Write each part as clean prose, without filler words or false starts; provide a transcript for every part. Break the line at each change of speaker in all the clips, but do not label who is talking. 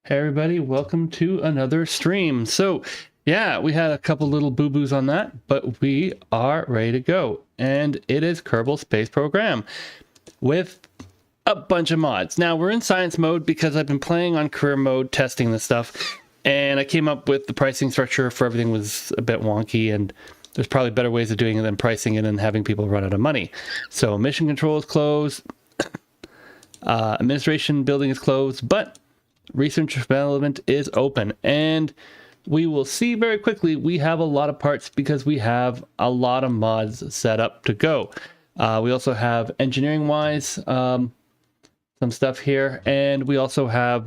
Hey everybody, welcome to another stream. So yeah, we had a couple little boo-boos on that, but we are ready to go. And it is Kerbal Space Program with a bunch of mods. Now we're in science mode because I've been playing on career mode, testing this stuff, and I came up with the pricing structure for everything was a bit wonky, and there's probably better ways of doing it than pricing it and having people run out of money. So mission control is closed, administration building is closed, but research development is open, and we will see very quickly we have a lot of parts because we have a lot of mods set up to go. We also have engineering wise some stuff here, and we also have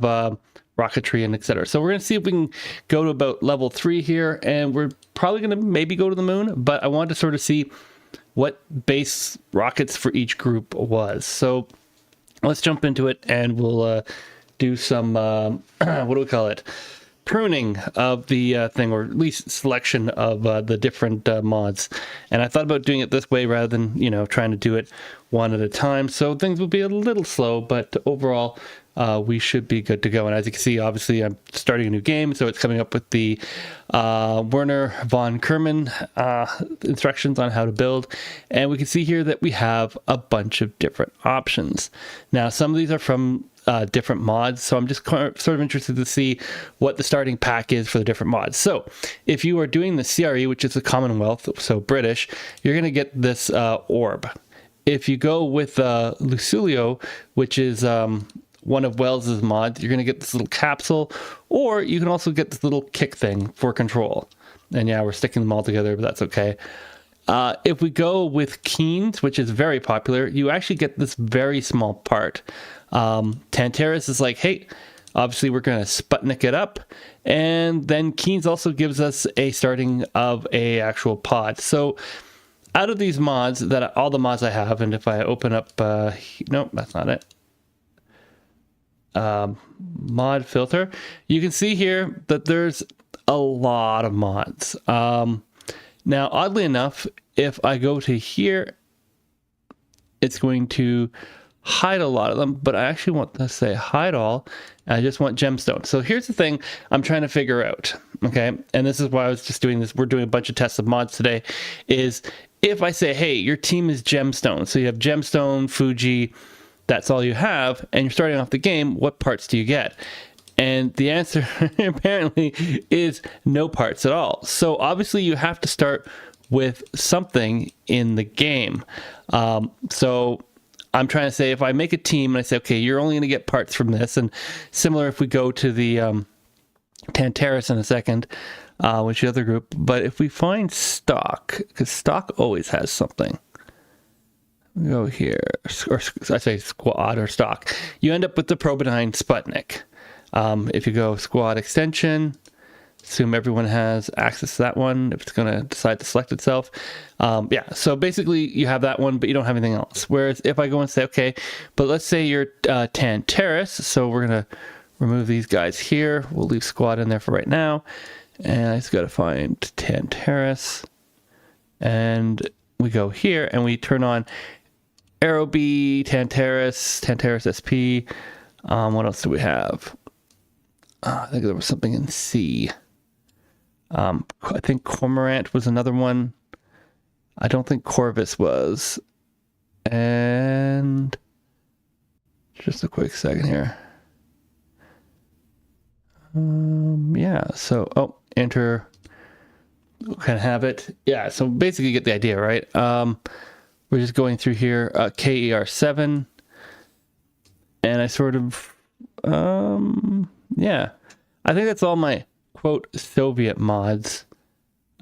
rocketry and etc. So we're going to see if we can go to about level 3 here, and we're probably going to maybe go to the moon, but I want to sort of see what base rockets for each group was. So let's jump into it, and we'll do some what do we call it, pruning of the thing, or at least selection of the different mods. And I thought about doing it this way rather than trying to do it one at a time, so things will be a little slow, but overall we should be good to go. And as you can see, obviously I'm starting a new game, so it's coming up with the Werner von Kerman instructions on how to build, and we can see here that we have a bunch of different options. Now some of these are from different mods, so I'm just sort of interested to see what the starting pack is for the different mods. So if you are doing the CRE, which is the Commonwealth, so British, you're going to get this orb. If you go with Luculio, which is one of Wells's mods, you're going to get this little capsule, or you can also get this little kick thing for control. And yeah, we're sticking them all together, but that's okay. If we go with KNES, which is very popular, you actually get this very small part. Tantares is like, hey, obviously we're going to Sputnik it up, and then KNES also gives us a starting of a actual pod. So out of these mods, that all the mods I have, and if I open up, nope, that's not it. Mod filter, you can see here that there's a lot of mods. Now, oddly enough, if I go to here, it's going to hide a lot of them, but I actually want to say hide all, and I just want Gemstone. So here's the thing I'm trying to figure out, okay? And this is why I was just doing this. We're doing a bunch of tests of mods today, is if I say, hey, your team is Gemstone, so you have Gemstone, Fuji, that's all you have, and you're starting off the game, what parts do you get? And the answer apparently is no parts at all. So obviously you have to start with something in the game. So I'm trying to say, if I make a team and I say, okay, you're only going to get parts from this, and similar if we go to the Tantares in a second, which is the other group, but if we find stock, because stock always has something. We go here, or I say squad or stock, you end up with the Probenine Sputnik. If you go squad extension, assume everyone has access to that one if it's going to decide to select itself. Yeah, so basically you have that one, but you don't have anything else. Whereas if I go and say, okay, but let's say you're Tantares, so we're going to remove these guys here. We'll leave squad in there for right now. And I just got to find Tantares. And we go here and we turn on Aero B, Tantares SP. What else do we have? I think there was something in C. I think Cormorant was another one. I don't think Corvus was. And just a quick second here. Yeah, so, enter. Can have it. Yeah, so basically you get the idea, right? We're just going through here, KER7. And I sort of, yeah, I think that's all my quote Soviet mods.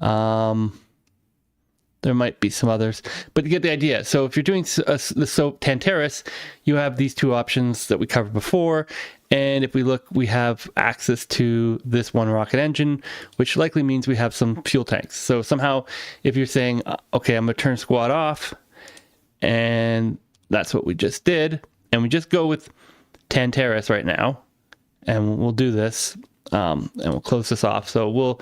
There might be some others, but you get the idea. So if you're doing the Tantares, you have these two options that we covered before. And if we look, we have access to this one rocket engine, which likely means we have some fuel tanks. So somehow, if you're saying, okay, I'm going to turn squad off, and that's what we just did, and we just go with Tantares right now, and we'll do this. And we'll close this off. So we'll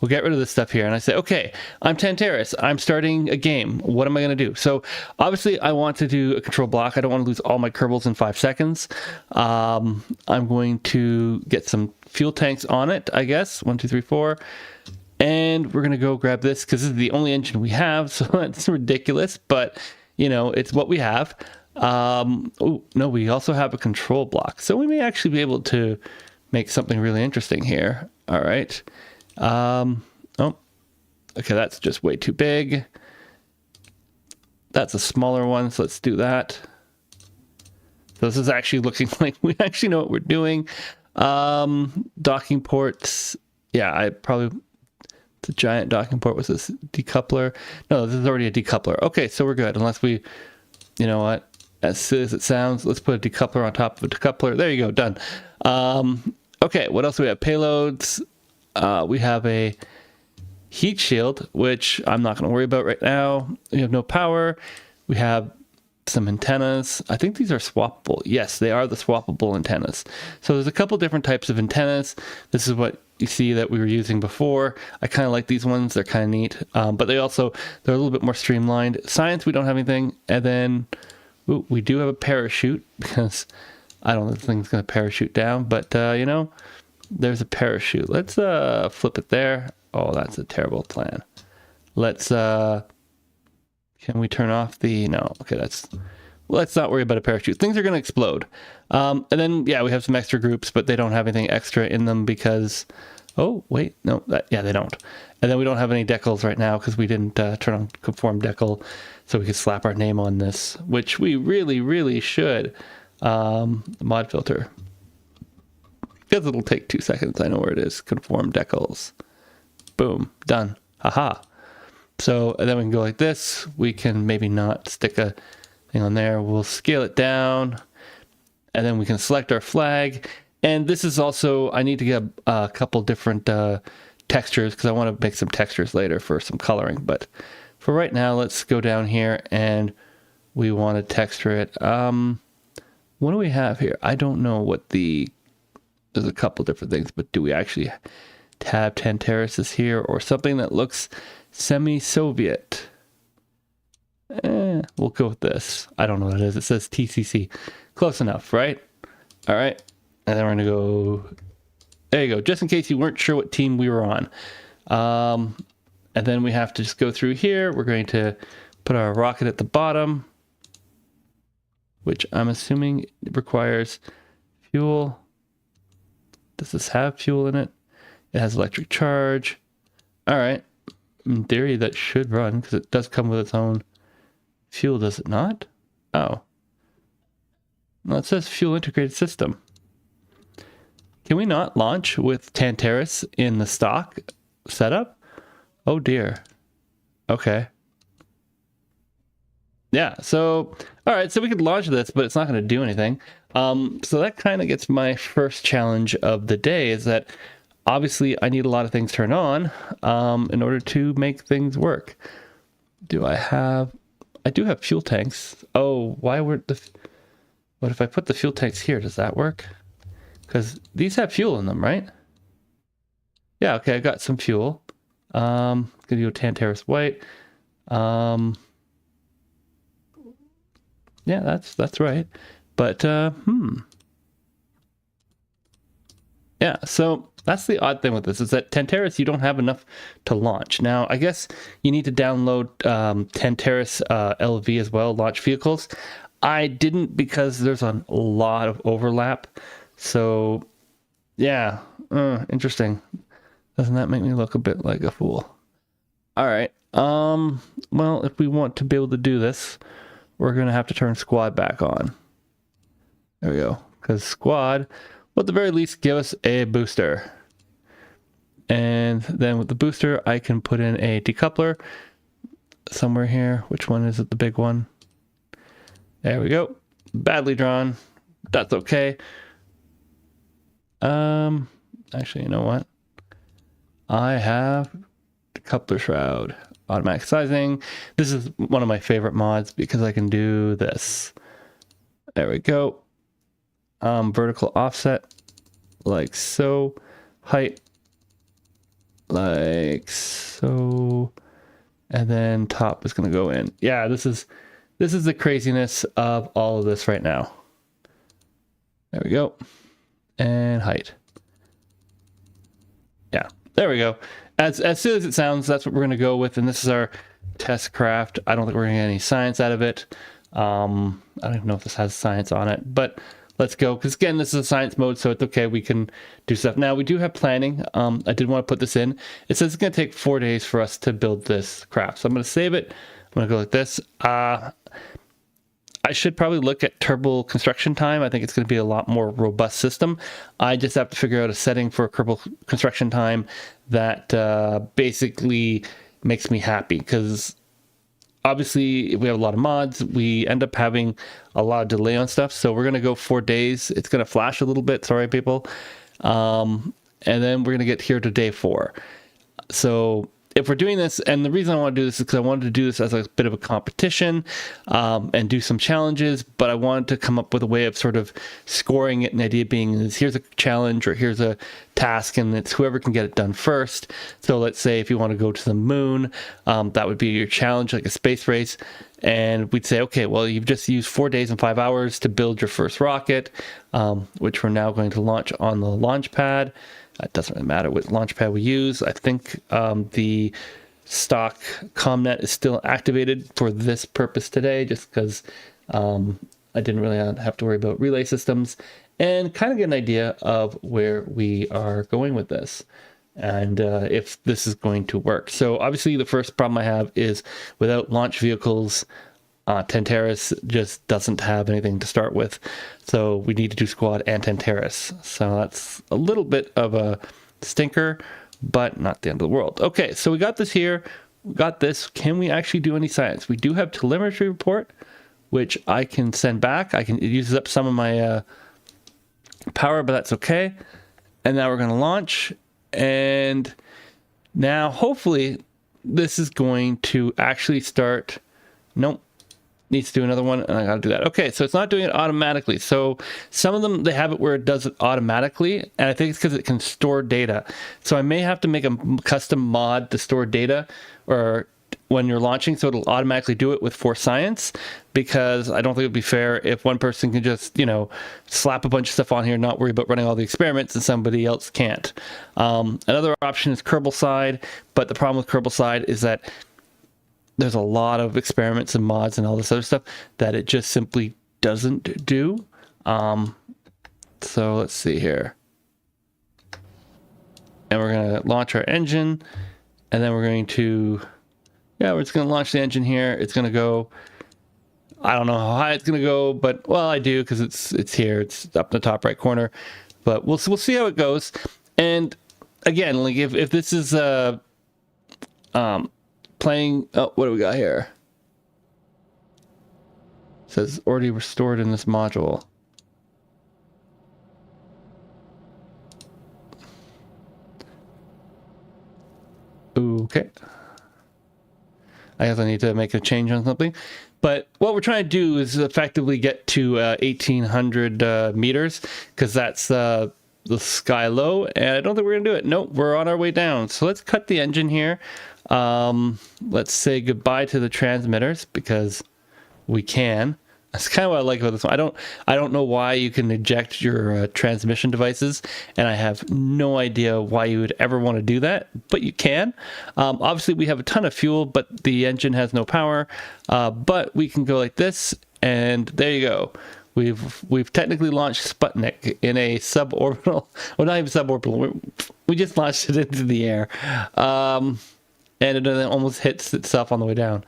get rid of this stuff here. And I say, okay, I'm Tantares. I'm starting a game. What am I going to do? So obviously I want to do a control block. I don't want to lose all my Kerbals in 5 seconds. I'm going to get some fuel tanks on it, I guess. 1, 2, 3, 4. And we're going to go grab this because this is the only engine we have. So it's ridiculous, but you know, it's what we have. Oh, no, we also have a control block. So we may actually be able to make something really interesting here. All right. Oh, okay. That's just way too big. That's a smaller one. So let's do that. So this is actually looking like we actually know what we're doing. Docking ports. Yeah, the giant docking port was this decoupler. No, this is already a decoupler. Okay, so we're good. Unless we, you know what? As silly as it sounds, let's put a decoupler on top of a decoupler. There you go, done. Okay, what else do we have? Payloads. We have a heat shield, which I'm not going to worry about right now. We have no power. We have some antennas. I think these are swappable. Yes, they are the swappable antennas. So there's a couple different types of antennas. This is what you see that we were using before. I kind of like these ones. They're kind of neat. But they're a little bit more streamlined. Science, we don't have anything. And then we do have a parachute because I don't know if the thing's going to parachute down, but you know, there's a parachute. Let's flip it there. Oh, that's a terrible plan. Let's can we turn off the, no, okay, let's not worry about a parachute. Things are going to explode. And then, yeah, we have some extra groups, but they don't have anything extra in them because, oh, wait, no, yeah, they don't. And then we don't have any decals right now because we didn't turn on conform decal, so we could slap our name on this, which we really, really should. Mod filter. Because it'll take 2 seconds. I know where it is. Conform decals. Boom. Done. Haha. So, and then we can go like this. We can maybe not stick a thing on there. We'll scale it down. And then we can select our flag. And this is also, I need to get a couple different textures because I want to make some textures later for some coloring. But for right now, let's go down here and we want to texture it. What do we have here? I don't know what there's a couple different things, but do we actually have Tantares here or something that looks semi-Soviet? We'll go with this. I don't know what it is. It says TCC. Close enough, right? All right. And then we're going to go, there you go. Just in case you weren't sure what team we were on. And then we have to just go through here. We're going to put our rocket at the bottom, which I'm assuming requires fuel. Does this have fuel in it? It has electric charge. All right. In theory, that should run because it does come with its own fuel, does it not? Oh. Well, it says fuel integrated system. Can we not launch with Tantares in the stock setup? Oh dear. Okay. Yeah, so, all right, so we could launch this, but it's not going to do anything. So that kind of gets my first challenge of the day is that obviously I need a lot of things turned on in order to make things work. I do have fuel tanks. Oh, what if I put the fuel tanks here? Does that work? Because these have fuel in them, right? Yeah, okay, I got some fuel. Gonna do a Tantares white. Yeah, that's right. But yeah, so that's the odd thing with this is that Tantares, you don't have enough to launch. Now, I guess you need to download Tantares LV as well, launch vehicles. I didn't because there's a lot of overlap. So, yeah, interesting. Doesn't that make me look a bit like a fool? All right. Well, if we want to be able to do this, we're going to have to turn squad back on. There we go. Because squad will at the very least give us a booster. And then with the booster, I can put in a decoupler somewhere here. Which one is it? The big one. There we go. Badly drawn. That's okay. Actually, you know what? I have decoupler shroud. Automatic sizing. This is one of my favorite mods because I can do this. There we go. Vertical offset like so. height like so, and then top is going to go in. Yeah, this is the craziness of all of this right now. There we go. And height. Yeah, there we go. As silly as it sounds, that's what we're going to go with. And this is our test craft. I don't think we're going to get any science out of it. I don't even know if this has science on it, but let's go. Because again, this is a science mode, so it's okay. We can do stuff. Now, we do have planning. I did want to put this in. It says it's going to take 4 days for us to build this craft. So I'm going to save it. I'm going to go like this. I should probably look at turbo construction time. I think it's going to be a lot more robust system. I just have to figure out a setting for Kerbal construction time that basically makes me happy, because obviously if we have a lot of mods, we end up having a lot of delay on stuff. So we're going to go 4 days. It's going to flash a little bit. Sorry, people. And then we're going to get here to day 4. So if we're doing this, and the reason I want to do this is because I wanted to do this as a bit of a competition and do some challenges, but I wanted to come up with a way of sort of scoring it. And the idea being is here's a challenge or here's a task, and it's whoever can get it done first. So let's say if you want to go to the moon, that would be your challenge, like a space race. And we'd say, okay, well, you've just used 4 days and 5 hours to build your first rocket, which we're now going to launch on the launch pad. It doesn't really matter what launch pad we use. I think the stock ComNet is still activated for this purpose today, just because I didn't really have to worry about relay systems, and kind of get an idea of where we are going with this and if this is going to work. So obviously the first problem I have is without launch vehicles, Tantares just doesn't have anything to start with. So we need to do squad and Tantares. So that's a little bit of a stinker, but not the end of the world. Okay, so we got this here. We got this. Can we actually do any science? We do have telemetry report, which I can send back. It uses up some of my power, but that's okay. And now we're going to launch. And now hopefully this is going to actually start. Nope. Needs to do another one, and I gotta do that. Okay, so it's not doing it automatically. So some of them, they have it where it does it automatically, and I think it's because it can store data. So I may have to make a custom mod to store data or when you're launching, so it'll automatically do it with Force Science, because I don't think it would be fair if one person can just, slap a bunch of stuff on here, not worry about running all the experiments, and somebody else can't. Another option is Kerbalcide, but the problem with Kerbalcide is that there's a lot of experiments and mods and all this other stuff that it just simply doesn't do. So let's see here. And we're going to launch our engine, and then we're going to, we're just going to launch the engine here. It's going to go, I don't know how high it's going to go, but, well, I do, because it's here. It's up in the top right corner. But we'll see how it goes. And again, like if this is playing, oh, what do we got here? It says already restored in this module. Okay. I guess I need to make a change on something. But what we're trying to do is effectively get to 1,800 meters, because that's the sky low, and I don't think we're going to do it. Nope, we're on our way down. So let's cut the engine here. Let's say goodbye to the transmitters, because we can. That's kind of what I like about this one. I don't know why you can eject your transmission devices, and I have no idea why you would ever want to do that, but you can. Obviously, we have a ton of fuel, but the engine has no power. But we can go like this, and there you go. We've technically launched Sputnik in a suborbital. Well, not even suborbital. We just launched it into the air, and it almost hits itself on the way down.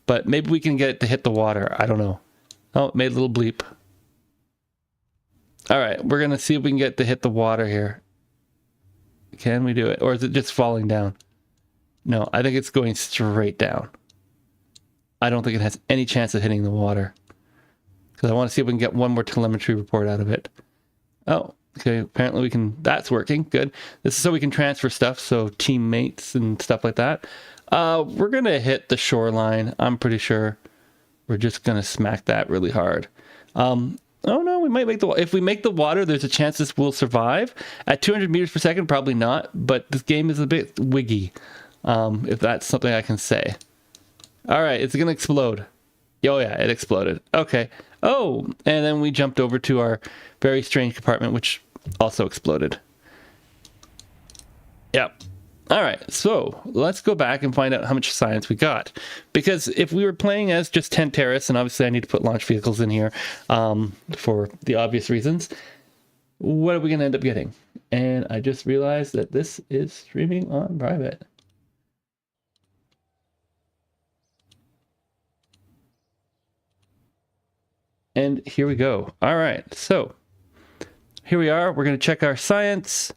But maybe we can get it to hit the water. I don't know. Oh, it made a little bleep. All right, we're gonna see if we can get it to hit the water here. Can we do it, or is it just falling down? No, I think it's going straight down. I don't think it has any chance of hitting the water, because I want to see if we can get one more telemetry report out of it. Oh, okay. Apparently we can. That's working. Good. This is so we can transfer stuff, so teammates and stuff like that. We're gonna hit the shoreline. I'm pretty sure. We're just gonna smack that really hard. Oh no, we might make the, if we make the water, there's a chance this will survive. At 200 meters per second, probably not, but this game is a bit wiggy, if that's something I can say. All right, it's gonna explode. Oh yeah, it exploded. Okay. Oh, and then we jumped over to our very strange compartment, which also exploded. Yep. All right, so let's go back and find out how much science we got. Because if we were playing as just Tantares, and obviously I need to put launch vehicles in here for the obvious reasons, what are we going to end up getting? And I just realized that this is streaming on private. And here we go. All right, so here we are. We're going to check our science.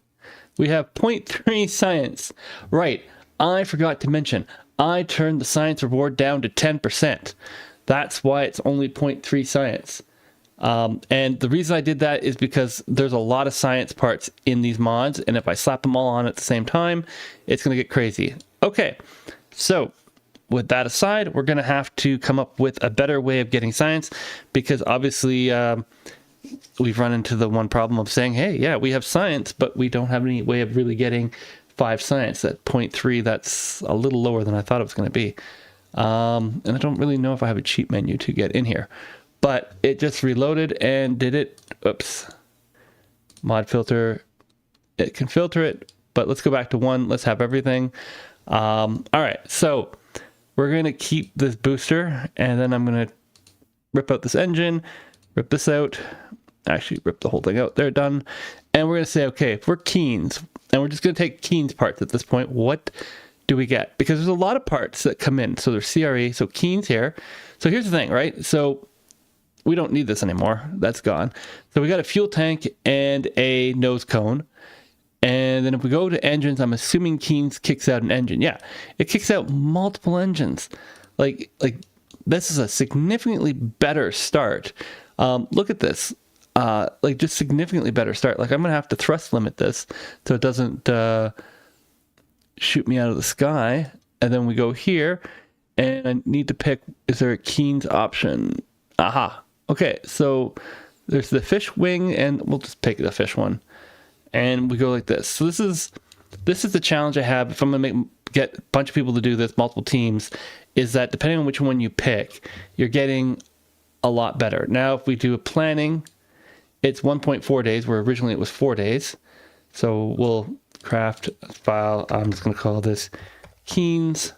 We have 0.3 science. Right, I forgot to mention, I turned the science reward down to 10%. That's why it's only 0.3 science. And the reason I did that is because there's a lot of science parts in these mods, and if I slap them all on at the same time, it's going to get crazy. Okay, so with that aside, we're going to have to come up with a better way of getting science, because obviously we've run into the one problem of saying, hey, yeah, we have science, but we don't have any way of really getting 5 science. At 0.3, that's a little lower than I thought it was going to be. And I don't really know if I have a cheat menu to get in here, but it just reloaded and did it. Oops. Mod filter. It can filter it, but let's go back to 1. Let's have everything. All right, so we're going to keep this booster, and then I'm going to rip out this engine, rip this out, actually rip the whole thing out. They're done. And we're going to say, okay, if we're Keens, and we're just going to take Keens parts at this point, what do we get? Because there's a lot of parts that come in. So there's CRE, so Keens here. So here's the thing, right? So we don't need this anymore. That's gone. So we got a fuel tank and a nose cone. And then if we go to engines, I'm assuming Keens kicks out an engine. Yeah, it kicks out multiple engines. Like this is a significantly better start. Look at this. Like just significantly better start. Like I'm gonna have to thrust limit this so it doesn't shoot me out of the sky. And then we go here, and I need to pick, is there a Keens option? Aha. Okay, so there's the fish wing, and we'll just pick the fish one. And we go like this. So this is the challenge I have if I'm gonna get a bunch of people to do this, multiple teams, is that depending on which one you pick, you're getting a lot better. Now, if we do a planning, it's 1.4 days, where originally it was 4 days. So we'll craft a file. I'm just going to call this Keens.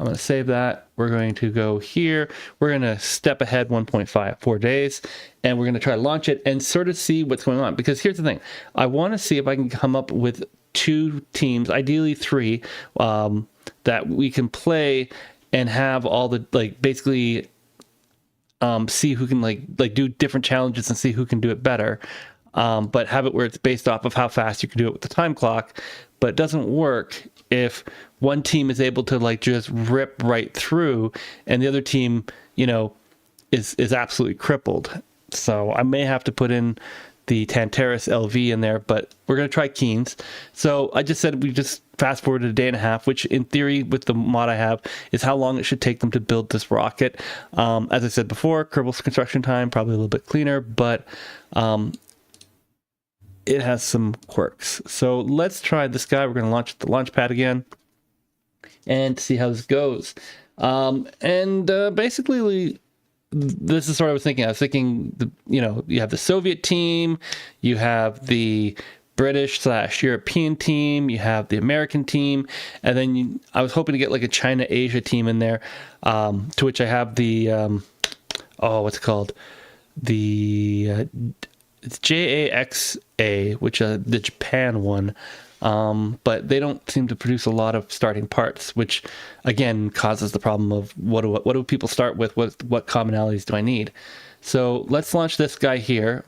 I'm going to save that. We're going to go here. We're going to step ahead 1.4 days, and we're going to try to launch it and sort of see what's going on. Because here's the thing. I want to see if I can come up with 2 teams, ideally 3, that we can play and have all the, like, basically see who can like do different challenges and see who can do it better, but have it where it's based off of how fast you can do it with the time clock. But it doesn't work if one team is able to like just rip right through and the other team, you know, is absolutely crippled. So I may have to put in the Tantares LV in there, but we're going to try Keens. So I just said we just fast forwarded a day and a half, which in theory with the mod I have is how long it should take them to build this rocket. As I said before, Kerbal's construction time, probably a little bit cleaner, but it has some quirks. So let's try this guy. We're going to launch the launch pad again and see how this goes. Basically, this is what I was thinking. I was thinking, you know, you have the Soviet team, you have the British/European team, you have the American team, and then I was hoping to get like a China-Asia team in there, to which I have the, what's it called? It's JAXA, which the Japan one. But they don't seem to produce a lot of starting parts, which again causes the problem of what do people start with? What commonalities do I need? So let's launch this guy here.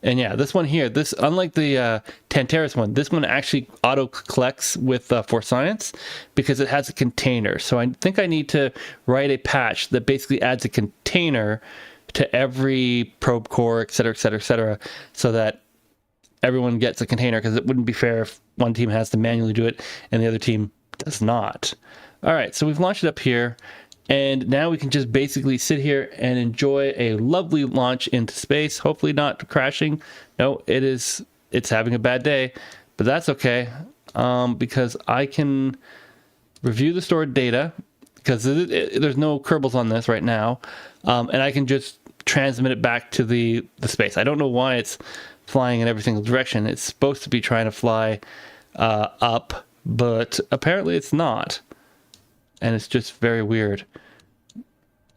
And yeah, this one here, this, unlike the Tantares one, this one actually auto collects with for science because it has a container. So I think I need to write a patch that basically adds a container to every probe core, et cetera, et cetera, et cetera, so that everyone gets a container, because it wouldn't be fair if one team has to manually do it and the other team does not. All right, so we've launched it up here, And now we can just basically sit here and enjoy a lovely launch into space. Hopefully not crashing. No, it's having a bad day, but that's okay, because I can review the stored data, because there's no Kerbals on this right now, and I can just transmit it back to the space. I don't know why it's flying in every single direction. It's supposed to be trying to fly up, but apparently it's not, and it's just very weird.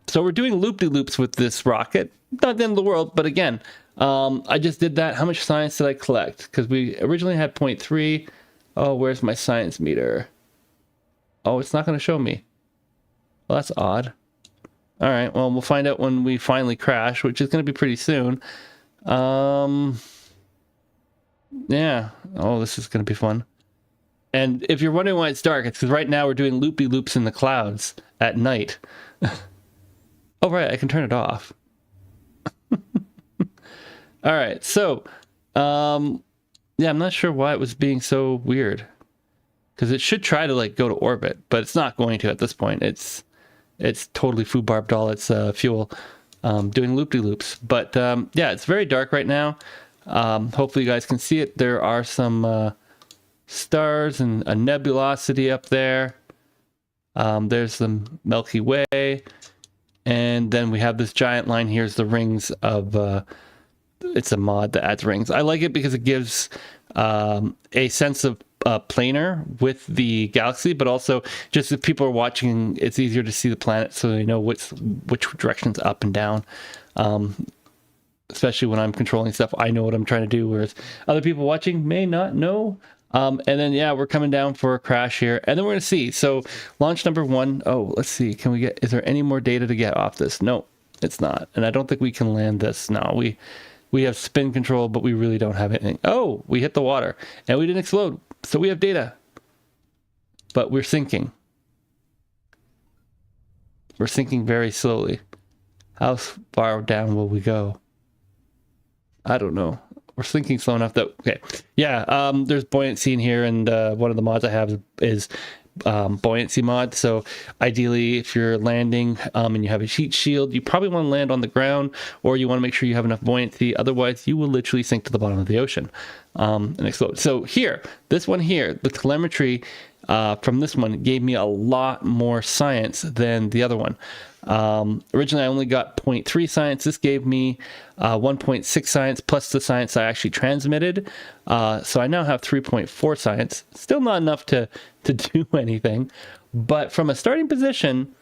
So we're doing loop-de-loops with this rocket. Not the end of the world, but again, I just did that. How much science did I collect? Because we originally had 0.3. Oh, where's my science meter? Oh, it's not going to show me. Well, that's odd. All right, well, we'll find out when we finally crash, which is going to be pretty soon. Yeah. Oh, this is going to be fun. And if you're wondering why it's dark, it's because right now we're doing loopy-loops in the clouds at night. Oh, right, I can turn it off. All right, so, yeah, I'm not sure why it was being so weird. Because it should try to, like, go to orbit, but it's not going to at this point. It's totally foobarbed all its fuel, doing loop-de-loops. But, yeah, it's very dark right now. Hopefully you guys can see it. There are some stars and a nebulosity up there. There's the Milky Way. And then we have this giant line. Here's the rings of... it's a mod that adds rings. I like it because it gives a sense of planar with the galaxy, but also just if people are watching, it's easier to see the planet so they know which direction's up and down. Especially when I'm controlling stuff, I know what I'm trying to do, whereas other people watching may not know. And then, yeah, we're coming down for a crash here, and then we're going to see. So launch number 1. Oh, let's see. Is there any more data to get off this? No, it's not. And I don't think we can land this. No, we have spin control, but we really don't have anything. Oh, we hit the water and we didn't explode. So we have data, but we're sinking. We're sinking very slowly. How far down will we go? I don't know. We're sinking slow enough that, okay. Yeah, there's buoyancy in here, and one of the mods I have is buoyancy mod. So ideally, if you're landing and you have a heat shield, you probably want to land on the ground, or you want to make sure you have enough buoyancy. Otherwise, you will literally sink to the bottom of the ocean and explode. So here, this one here, the telemetry from this one gave me a lot more science than the other one. Originally, I only got 0.3 science. This gave me 1.6 science plus the science I actually transmitted. So I now have 3.4 science. Still not enough to do anything. But from a starting position,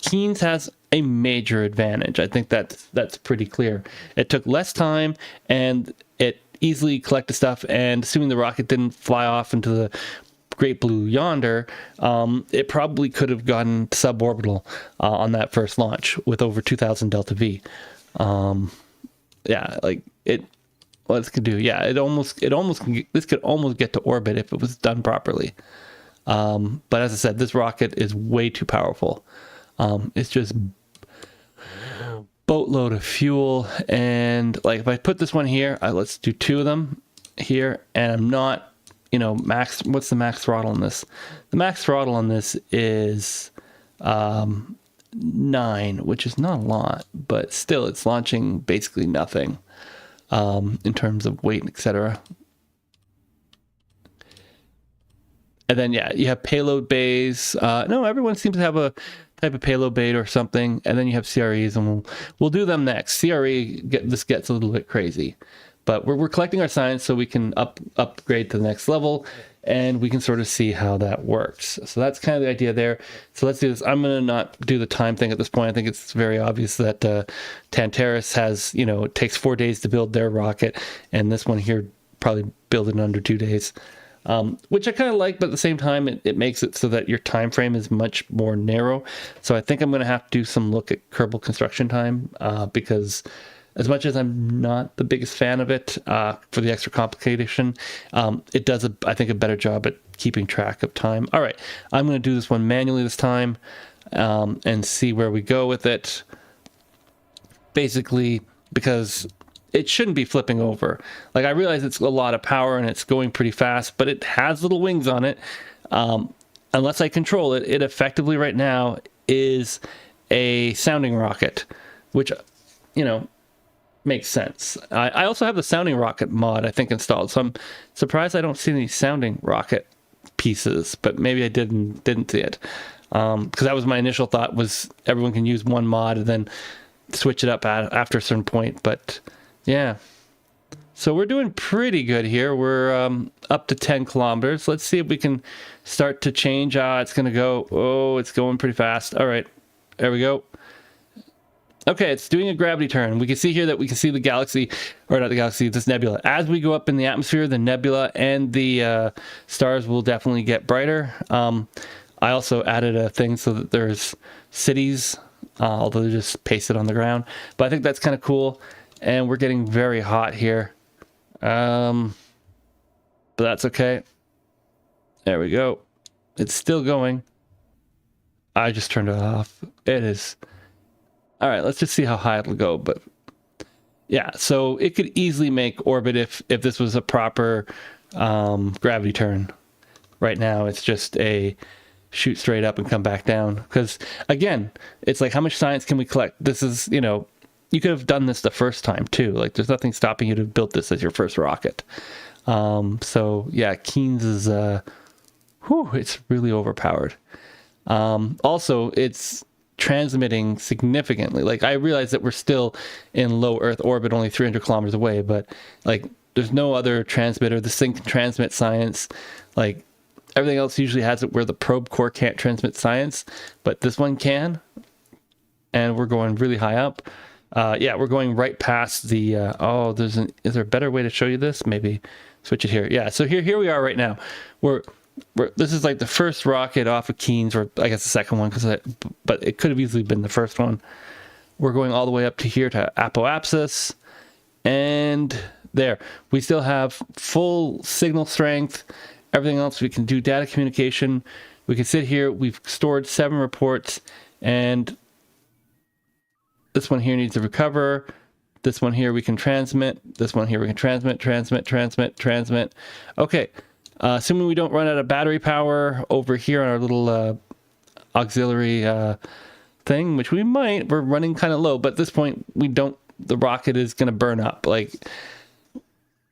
KNES has a major advantage. I think that's pretty clear. It took less time, and it easily collected stuff. And assuming the rocket didn't fly off into the great blue yonder, it probably could have gotten suborbital on that first launch with over 2,000 delta V. Yeah, like it. What this could do? Yeah, this could almost get to orbit if it was done properly. But as I said, this rocket is way too powerful. It's just boatload of fuel, and like if I put this one here, let's do 2 of them here, and I'm not. What's the max throttle on this? The max throttle on this is 9, which is not a lot, but still it's launching basically nothing in terms of weight, etc. And then, yeah, you have payload bays. No, everyone seems to have a type of payload bay or something. And then you have CREs, and we'll do them next. This gets a little bit crazy. But we're collecting our science so we can upgrade to the next level, and we can sort of see how that works. So that's kind of the idea there. So let's do this. I'm going to not do the time thing at this point. I think it's very obvious that Tantares has, it takes 4 days to build their rocket, and this one here probably build it in under 2 days, which I kind of like, but at the same time, it makes it so that your time frame is much more narrow. So I think I'm going to have to do some look at Kerbal construction time because as much as I'm not the biggest fan of it for the extra complication, it does, I think, a better job at keeping track of time. All right, I'm going to do this one manually this time and see where we go with it. Basically, because it shouldn't be flipping over. Like, I realize it's a lot of power and it's going pretty fast, but it has little wings on it. Unless I control it, it effectively right now is a sounding rocket, which, you know, makes sense. I also have the sounding rocket mod, I think, installed, so I'm surprised I don't see any sounding rocket pieces, but maybe I didn't see it, because that was my initial thought, was everyone can use one mod and then switch it up after a certain point. But yeah, so we're doing pretty good here. We're up to 10 kilometers. Let's see if we can start to change. It's gonna go, oh, it's going pretty fast. All right, there we go. Okay, it's doing a gravity turn. We can see here that we can see the galaxy, or not the galaxy, this nebula. As we go up in the atmosphere, the nebula and the stars will definitely get brighter. I also added a thing so that there's cities, although they're just pasted on the ground. But I think that's kind of cool. And we're getting very hot here. But that's okay. There we go. It's still going. I just turned it off. It is... All right, let's just see how high it'll go. But yeah, so it could easily make orbit if this was a proper gravity turn. Right now, it's just a shoot straight up and come back down. Because again, it's like, how much science can we collect? This is, you know, you could have done this the first time too. Like, there's nothing stopping you to build this as your first rocket. So yeah, KNES is, it's really overpowered. Also, it's transmitting significantly. Like, I realize that we're still in low Earth orbit, only 300 kilometers away, but like, there's no other transmitter. This thing can transmit science. Like, everything else usually has it where the probe core can't transmit science, but this one can. And we're going really high up. Yeah, we're going right past the is there a better way to show you this? Maybe switch it here. Yeah, so here we are right now. This is like the first rocket off of KNES, or I guess the second one, but it could have easily been the first one. We're going all the way up to here to Apoapsis, and there. We still have full signal strength. Everything else, we can do data communication. We can sit here. We've stored 7 reports, and this one here needs to recover. This one here we can transmit. This one here we can transmit. Okay. Assuming we don't run out of battery power over here on our little auxiliary thing, which we might. We're running kind of low, but at this point the rocket is going to burn up. Like,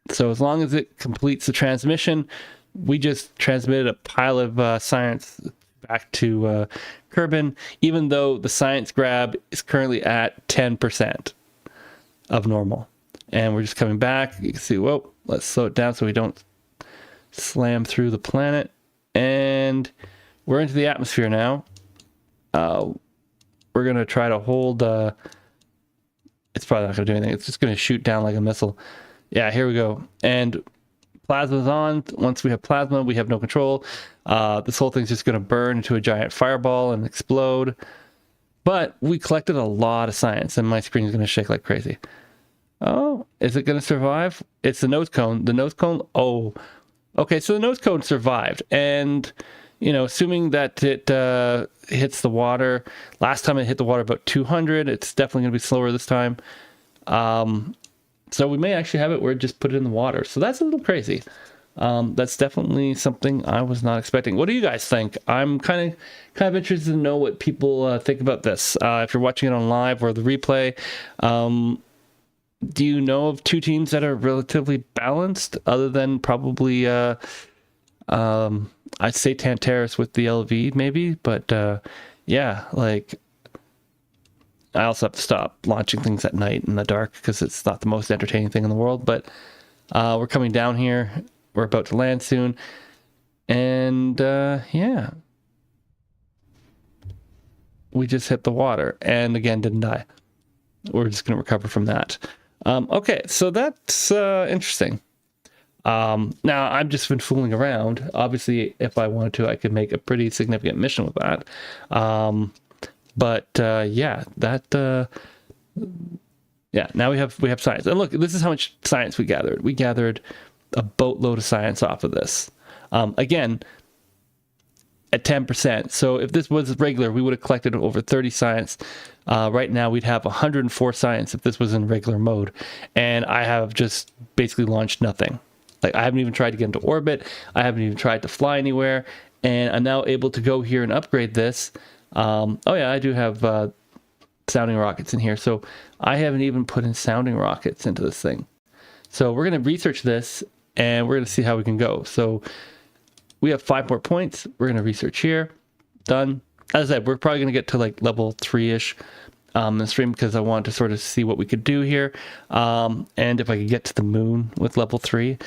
so as long as it completes the transmission, we just transmitted a pile of science back to Kerbin, even though the science grab is currently at 10% of normal. And we're just coming back. You can see, whoa, let's slow it down so we don't slam through the planet, and we're into the atmosphere now. We're gonna try to hold. It's probably not gonna do anything. It's just gonna shoot down like a missile. Yeah, here we go. And plasma's on. Once we have plasma, we have no control. This whole thing's just gonna burn into a giant fireball and explode. But we collected a lot of science, and my screen is gonna shake like crazy. Oh, is it gonna survive? It's the nose cone. The nose cone. Oh. Okay, so the nose cone survived, and, you know, assuming that it hits the water, last time it hit the water about 200, it's definitely going to be slower this time. So we may actually have it where it just put it in the water. So that's a little crazy. That's definitely something I was not expecting. What do you guys think? I'm kind of interested to know what people think about this. If you're watching it on live or the replay, do you know of 2 teams that are relatively balanced, other than probably, I'd say Tantares with the LV maybe, but yeah, like, I also have to stop launching things at night in the dark because it's not the most entertaining thing in the world. But we're coming down here. We're about to land soon. And yeah, we just hit the water and again didn't die. We're just going to recover from that. Okay, so that's interesting. Now, I've just been fooling around. Obviously, if I wanted to, I could make a pretty significant mission with that. But yeah, that yeah. Now we have science, and look, this is how much science we gathered. We gathered a boatload of science off of this. Again, at 10%. So if this was regular, we would have collected over 30 science. Right now, we'd have 104 science if this was in regular mode. And I have just basically launched nothing. Like, I haven't even tried to get into orbit. I haven't even tried to fly anywhere. And I'm now able to go here and upgrade this Oh yeah, I do have sounding rockets in here. So I haven't even put in sounding rockets into this thing. So we're going to research this and we're going to see how we can go. So we have 5 more points. We're going to research here. Done. As I said, we're probably going to get to like level 3-ish in the stream because I want to sort of see what we could do here. And if I could get to the moon with level 3,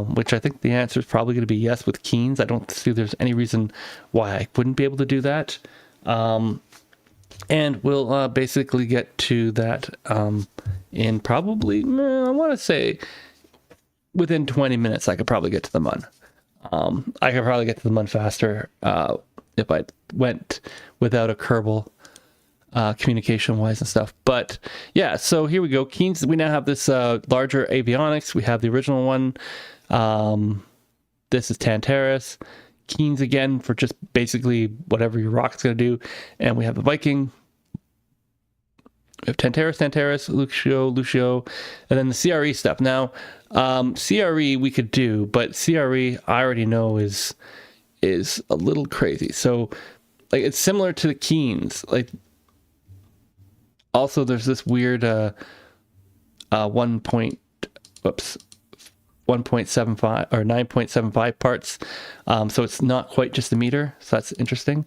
which I think the answer is probably going to be yes with Keens. I don't see there's any reason why I wouldn't be able to do that. And we'll basically get to that in probably, I want to say, within 20 minutes, I could probably get to the Mun. I could probably get to the Mun faster if I went without a Kerbal communication-wise and stuff. But yeah, so here we go. Keens, we now have this larger avionics. We have the original one. This is Tantares. Keens again for just basically whatever your rocket's going to do. And we have the Viking. We have Tantares, Lucio, and then the CRE stuff. Now, CRE we could do, but CRE I already know is a little crazy. So, like, it's similar to the Keens. Like, also there's this weird 1.75 or 9.75 parts. So it's not quite just a meter. So that's interesting.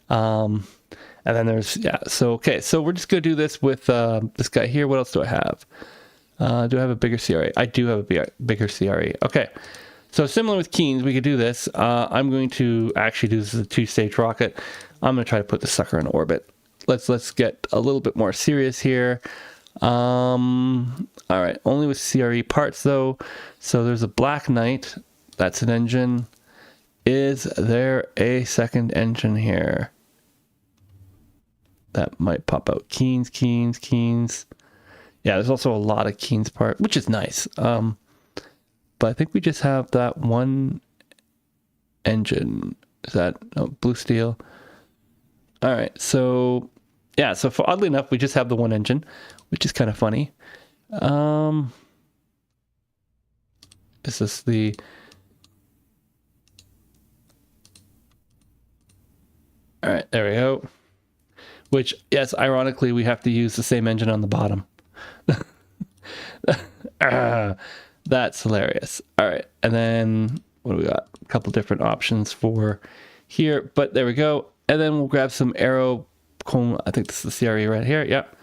And then there's, yeah, so, okay. So we're just going to do this with this guy here. What else do I have? Do I have a bigger CRE? I do have a bigger CRE. Okay. So similar with Keens, we could do this. I'm going to actually do this as a 2-stage rocket. I'm going to try to put the sucker in orbit. Let's get a little bit more serious here. All right, only with CRE parts though. So there's a Black Knight. That's an engine. Is there a second engine here? That might pop out. Keens. Yeah, there's also a lot of Keens part, which is nice. But I think we just have that one engine. Is that blue steel? All right, so yeah, so for oddly enough, we just have the one engine, which is kind of funny. Is this the... All right, there we go. Which, yes, ironically, we have to use the same engine on the bottom. That's hilarious. All right, and then what do we got? A couple different options for here, but there we go. And then we'll grab some arrow. I think this is the CRE right here. Yep.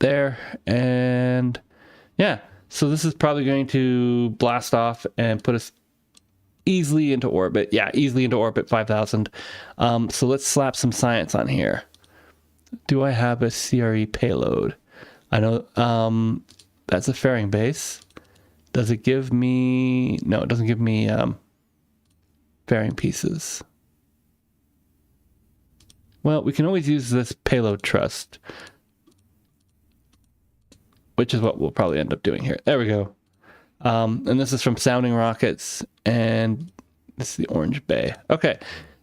There. And yeah, so this is probably going to blast off and put us easily into orbit. Yeah, easily into orbit, 5,000. So let's slap some science on here. Do I have a CRE payload? I know that's a fairing base. Does it give me... No, it doesn't give me fairing pieces. Well, we can always use this payload trust, which is what we'll probably end up doing here. There we go. And this is from Sounding Rockets, and this is the Orange Bay. Okay,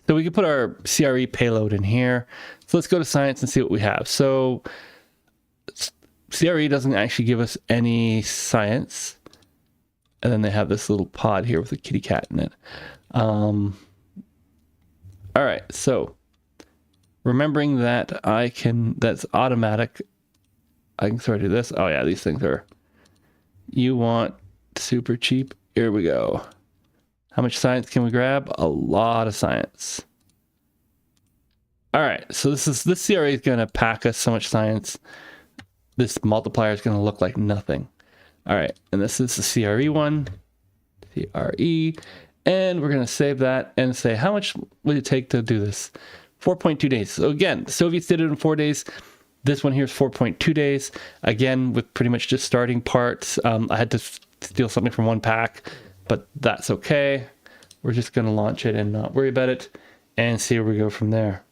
so we can put our CRE payload in here. So let's go to science and see what we have. So CRE doesn't actually give us any science. And then they have this little pod here with a kitty cat in it. All right, so remembering that that's automatic. I can sort of do this. Oh yeah, these things are, you want super cheap. Here we go. How much science can we grab? A lot of science. All right, so this CRE is going to pack us so much science. This multiplier is going to look like nothing. All right, and this is the CRE one, CRE, and we're going to save that and say, how much would it take to do this? 4.2 days. So again, the Soviets did it in 4 days. This one here is 4.2 days. Again, with pretty much just starting parts. I had to steal something from one pack, but that's okay. We're just going to launch it and not worry about it and see where we go from there.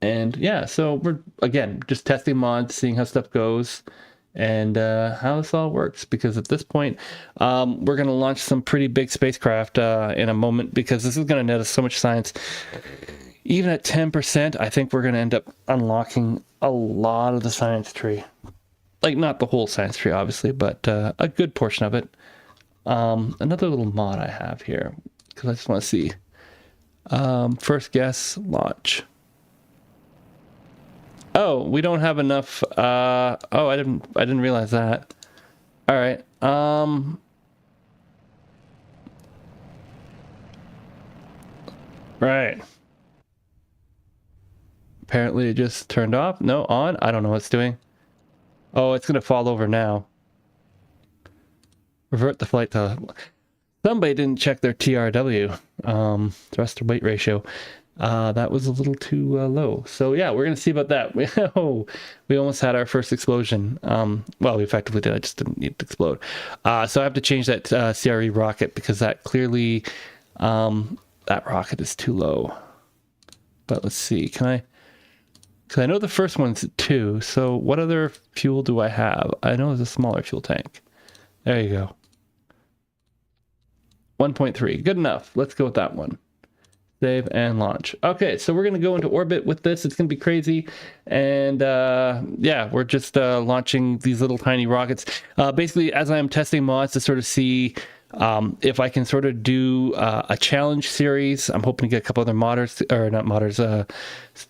And yeah, so we're, again, just testing mods, seeing how stuff goes and how this all works. Because at this point, we're going to launch some pretty big spacecraft in a moment, because this is going to net us so much science. Even at 10%, I think we're going to end up unlocking a lot of the science tree. Like, not the whole science tree, obviously, but a good portion of it. Another little mod I have here. because I just want to see. First guess, launch. Oh, we don't have enough. Oh, I didn't realize that. All right. Right. Apparently it just turned off. No, on. I don't know what it's doing. Oh, it's gonna fall over now. Revert the flight to. Somebody didn't check their TRW, thrust to weight ratio. That was a little too low. So yeah, we're gonna see about that. We almost had our first explosion. Well, we effectively did. I just didn't need to explode. So I have to change that CRE rocket because that clearly, that rocket is too low. But let's see. Can I? Because I know the first one's 2. So what other fuel do I have? I know there's a smaller fuel tank. There you go. 1.3. Good enough. Let's go with that one. Save and launch. Okay, so we're going to go into orbit with this. It's going to be crazy. And yeah, we're just launching these little tiny rockets. Basically, as I'm testing mods to sort of see if I can sort of do a challenge series. I'm hoping to get a couple other modders, or not modders,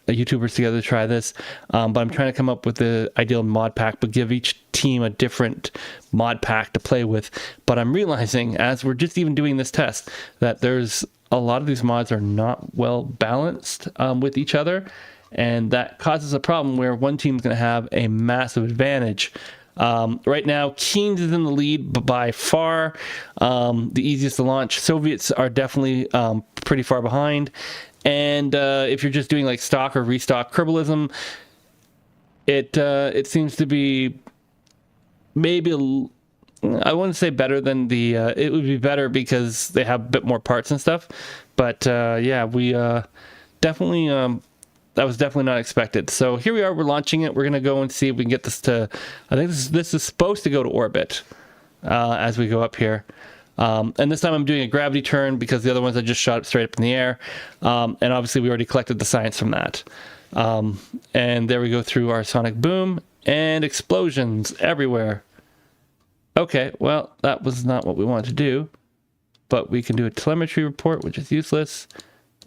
YouTubers together to try this. But I'm trying to come up with the ideal mod pack, but give each team a different mod pack to play with. But I'm realizing, as we're just even doing this test, that there's a lot of these mods are not well balanced with each other. And that causes a problem where one team's going to have a massive advantage. Right now, Keynes is in the lead by far, the easiest to launch. Soviets are definitely pretty far behind. And if you're just doing like stock or restock Kerbalism, it seems to be maybe I wouldn't say better than the. It would be better because they have a bit more parts and stuff. But yeah, we definitely. That was definitely not expected. So here we are. We're launching it. We're gonna go and see if we can get this to. I think this is supposed to go to orbit as we go up here. And this time I'm doing a gravity turn because the other ones I just shot straight up in the air. And obviously we already collected the science from that. And there we go through our sonic boom and explosions everywhere. Okay, well, that was not what we wanted to do. But we can do a telemetry report, which is useless.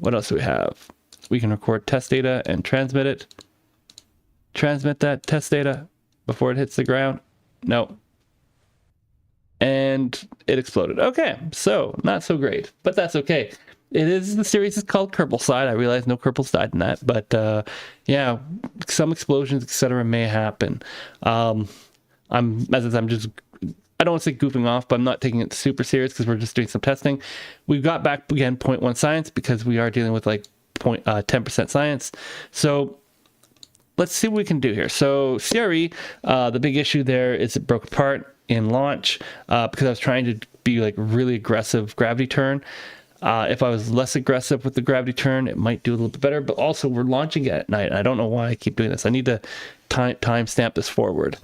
What else do we have? We can record test data and transmit it. Transmit that test data before it hits the ground. No. And it exploded. Okay, so not so great, but that's okay. The series is called Kerbalcide. I realize no Kerbals died in that, but yeah, some explosions, etc., may happen. I'm just. I don't want to say goofing off, but I'm not taking it super serious because we're just doing some testing. We've got back again 0.1 science because we are dealing with like 10% science. So let's see what we can do here. So CRE, the big issue there is it broke apart in launch because I was trying to be like really aggressive gravity turn. If I was less aggressive with the gravity turn, it might do a little bit better. But also, we're launching it at night. I don't know why I keep doing this. I need to time stamp this forward.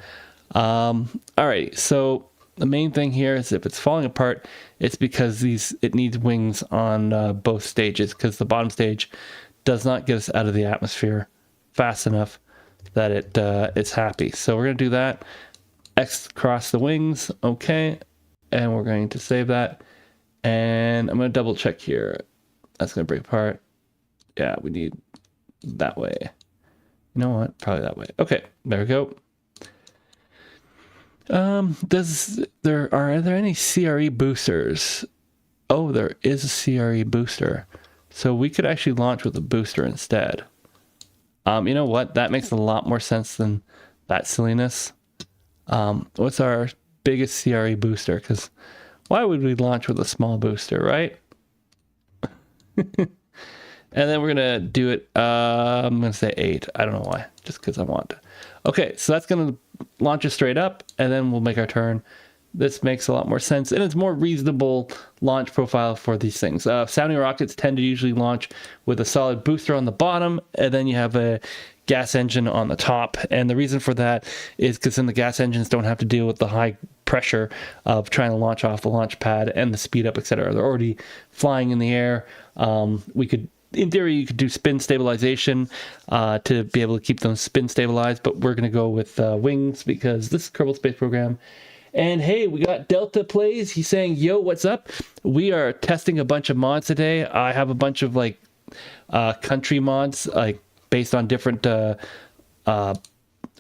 All right, so the main thing here is if it's falling apart, it's because it needs wings on both stages because the bottom stage does not get us out of the atmosphere fast enough that it's happy. So we're going to do that. X cross the wings. Okay. And we're going to save that. And I'm going to double check here. That's going to break apart. Yeah, we need that way. You know what? Probably that way. Okay, there we go. Are there any CRE boosters? Oh, there is a CRE booster. So we could actually launch with a booster instead. You know what? That makes a lot more sense than that silliness. What's our biggest CRE booster? Because why would we launch with a small booster, right? And then we're going to do it, I'm going to say 8. I don't know why, just because I want to. Okay, so that's going to launch us straight up, and then we'll make our turn. This makes a lot more sense, and it's more reasonable launch profile for these things. Sounding rockets tend to usually launch with a solid booster on the bottom, and then you have a gas engine on the top. And the reason for that is because then the gas engines don't have to deal with the high pressure of trying to launch off the launch pad and the speed up, etc. They're already flying in the air. In theory, you could do spin stabilization to be able to keep them spin stabilized, but we're going to go with wings because this is Kerbal Space Program, And hey, we got Delta Plays. He's saying, yo, what's up? We are testing a bunch of mods today. I have a bunch of like country mods, like based on different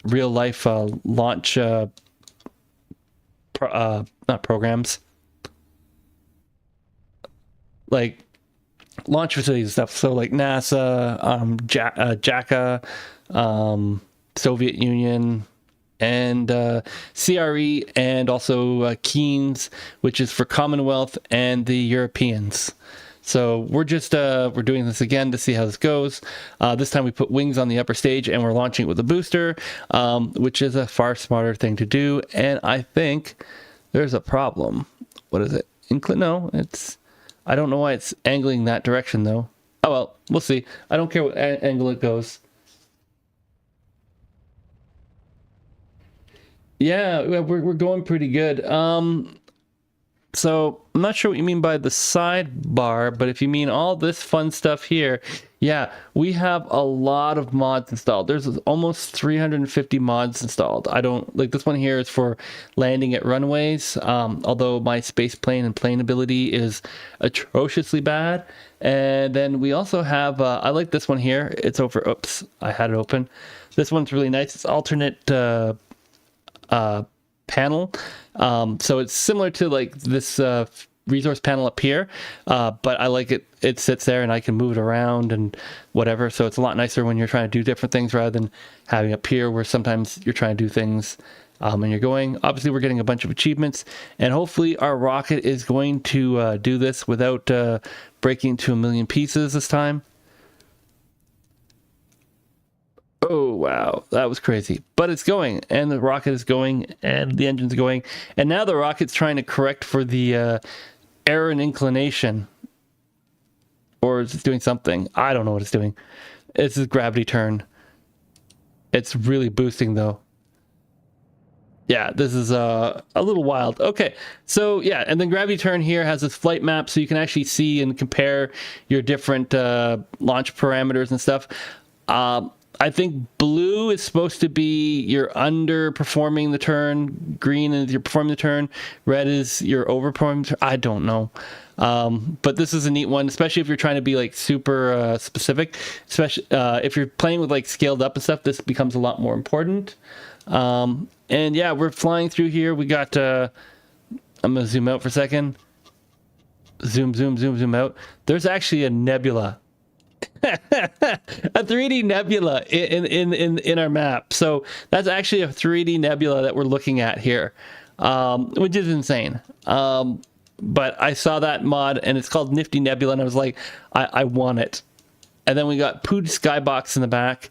real life launch not programs, like launch facilities and stuff. So like NASA, JACA, Soviet Union, and CRE, and also KNES, which is for Commonwealth and the Europeans. So we're just we're doing this again to see how this goes. This time we put wings on the upper stage and we're launching it with a booster, which is a far smarter thing to do. And I think there's a problem. What is it? No, it's, I don't know why it's angling that direction though. Oh well, we'll see. I don't care what angle it goes. Yeah, we're going pretty good. So I'm not sure what you mean by the sidebar, but if you mean all this fun stuff here, yeah, we have a lot of mods installed. There's almost 350 mods installed. I don't like this one here is for landing at runways. Although my space plane and plane ability is atrociously bad. And then we also have, I like this one here. It's over. Oops, I had it open. This one's really nice. It's alternate panel. So it's similar to like this resource panel up here, but I like it. It sits there and I can move it around and whatever. So it's a lot nicer when you're trying to do different things rather than having up here where sometimes you're trying to do things and you're going. Obviously, we're getting a bunch of achievements, and hopefully our rocket is going to do this without breaking to a million pieces this time. Oh, wow. That was crazy. But it's going, and the rocket is going, and the engine's going. And now the rocket's trying to correct for the error in inclination. Or is it doing something? I don't know what it's doing. It's a gravity turn. It's really boosting, though. Yeah, this is a little wild. Okay, so yeah, and then gravity turn here has this flight map, so you can actually see and compare your different launch parameters and stuff. I think blue is supposed to be you're underperforming the turn. Green is you're performing the turn. Red is you're overperforming the turn. I don't know. But this is a neat one, especially if you're trying to be like super specific. Especially if you're playing with like scaled up and stuff, this becomes a lot more important. And yeah, we're flying through here. We got, I'm going to zoom out for a second. Zoom out. There's actually a nebula. A 3D nebula in our map. So that's actually a 3D nebula that we're looking at here, which is insane. But I saw that mod and it's called Nifty Nebula, and I was like, I want it. And then we got Fuji Skybox in the back,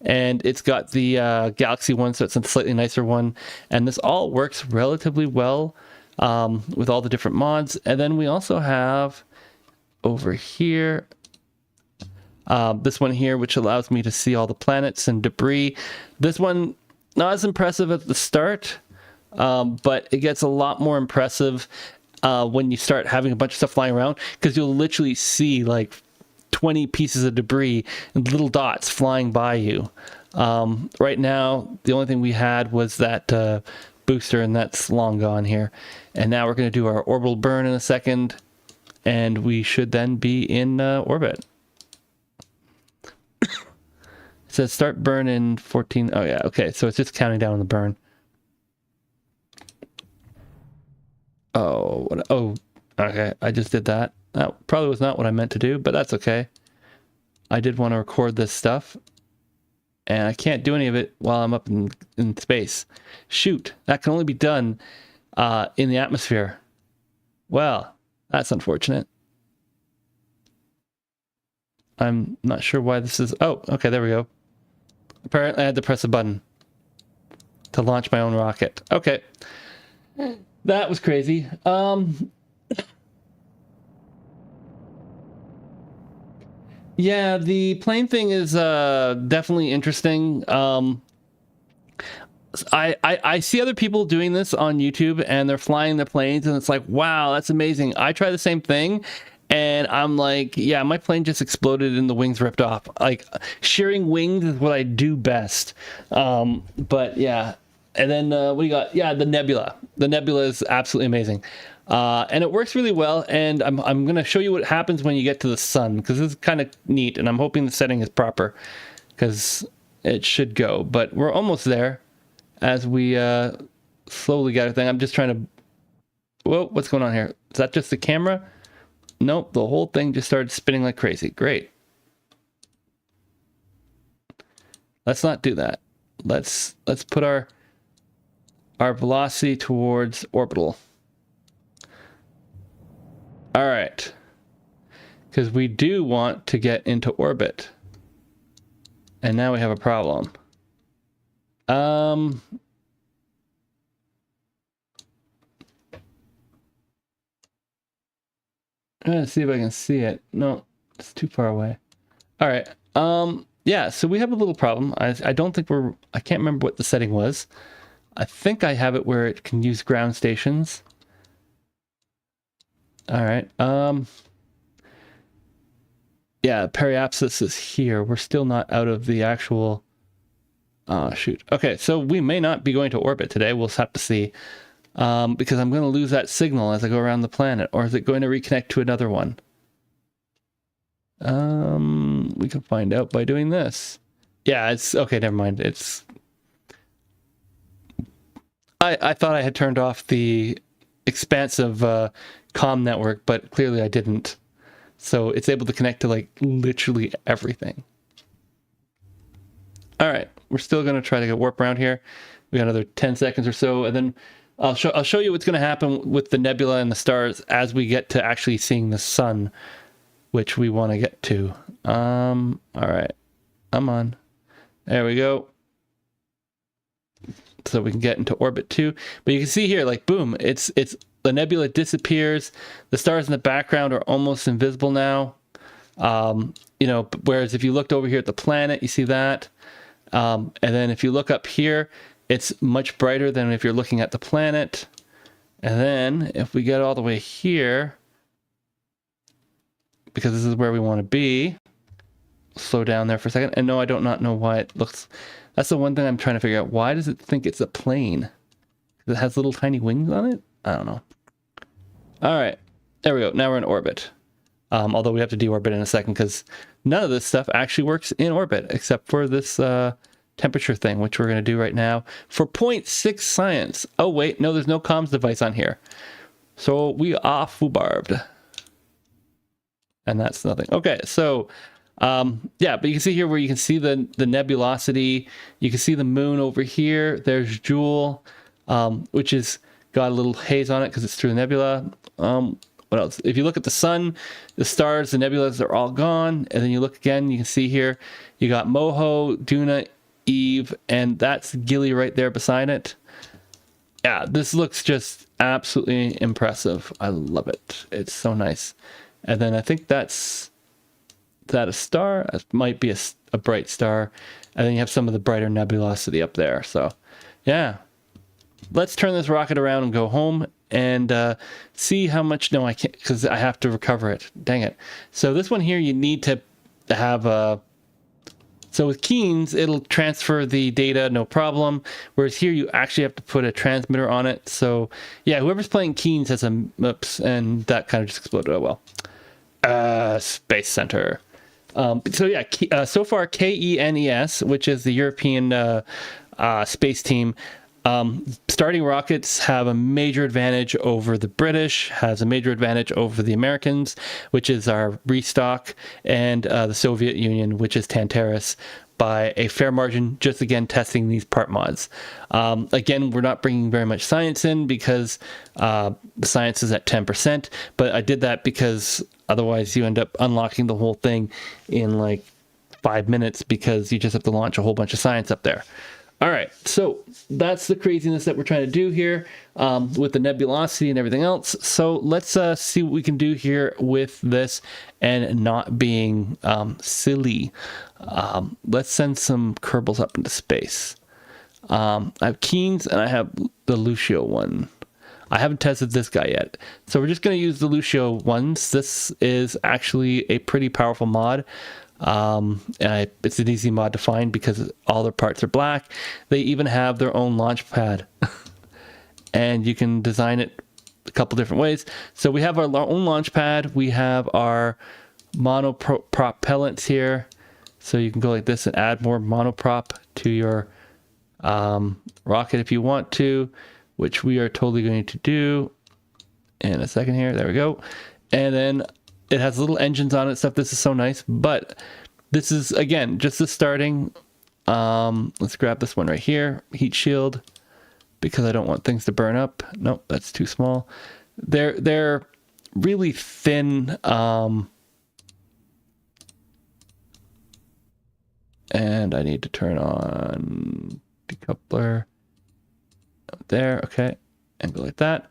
and it's got the Galaxy one, so it's a slightly nicer one. And this all works relatively well with all the different mods. And then we also have over here this one here, which allows me to see all the planets and debris. This one, not as impressive at the start, but it gets a lot more impressive when you start having a bunch of stuff flying around, because you'll literally see like 20 pieces of debris and little dots flying by you. Right now, the only thing we had was that booster, and that's long gone here. And now we're going to do our orbital burn in a second, and we should then be in orbit. It says start burn in 14. Oh yeah, okay. So it's just counting down on the burn. Oh, what, oh, okay. I just did that. That probably was not what I meant to do, but that's okay. I did want to record this stuff, and I can't do any of it while I'm up in space. Shoot, that can only be done in the atmosphere. Well, that's unfortunate. I'm not sure why this is. Oh, okay, there we go. Apparently I had to press a button to launch my own rocket. Okay. That was crazy. Yeah, the plane thing is definitely interesting. I see other people doing this on YouTube, and they're flying their planes, and it's like, wow, that's amazing. I try the same thing, and I'm like, yeah, my plane just exploded and the wings ripped off. Like, shearing wings is what I do best. But yeah, And then what do you got? Yeah, the nebula. The nebula is absolutely amazing. And it works really well. And I'm going to show you what happens when you get to the sun, because this is kind of neat. And I'm hoping the setting is proper, because it should go. But we're almost there as we slowly get everything. I'm just trying to... Whoa, what's going on here? Is that just the camera? Nope, the whole thing just started spinning like crazy. Great. Let's not do that. Let's put our velocity towards orbital. All right. Because we do want to get into orbit. And now we have a problem. Let's see if I can see it. No, it's too far away. All right. Yeah, so we have a little problem. I don't think I can't remember what the setting was. I think I have it where it can use ground stations. All right. Yeah, periapsis is here. We're still not out of the actual... Oh, shoot. Okay, so we may not be going to orbit today. We'll have to see. Because I'm going to lose that signal as I go around the planet. Or is it going to reconnect to another one? We can find out by doing this. Yeah, it's... Okay, never mind. It's... I thought I had turned off the expansive comm network, but clearly I didn't. So it's able to connect to, like, literally everything. All right, we're still going to try to get warp around here. We got another 10 seconds or so, and then I'll show you what's going to happen with the nebula and the stars as we get to actually seeing the sun, which we want to get to. All right, I'm on. There we go. So we can get into orbit too. But you can see here, like, boom, it's the nebula disappears. The stars in the background are almost invisible now. You know, whereas if you looked over here at the planet, you see that. And then if you look up here, it's much brighter than if you're looking at the planet. And then if we get all the way here, because this is where we want to be, slow down there for a second. And no, I do not know why it looks... That's the one thing I'm trying to figure out. Why does it think it's a plane? It has little tiny wings on it? I don't know. All right. There we go. Now we're in orbit. Although we have to deorbit in a second because none of this stuff actually works in orbit except for this temperature thing, which we're going to do right now for 0.6 science. Oh, wait. No, there's no comms device on here. So we are foobarbed. And that's nothing. Okay, so... yeah, but you can see here where you can see the nebulosity. You can see the moon over here. There's Jewel, which is got a little haze on it because it's through the nebula. What else? If you look at the sun, the stars, the nebulas are all gone. And then you look again, you can see here, you got Moho, Duna, Eve, and that's Gilly right there beside it. Yeah, this looks just absolutely impressive. I love it. It's so nice. And then I think that's... Is that a star? It might be a bright star. And then you have some of the brighter nebulosity up there. So, yeah. Let's turn this rocket around and go home and see how much... No, I can't because I have to recover it. Dang it. So this one here, you need to have a... So with KNES, it'll transfer the data, no problem. Whereas here, you actually have to put a transmitter on it. So, yeah, whoever's playing KNES has a... Oops, and that kind of just exploded. Oh, well. Space Center. So yeah, so far KNES, which is the European space team, starting rockets have a major advantage over the British, has a major advantage over the Americans, which is our restock, and the Soviet Union, which is Tantares, by a fair margin, just again testing these part mods. Again, we're not bringing very much science in because the science is at 10%, but I did that because otherwise you end up unlocking the whole thing in like 5 minutes because you just have to launch a whole bunch of science up there. All right, so that's the craziness that we're trying to do here with the nebulosity and everything else. So let's see what we can do here with this and not being silly. Let's send some Kerbals up into space. I have KNES and I have the Lucio one. I haven't tested this guy yet. So we're just going to use the Lucio ones. This is actually a pretty powerful mod. It's an easy mod to find because all their parts are black. They even have their own launch pad. And you can design it a couple different ways. So we have our own launch pad. We have our monopropellants here. So you can go like this and add more monoprop to your rocket if you want to, which we are totally going to do in a second here. There we go. And then it has little engines on it, stuff. This is so nice, but this is, again, just the starting. Let's grab this one right here, heat shield, because I don't want things to burn up. Nope, that's too small. They're really thin, and I need to turn on decoupler there. Okay, and go like that.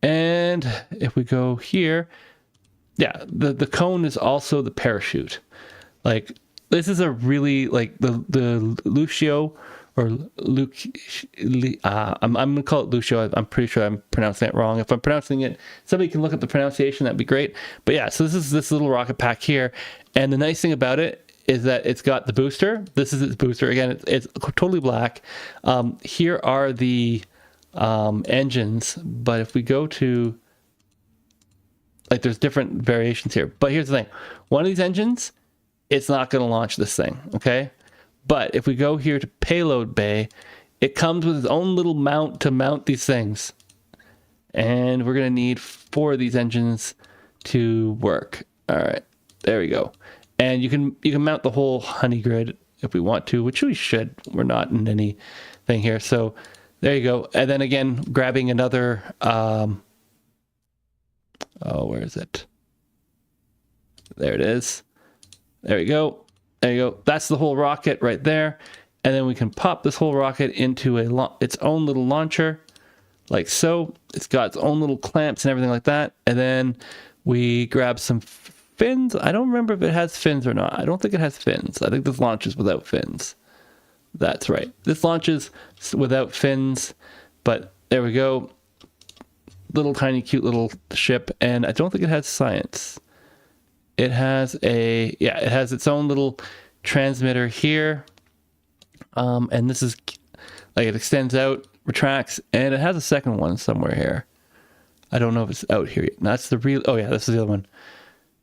And if we go here, yeah, the cone is also the parachute. Like, this is a really, like, the Lucio, or Luke, I'm gonna call it Lucio. I'm pretty sure I'm pronouncing it wrong. If I'm pronouncing it, somebody can look up the pronunciation, that'd be great. But yeah, so this is this little rocket pack here. And the nice thing about it is that it's got the booster. This is its booster. Again, it's totally black. Here are the engines, but if we go to, like, there's different variations here. But here's the thing. One of these engines, it's not going to launch this thing, okay? But if we go here to payload bay, it comes with its own little mount to mount these things. And we're going to need 4 of these engines to work. All right, there we go. And you can mount the whole honey grid if we want to, which we should. We're not in anything here. So there you go. And then again, grabbing another, where is it? There it is. There we go. There you go. That's the whole rocket right there. And then we can pop this whole rocket into its own little launcher, like so. It's got its own little clamps and everything like that. And then we grab some fins. I don't remember if it has fins or not. I don't think it has fins. I think this launches without fins. That's right. This launches without fins, but there we go. Little tiny cute little ship. And I don't think it has science. It has it has its own little transmitter here. And this is, like, it extends out, retracts, and it has a second one somewhere here. I don't know if it's out here yet. That's the real, oh yeah, this is the other one.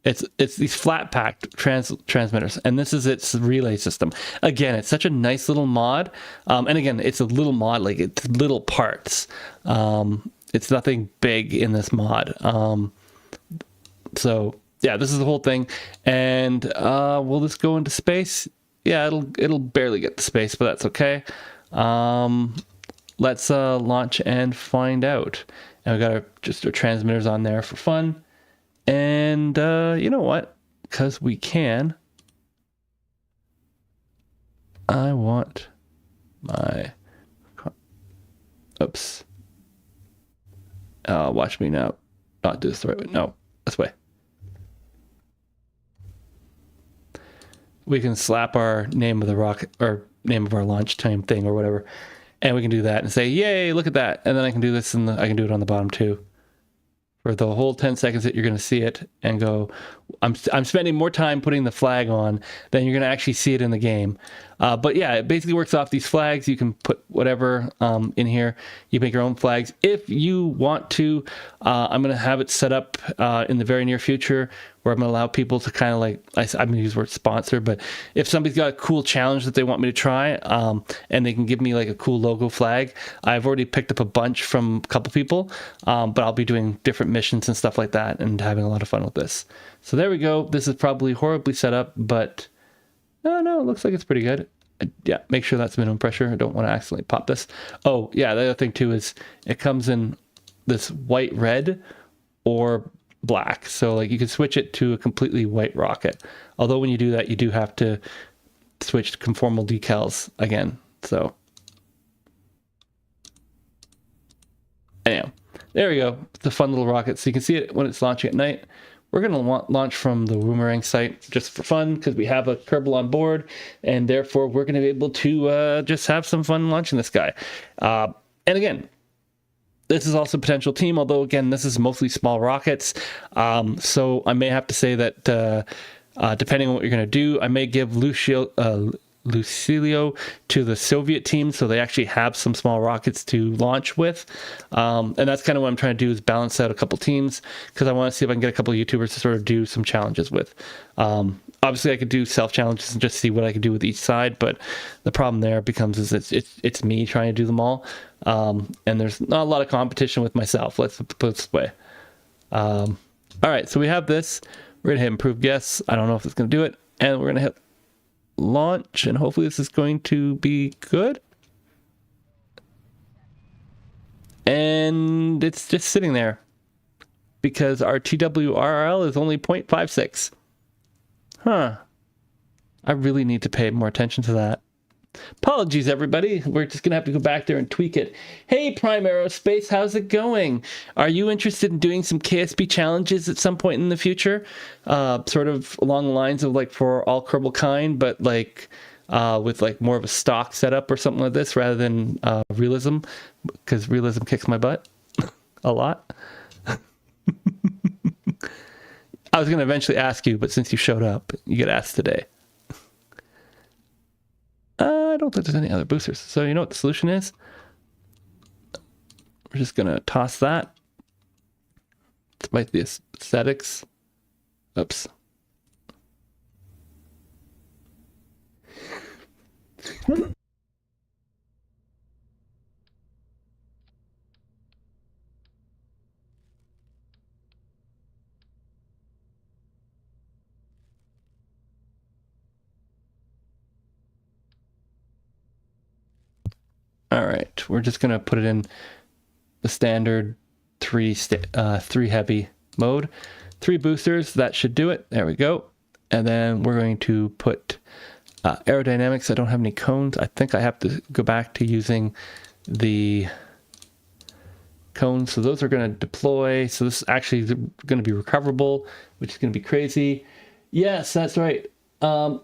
It's these flat packed transmitters, and this is its relay system. Again, it's such a nice little mod. And again, it's a little mod, like, it's little parts. It's nothing big in this mod. So yeah, this is the whole thing. And will this go into space? Yeah, it'll barely get to space, but that's okay. Let's launch and find out. And we got just our transmitters on there for fun. And you know what? Because we can, I want my, oops. Watch me now. Not do this the right way. No, this way. We can slap our name of the rocket, or name of our launch time thing, or whatever, and we can do that and say, "Yay! Look at that!" And then I can do this, and I can do it on the bottom too. For the whole 10 seconds that you're going to see it, and go, I'm spending more time putting the flag on than you're going to actually see it in the game. But yeah, it basically works off these flags. You can put whatever in here. You make your own flags if you want to. I'm going to have it set up in the very near future, where I'm going to allow people to kind of, like, I'm going to use the word sponsor, but if somebody's got a cool challenge that they want me to try, and they can give me, like, a cool logo flag. I've already picked up a bunch from a couple people, but I'll be doing different missions and stuff like that and having a lot of fun with this. So there we go. This is probably horribly set up, but no, it looks like it's pretty good. Yeah, make sure that's minimum pressure. I don't want to accidentally pop this. Oh, yeah, the other thing too is it comes in this white, red, or black. So, like, you can switch it to a completely white rocket. Although when you do that, you do have to switch to conformal decals again. So, anyhow, there we go. It's a fun little rocket. So you can see it when it's launching at night. We're going to launch from the Boomerang site just for fun, because we have a Kerbal on board, and therefore we're going to be able to just have some fun launching this guy. And again, this is also a potential team, although again, this is mostly small rockets. So I may have to say that depending on what you're going to do. I may give Lucilio to the Soviet team, so they actually have some small rockets to launch with. And that's kind of what I'm trying to do, is balance out a couple teams, because I want to see if I can get a couple of YouTubers to sort of do some challenges with. Obviously, I could do self-challenges and just see what I could do with each side, but the problem there becomes is it's me trying to do them all. And there's not a lot of competition with myself, let's put it this way. All right, so we have this. We're going to hit improve guess. I don't know if it's going to do it. And we're going to hit launch, and hopefully this is going to be good. And it's just sitting there because our TWRL is only 0.56. Huh. I really need to pay more attention to that. Apologies, everybody. We're just going to have to go back there and tweak it. Hey, Prime Aerospace, how's it going? Are you interested in doing some KSP challenges at some point in the future? Sort of along the lines of like for all Kerbalcide, but like with like more of a stock setup or something like this rather than realism, because realism kicks my butt a lot. I was going to eventually ask you, but since you showed up, you get asked today. I don't think there's any other boosters. So you know what the solution is? We're just going to toss that. Despite the aesthetics. Oops. All right, we're just gonna put it in the standard three heavy mode. 3 boosters, that should do it. There we go. And then we're going to put aerodynamics. I don't have any cones. I think I have to go back to using the cones. So those are going to deploy. So this is actually going to be recoverable, which is going to be crazy. Yes, that's right. Oh,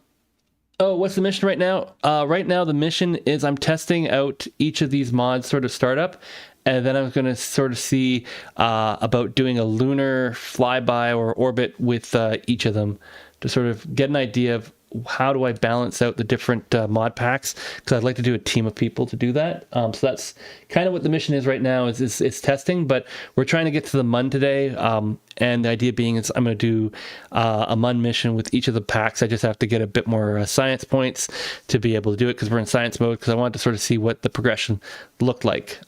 what's the mission right now? Right now, the mission is I'm testing out each of these mods sort of startup, and then I'm going to sort of see about doing a lunar flyby or orbit with each of them to sort of get an idea of how do I balance out the different mod packs, because I'd like to do a team of people to do that. So that's kind of what the mission is right now, is testing, but we're trying to get to the MUN today. And the idea being is I'm going to do a MUN mission with each of the packs. I just have to get a bit more science points to be able to do it, because we're in science mode, because I wanted to sort of see what the progression looked like.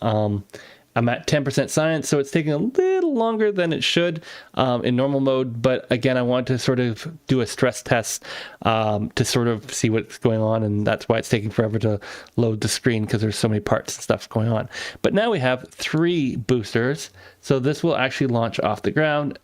I'm at 10% science, so it's taking a little longer than it should in normal mode. But again, I want to sort of do a stress test to sort of see what's going on. And that's why it's taking forever to load the screen, because there's so many parts and stuff going on. But now we have 3 boosters. So this will actually launch off the ground.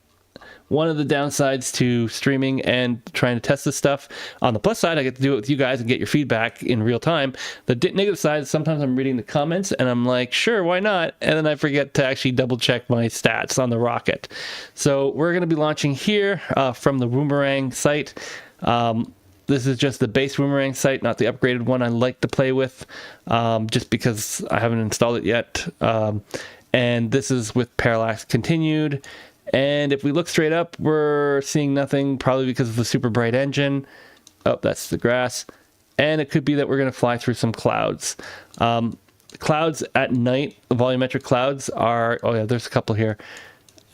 One of the downsides to streaming and trying to test this stuff, on the plus side, I get to do it with you guys and get your feedback in real time. The negative side is sometimes I'm reading the comments and I'm like, sure, why not? And then I forget to actually double check my stats on the rocket. So we're going to be launching here from the Boomerang site. This is just the base Boomerang site, not the upgraded one I like to play with, just because I haven't installed it yet. And this is with parallax continued. And if we look straight up, we're seeing nothing, probably because of the super bright engine. Oh, that's the grass. And it could be that we're going to fly through some clouds. Clouds at night, volumetric clouds are, oh yeah, there's a couple here.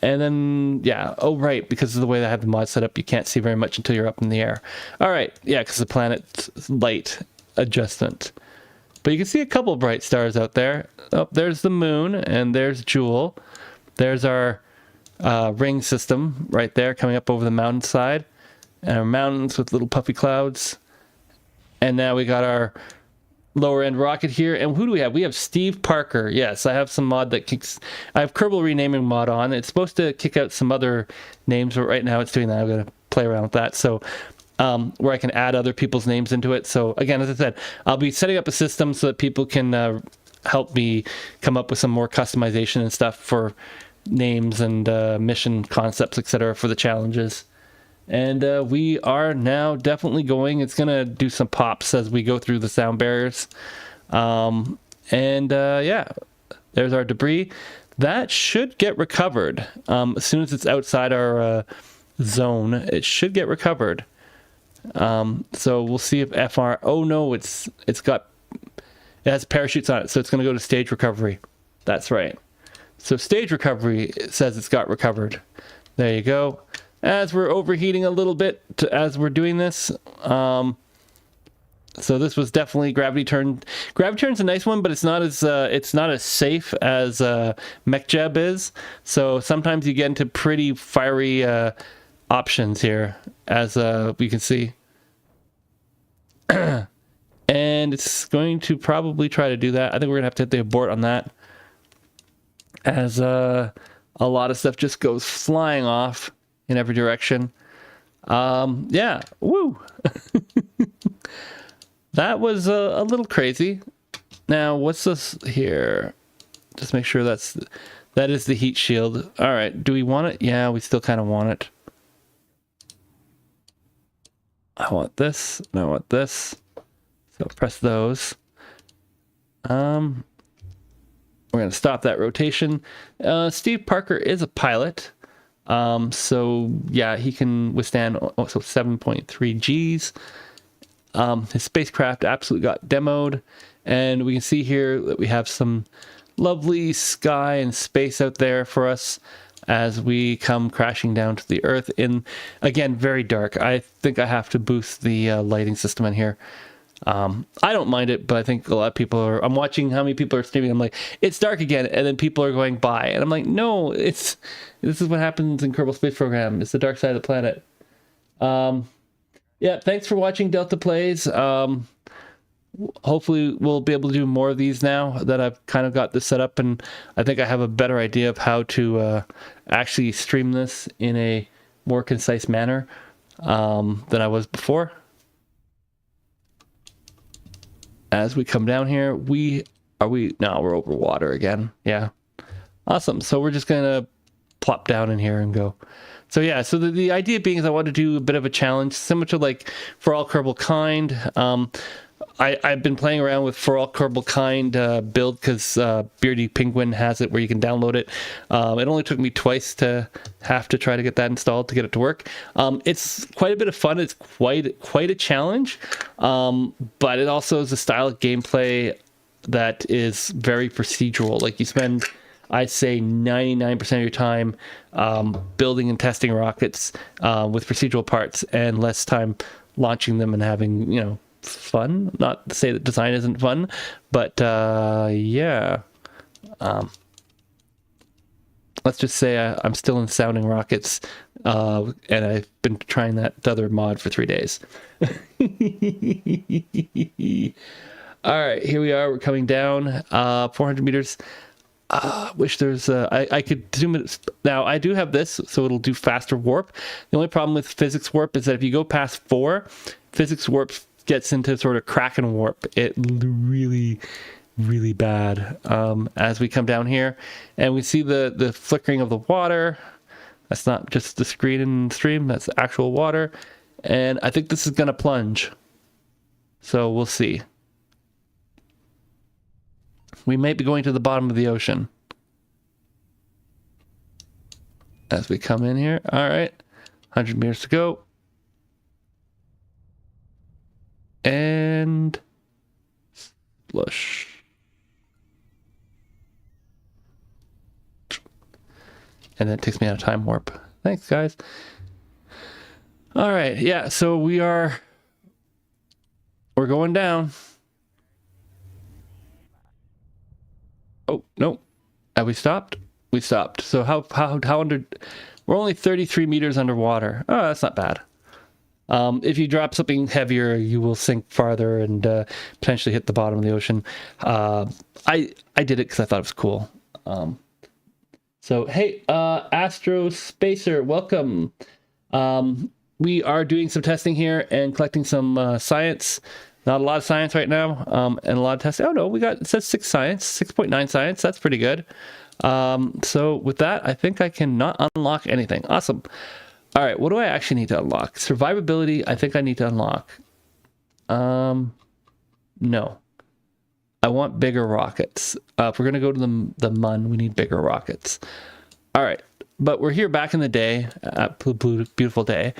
And then, yeah, oh right, because of the way I have the mod set up, you can't see very much until you're up in the air. All right, yeah, because the planet's light adjustment. But you can see a couple bright stars out there. Oh, there's the moon, and there's Jewel. There's our ring system right there coming up over the mountainside, and our mountains with little puffy clouds. And now we got our lower end rocket here. And who do we have? We have Steve Parker. Yes, I have some mod that kicks. I have Kerbal renaming mod on. It's supposed to kick out some other names, but right now it's doing that. I'm going to play around with that. So where I can add other people's names into it. So again, as I said, I'll be setting up a system so that people can help me come up with some more customization and stuff for names and mission concepts, etc., for the challenges. And we are now definitely going. It's going to do some pops as we go through the sound barriers. Yeah, there's our debris. That should get recovered. As soon as it's outside our zone, it should get recovered. So we'll see if FR, oh no, it has parachutes on it, so it's going to go to stage recovery. That's right. So stage recovery, it says it's got recovered. There you go. As we're overheating a little bit as we're doing this, so this was definitely gravity turn. Gravity turn's a nice one, but it's not as safe as MechJeb is. So sometimes you get into pretty fiery options here, as we can see. And it's going to probably try to do that. I think we're gonna have to hit the abort on that, as a lot of stuff just goes flying off in every direction. Yeah, woo. That was a little crazy. Now, what's this here? Just make sure that is the heat shield. All right, do we want it? Yeah, we still kind of want it. I want this, and I want this. So press those. We're going to stop that rotation. Steve Parker is a pilot. So yeah, he can withstand also 7.3 Gs. His spacecraft absolutely got demoed. And we can see here that we have some lovely sky and space out there for us as we come crashing down to the Earth in, again, very dark. I think I have to boost the lighting system in here. I don't mind it, but I think a lot of people are, I'm watching how many people are streaming. I'm like, it's dark again. And then people are going by and I'm like, no, this is what happens in Kerbal Space Program. It's the dark side of the planet. Yeah. Thanks for watching Delta Plays. Hopefully we'll be able to do more of these now that I've kind of got this set up, and I think I have a better idea of how to, actually stream this in a more concise manner, than I was before. As we come down here, we're over water again. Yeah. Awesome. So we're just going to plop down in here and go. So yeah, so the idea being is I want to do a bit of a challenge, similar to like For All Kerbal Kind. I've been playing around with For All Kerbal Kind build because Beardy Penguin has it where you can download it. It only took me twice to have to try to get that installed to get it to work. It's quite a bit of fun. It's quite a challenge, but it also is a style of gameplay that is very procedural. Like you spend, I'd say 99% of your time building and testing rockets with procedural parts, and less time launching them and having, fun. Not to say that design isn't fun, but yeah. Let's just say I'm still in sounding rockets, and I've been trying that other mod for 3 days. All right, here we are. We're coming down 400 meters. Wish there's I could zoom it. Now I do have this, so it'll do faster warp. The only problem with physics warp is that if you go past 4, physics warp gets into sort of Kraken warp. It really bad. As we come down here and we see the flickering of the water. That's not just the screen and stream, that's actual water. And I think this is going to plunge. So we'll see. We may be going to the bottom of the ocean. As we come in here. All right. 100 meters to go. And splush. And then it takes me out of time warp. Thanks, guys. All right. Yeah. So we're going down. Oh, no. Have we stopped? We stopped. So how under, we're only 33 meters underwater. Oh, that's not bad. If you drop something heavier, you will sink farther and potentially hit the bottom of the ocean. I did it because I thought it was cool. So, hey, Astro Spacer, welcome. We are doing some testing here and collecting some science. Not a lot of science right now, and a lot of testing. Oh, no, it says 6 science, 6.9 science. That's pretty good. So with that, I think I can not unlock anything. Awesome. All right, what do I actually need to unlock? Survivability, I think I need to unlock. No. I want bigger rockets. If we're going to go to the MUN, we need bigger rockets. All right, but we're here back in the day, beautiful day.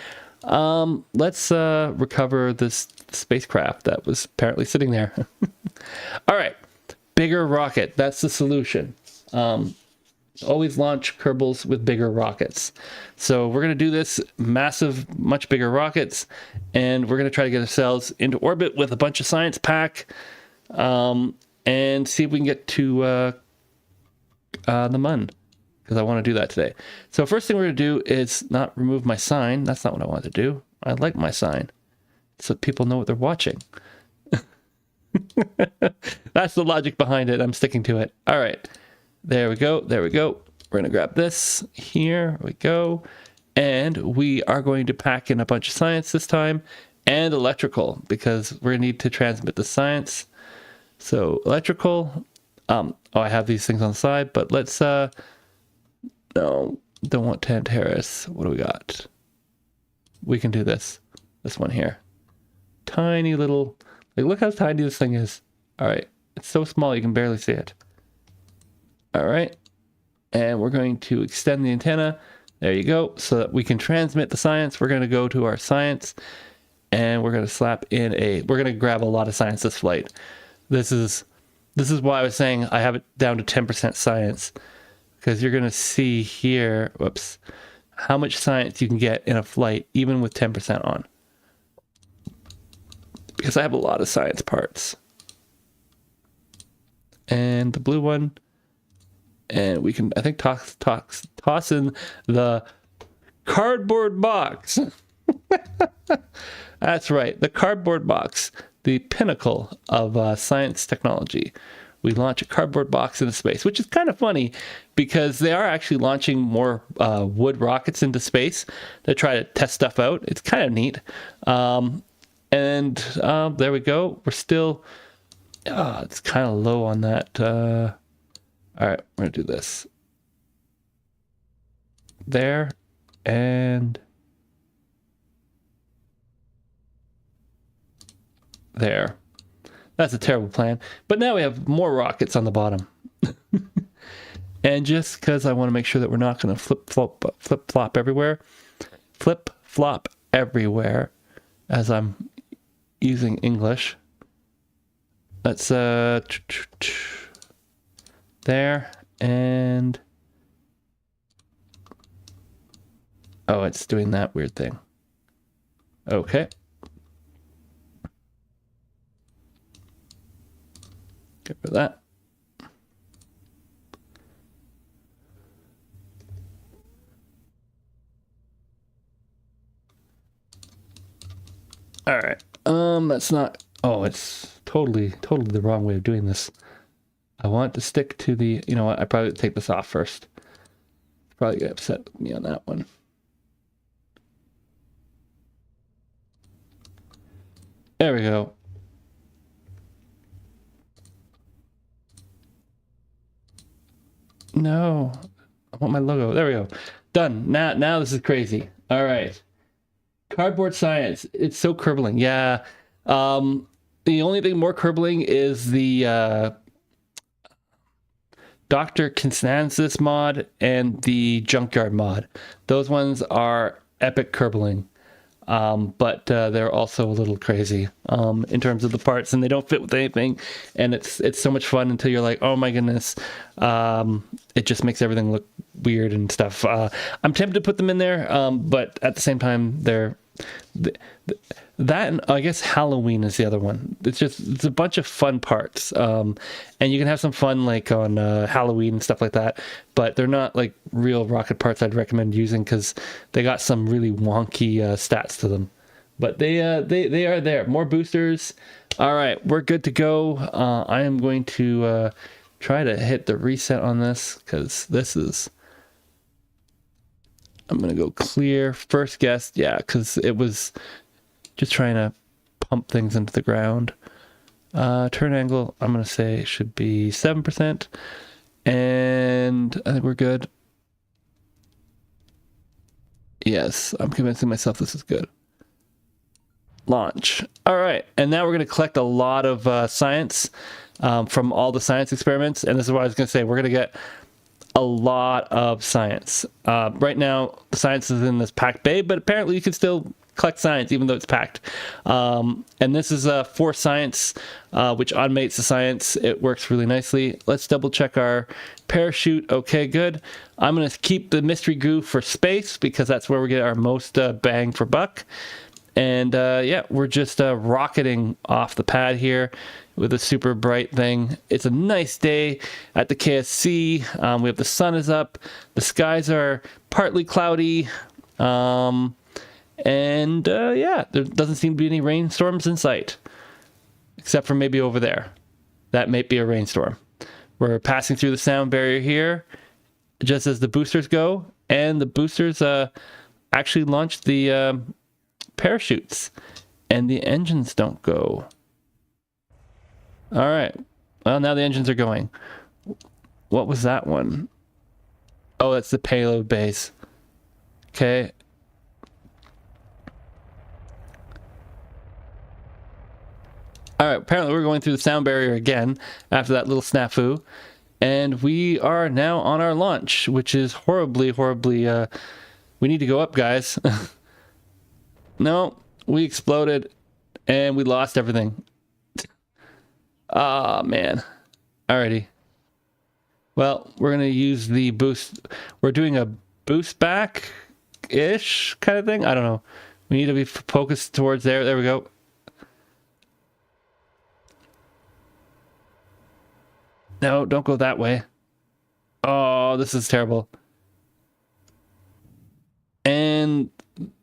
Let's recover this spacecraft that was apparently sitting there. All right, bigger rocket. That's the solution. Always launch Kerbals with bigger rockets. So we're going to do this massive, much bigger rockets, and we're going to try to get ourselves into orbit with a bunch of science pack, and see if we can get to the Mun, because I want to do that today. So first thing we're going to do is not remove my sign. That's not what I want to do. I like my sign, so people know what they're watching. That's the logic behind it. I'm sticking to it. All right. There we go. There we go. We're going to grab this. Here we go. And we are going to pack in a bunch of science this time and electrical, because we're going to need to transmit the science. So electrical. Oh, I have these things on the side, but let's, no, don't want Tantares. What do we got? We can do this. This one here. Tiny little, like, look how tiny this thing is. All right. It's so small you can barely see it. All right, and we're going to extend the antenna. There you go, so that we can transmit the science. We're going to go to our science, and we're going to slap in we're going to grab a lot of science this flight. This is why I was saying I have it down to 10% science, because you're going to see here, whoops, how much science you can get in a flight, even with 10% on. Because I have a lot of science parts. And the blue one. And we can, I think, toss in the cardboard box. That's right, the cardboard box, the pinnacle of science technology. We launch a cardboard box into space, which is kind of funny because they are actually launching more wood rockets into space to try to test stuff out. It's kind of neat. And there we go. We're still, it's kind of low on that. All right, we're going to do this. There, and there. That's a terrible plan. But now we have more rockets on the bottom. And just because I want to make sure that we're not going to flip-flop everywhere. Flip-flop everywhere as I'm using English. Let's, there, and oh, it's doing that weird thing. Okay. Get rid of that. All right. That's not, oh, it's totally the wrong way of doing this. I want to stick to the, you know what, I probably take this off first. Probably get upset with me on that one. There we go. No, I want my logo. There we go. Done. Now this is crazy. All right. Cardboard science. It's so kerbling. Yeah. The only thing more kerbling is the Dr. Constance's mod and the Junkyard mod. Those ones are epic kerbling. But they're also a little crazy in terms of the parts, and they don't fit with anything, and it's so much fun until you're like, oh my goodness, it just makes everything look weird and stuff. I'm tempted to put them in there, but at the same time, that, and I guess Halloween is the other one. It's a bunch of fun parts, and you can have some fun like on Halloween and stuff like that, but they're not like real rocket parts I'd recommend using because they got some really wonky stats to them. But they are there. More boosters. All right, we're good to go. I am going to try to hit the reset on this because this is. I'm going to go clear. First guess, yeah, because it was just trying to pump things into the ground. Turn angle, I'm going to say should be 7%. And I think we're good. Yes, I'm convincing myself this is good. Launch. All right, and now we're going to collect a lot of science from all the science experiments. And this is what I was going to say. We're going to get a lot of science. Right now, the science is in this packed bay, but apparently you can still collect science even though it's packed. And this is for science, which automates the science. It works really nicely. Let's double check our parachute. Okay, good. I'm going to keep the mystery goo for space because that's where we get our most bang for buck. And yeah, we're just rocketing off the pad here with a super bright thing. It's a nice day at the KSC. We have the sun is up. The skies are partly cloudy. And yeah, there doesn't seem to be any rainstorms in sight. Except for maybe over there. That might be a rainstorm. We're passing through the sound barrier here just as the boosters go. And the boosters actually launched the parachutes. And the engines don't go. All right. Well, now the engines are going. What was that one? Oh, that's the payload base. Okay. All right. Apparently, we're going through the sound barrier again after that little snafu. And we are now on our launch, which is horribly, horribly... we need to go up, guys. No, we exploded and we lost everything. Ah, man. Alrighty. Well, we're going to use the boost. We're doing a boost back-ish kind of thing. I don't know. We need to be focused towards there. There we go. No, don't go that way. Oh, this is terrible. And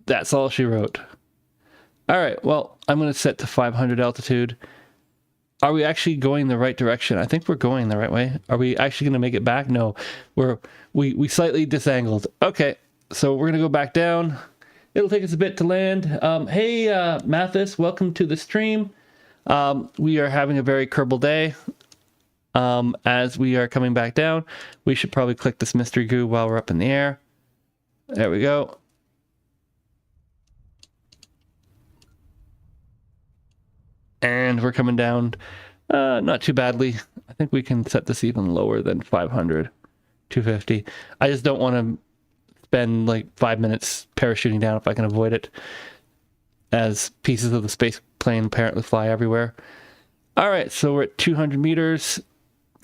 that's all she wrote. All right, well, I'm going to set to 500 altitude. Are we actually going the right direction? I think we're going the right way. Are we actually going to make it back? No, we slightly disangled. Okay, so we're going to go back down. It'll take us a bit to land. Hey, Mathis, welcome to the stream. We are having a very Kerbal day. As we are coming back down, we should probably click this mystery goo while we're up in the air. There we go. And we're coming down not too badly. I think we can set this even lower than 500, 250. I just don't want to spend like 5 minutes parachuting down if I can avoid it, as pieces of the space plane apparently fly everywhere. All right, so we're at 200 meters.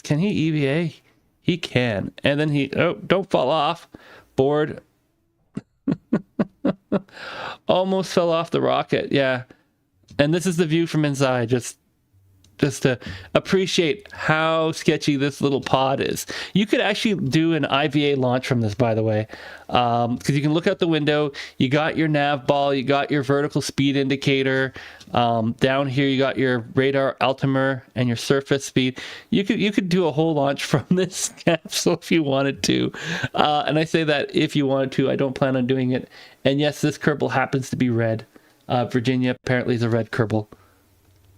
Can he EVA? He can. And then he... Oh, don't fall off. Board. Almost fell off the rocket. Yeah. And this is the view from inside, just to appreciate how sketchy this little pod is. You could actually do an IVA launch from this, by the way, because you can look out the window. You got your nav ball, you got your vertical speed indicator. Down here, you got your radar altimeter and your surface speed. You could do a whole launch from this capsule if you wanted to. And I say that if you wanted to. I don't plan on doing it. And yes, this Kerbal happens to be red. Virginia apparently is a red Kerbal,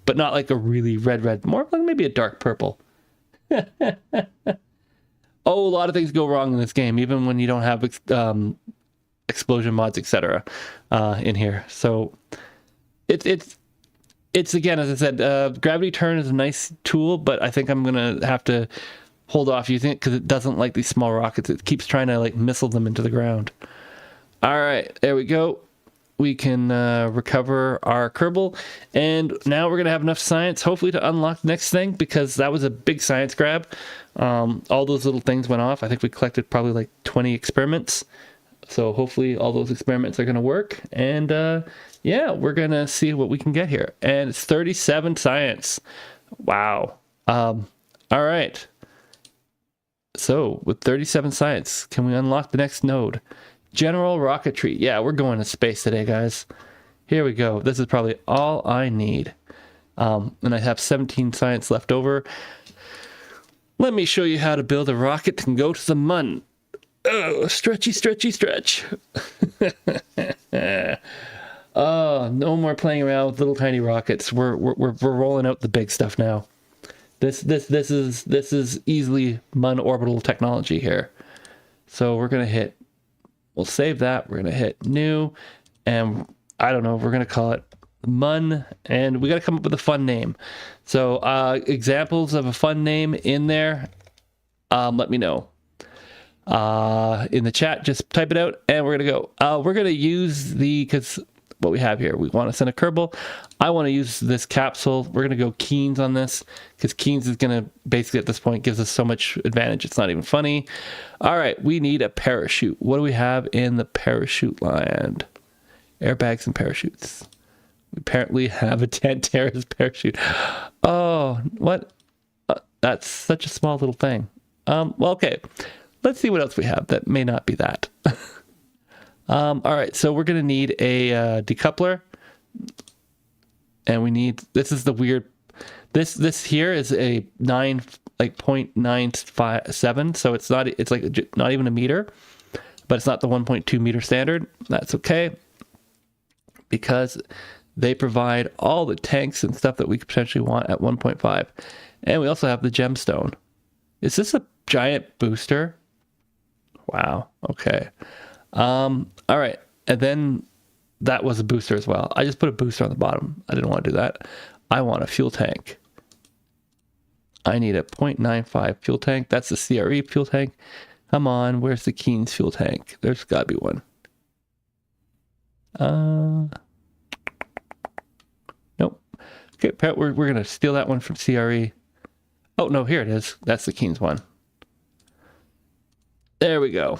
but not like a really red, more like maybe a dark purple. Oh, a lot of things go wrong in this game, even when you don't have explosion mods, etc. In here. So it's again, as I said, gravity turn is a nice tool, but I think I'm gonna have to hold off using it because it doesn't like these small rockets. It keeps trying to like missile them into the ground. All right, there we go. We can recover our Kerbal, and now we're gonna have enough science hopefully to unlock the next thing, because that was a big science grab. All those little things went off. I think we collected probably like 20 experiments, so hopefully all those experiments are gonna work, and yeah, we're gonna see what we can get here. And it's 37 science. Wow. All right, so with 37 science, can we unlock the next node? General rocketry. Yeah, we're going to space today, guys. Here we go. This is probably all I need. And I have 17 science left over. Let me show you how to build a rocket that can go to the moon. Oh, stretchy, stretchy, stretch. Oh, no more playing around with little tiny rockets. We're rolling out the big stuff now. This is easily moon orbital technology here. So we're gonna hit. We'll save that. We're going to hit new, and I don't know, we're going to call it Mun, and we got to come up with a fun name. So examples of a fun name in there, let me know. In the chat, just type it out, and we're going to go. We're going to use because what we have here. We want to send a Kerbal. I want to use this capsule. We're going to go Keens on this because Keens is going to basically at this point gives us so much advantage. It's not even funny. All right, we need a parachute. What do we have in the parachute land? Airbags and parachutes. We apparently have a Tantares parachute. Oh, what? That's such a small little thing. Well, okay. Let's see what else we have that may not be that. All right, so we're going to need a decoupler. And we need, this is the weird, this here is a 0.957. So it's like not even a meter, but it's not the 1.2 meter standard. That's okay, because they provide all the tanks and stuff that we could potentially want at 1.5. And we also have the Gemstone. Is this a giant booster? Wow. Okay. All right. And then that was a booster as well. I just put a booster on the bottom. I didn't want to do that. I want a fuel tank. I need a 0.95 fuel tank. That's the CRE fuel tank. Come on. Where's the KNES fuel tank? There's got to be one. Nope. Okay. We're going to steal that one from CRE. Oh, no, here it is. That's the KNES one. There we go.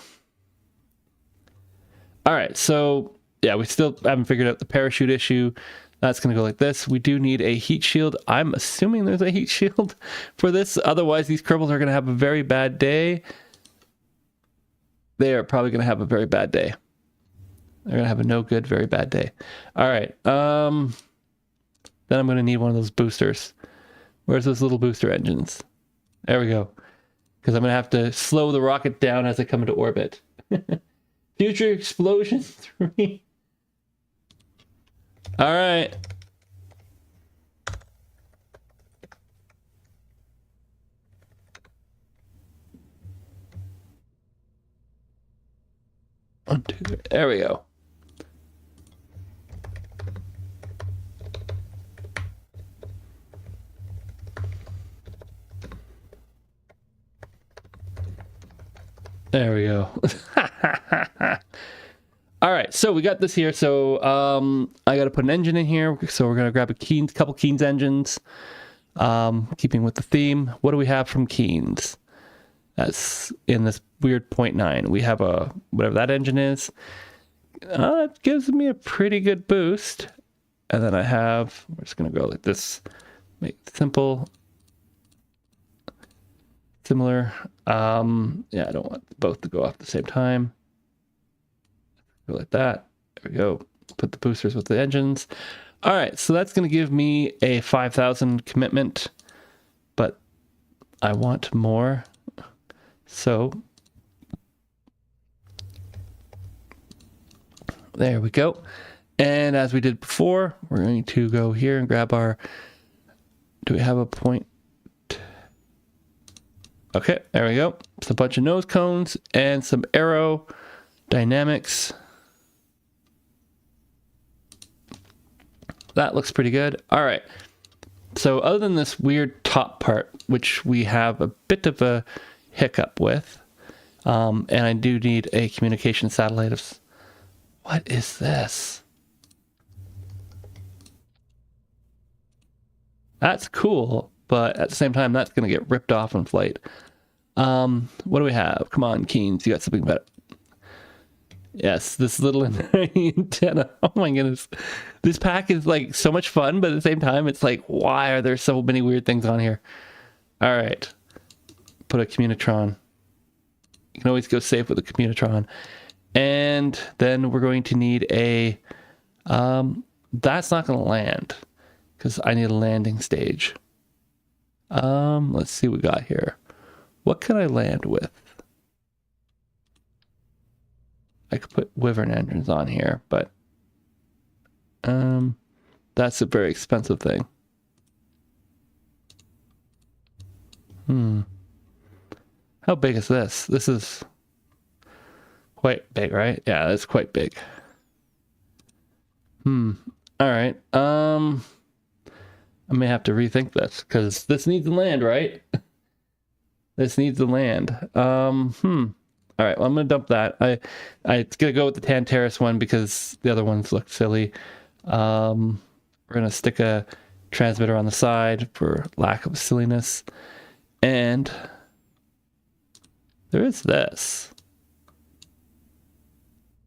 All right, so yeah, we still haven't figured out the parachute issue. That's going to go like this. We do need a heat shield. I'm assuming there's a heat shield for this. Otherwise, these Kerbals are going to have a very bad day. They are probably going to have a very bad day. They're going to have a no good, very bad day. All right. Then I'm going to need one of those boosters. Where's those little booster engines? There we go. Because I'm going to have to slow the rocket down as I come into orbit. Future Explosion 3. All right. One, two, three. There we go. There we go. All right, so we got this here. So I got to put an engine in here. So we're going to grab a couple KNES engines, keeping with the theme. What do we have from KNES? That's in this weird 0.9. We have a, whatever that engine is. It gives me a pretty good boost. And then I have, we're just going to go like this. Make it simple. Similar. Yeah, I don't want both to go off at the same time. Go like that. There we go. Put the boosters with the engines. All right, so that's going to give me a 5,000 commitment, but I want more. So there we go. And as we did before, we're going to go here and grab our, do we have a point? Okay, there we go. It's a bunch of nose cones and some aerodynamics. That looks pretty good. All right. So other than this weird top part, which we have a bit of a hiccup with, and I do need a communication satellite of... What is this? That's cool, but at the same time, that's going to get ripped off in flight. What do we have? Come on, KNES, you got something better. Yes, this little antenna. Oh my goodness. This pack is like so much fun, but at the same time, it's like, why are there so many weird things on here? All right. Put a Communitron. You can always go safe with a Communitron. And then we're going to need a... that's not going to land, because I need a landing stage. Let's see what we got here. What can I land with? I could put Wyvern engines on here, but that's a very expensive thing. How big is this? This is quite big, right? Yeah, that's quite big. All right. I may have to rethink this, because this needs to land, right? This needs to land. All All right, well, I'm going to dump that. It's going to go with the Tantares one because the other ones look silly. We're going to stick a transmitter on the side for lack of silliness. And there is this.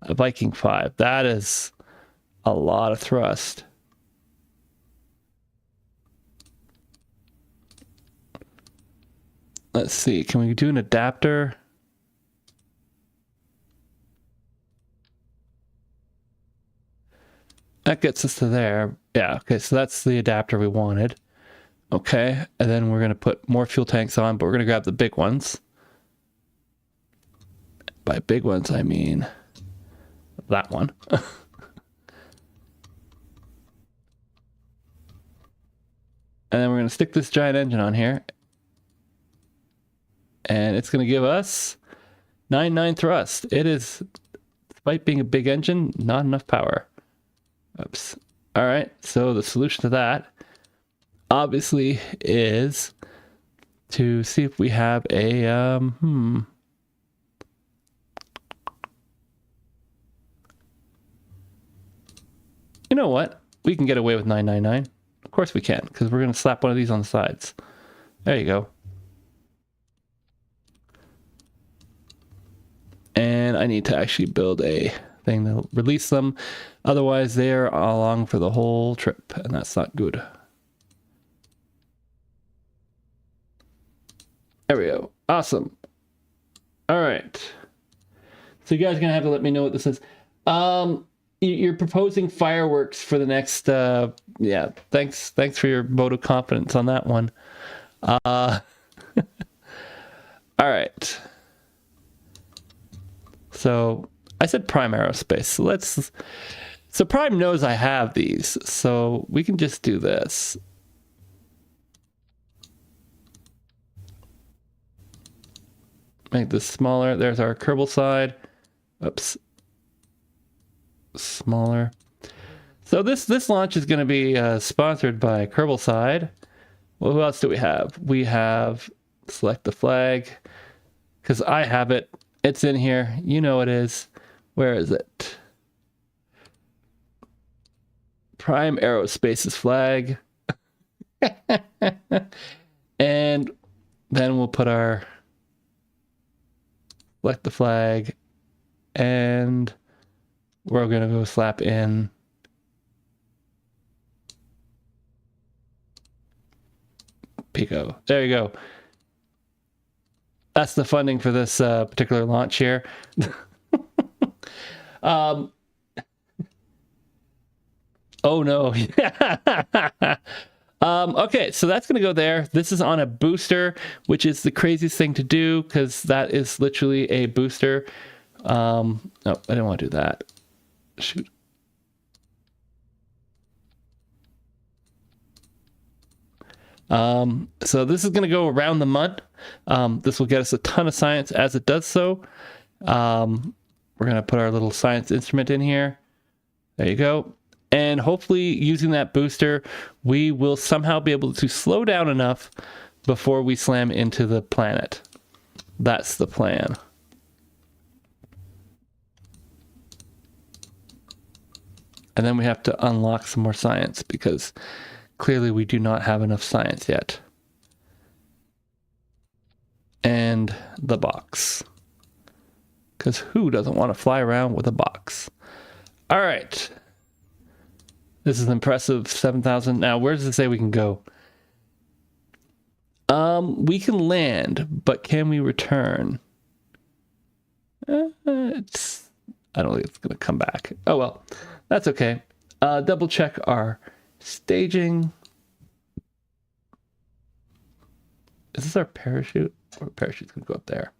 A Viking 5. That is a lot of thrust. Let's see. Can we do an adapter? That gets us to there. Yeah, okay, so that's the adapter we wanted. Okay, and then we're going to put more fuel tanks on, but we're going to grab the big ones. By big ones, I mean that one. And then we're going to stick this giant engine on here. And it's going to give us 9.9 thrust. It is, despite being a big engine, not enough power. Oops. All right, so the solution to that obviously is to see if we have a, You know what? We can get away with 999. Of course we can, because we're going to slap one of these on the sides. There you go. And I need to actually build a thing that'll release them. Otherwise, they're along for the whole trip, and that's not good. There we go. Awesome. All right. So you guys are going to have to let me know what this is. You're proposing fireworks for the next... yeah, thanks for your vote of confidence on that one. All right. So I said Prime Aerospace. So Prime knows I have these, so we can just do this. Make this smaller. There's our Kerbalcide. Oops. Smaller. So this launch is going to be sponsored by Kerbalcide. Well, who else do we have? We have select the flag because I have it. It's in here. You know it is. Where is it? Prime Aerospace's flag. And then we'll put our select the flag, and we're going to go slap in Pico. There you go. That's the funding for this particular launch here. Oh no. Okay, so that's going to go there. This is on a booster, which is the craziest thing to do because that is literally a booster. No, I didn't want to do that. Shoot. So this is going to go around the mud. This will get us a ton of science as it does so. We're going to put our little science instrument in here. There you go. And hopefully using that booster, we will somehow be able to slow down enough before we slam into the planet. That's the plan. And then we have to unlock some more science because clearly we do not have enough science yet. And the box. Because who doesn't want to fly around with a box? All right. This is impressive, 7,000. Now, where does it say we can go? We can land, but can we return? I don't think it's going to come back. Oh, well, that's okay. Double check our staging. Is this our parachute? Or parachute's going to go up there.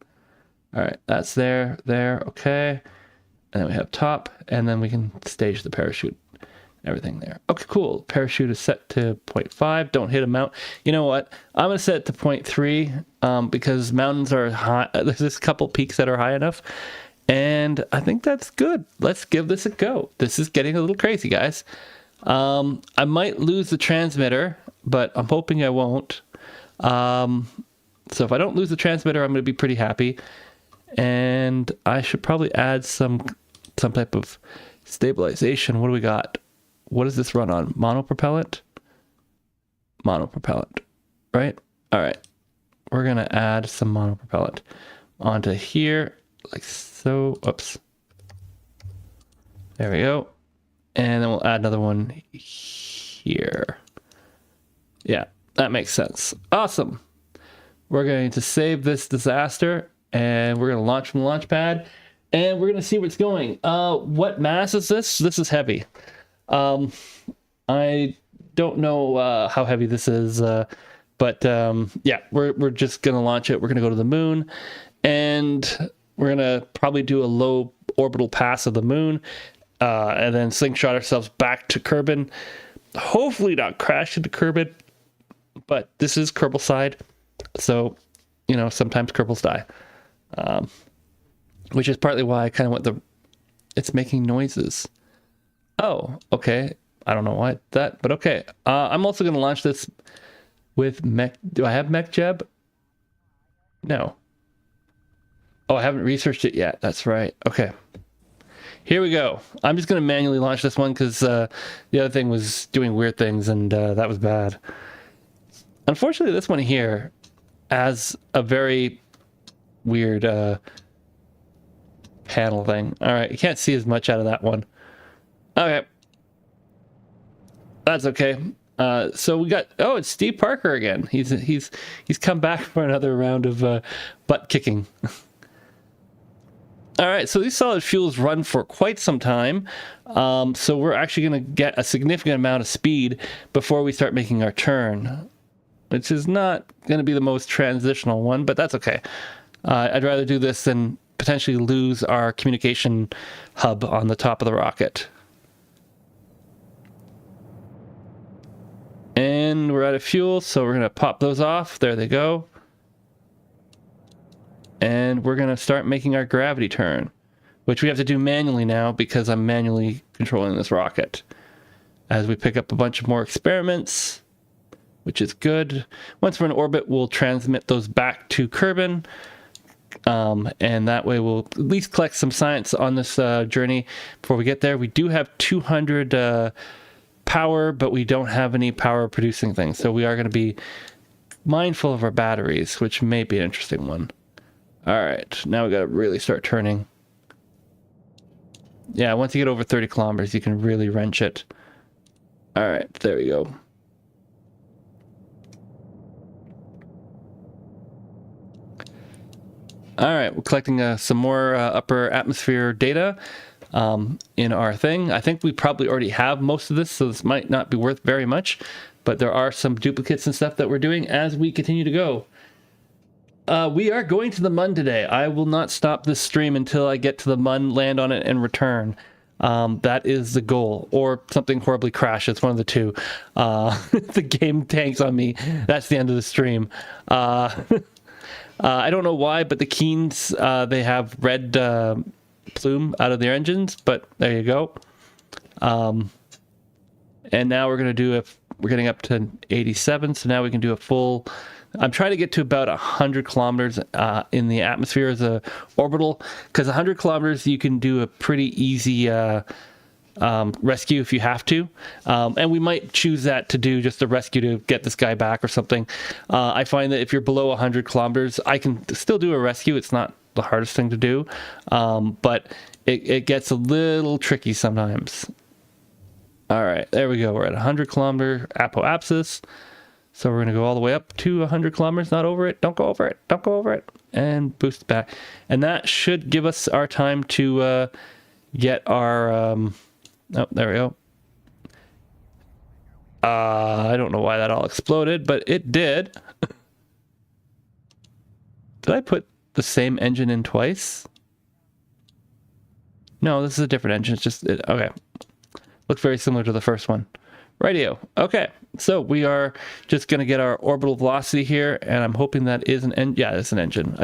All right, that's there, okay. And then we have top, and then we can stage the parachute. Everything there. Okay, cool. Parachute is set to 0.5. Don't hit a mount. You know what? I'm going to set it to 0.3 because mountains are high. There's a couple peaks that are high enough. And I think that's good. Let's give this a go. This is getting a little crazy, guys. I might lose the transmitter, but I'm hoping I won't. So if I don't lose the transmitter, I'm going to be pretty happy. And I should probably add some type of stabilization. What do we got? What does this run on? Monopropellant? Monopropellant, right? All right. We're going to add some monopropellant onto here, like so. Oops. There we go. And then we'll add another one here. Yeah, that makes sense. Awesome. We're going to save this disaster, and we're going to launch from the launch pad, and we're going to see what's going. What mass is this? This is heavy. I don't know how heavy this is, but yeah, we're just going to launch it. We're going to go to the moon, and we're going to probably do a low orbital pass of the moon, and then slingshot ourselves back to Kerbin. Hopefully not crash into Kerbin, but this is Kerbalcide, so, you know, sometimes Kerbals die. Which is partly why I kind of want it's making noises. Oh, okay. I don't know why that, but okay. I'm also going to launch this with mech. Do I have mech jeb? No. Oh, I haven't researched it yet. That's right. Okay. Here we go. I'm just going to manually launch this one because the other thing was doing weird things, and that was bad. Unfortunately, this one here has a very weird panel thing. All right, you can't see as much out of that one. Okay. That's okay. So we got, oh, it's Steve Parker again. He's come back for another round of butt kicking. All right, so these solid fuels run for quite some time. So we're actually going to get a significant amount of speed before we start making our turn, which is not going to be the most transitional one, but that's okay. I'd rather do this than potentially lose our communication hub on the top of the rocket. And we're out of fuel, so we're going to pop those off. There they go. And we're going to start making our gravity turn, which we have to do manually now because I'm manually controlling this rocket. As we pick up a bunch of more experiments, which is good. Once we're in orbit, we'll transmit those back to Kerbin. And that way we'll at least collect some science on this journey before we get there. We do have 200 power, but we don't have any power producing things. So we are going to be mindful of our batteries, which may be an interesting one. All right, now we got to really start turning. Yeah, once you get over 30 kilometers, you can really wrench it. All right, there we go. All right, we're collecting some more upper atmosphere data in our thing. I think we probably already have most of this, so this might not be worth very much, but there are some duplicates and stuff that we're doing as we continue to go. We are going to the Mun today. I will not stop this stream until I get to the Mun, land on it, and return. That is the goal, or something horribly crashes, one of the two. The game tanks on me. That's the end of the stream. I don't know why, but the Keens, they have red plume out of their engines, but there you go. And now we're going to do we're getting up to 87, so now we can do a full... I'm trying to get to about 100 kilometers in the atmosphere as a orbital, because 100 kilometers you can do a pretty easy rescue if you have to. And we might choose that to do just a rescue to get this guy back or something. I find that if you're below 100 kilometers, I can still do a rescue. It's not the hardest thing to do, but it gets a little tricky sometimes. All right, there we go. We're at 100 kilometer apoapsis. So we're going to go all the way up to 100 kilometers, not over it. Don't go over it. Don't go over it. And boost back. And that should give us our time to get our... oh, there we go. I don't know why that all exploded, but it did. Did I put the same engine in twice? No, this is a different engine. It's just... okay. Looks very similar to the first one. Radio. Okay, so we are just going to get our orbital velocity here, and I'm hoping that is an engine. Yeah, it's an engine.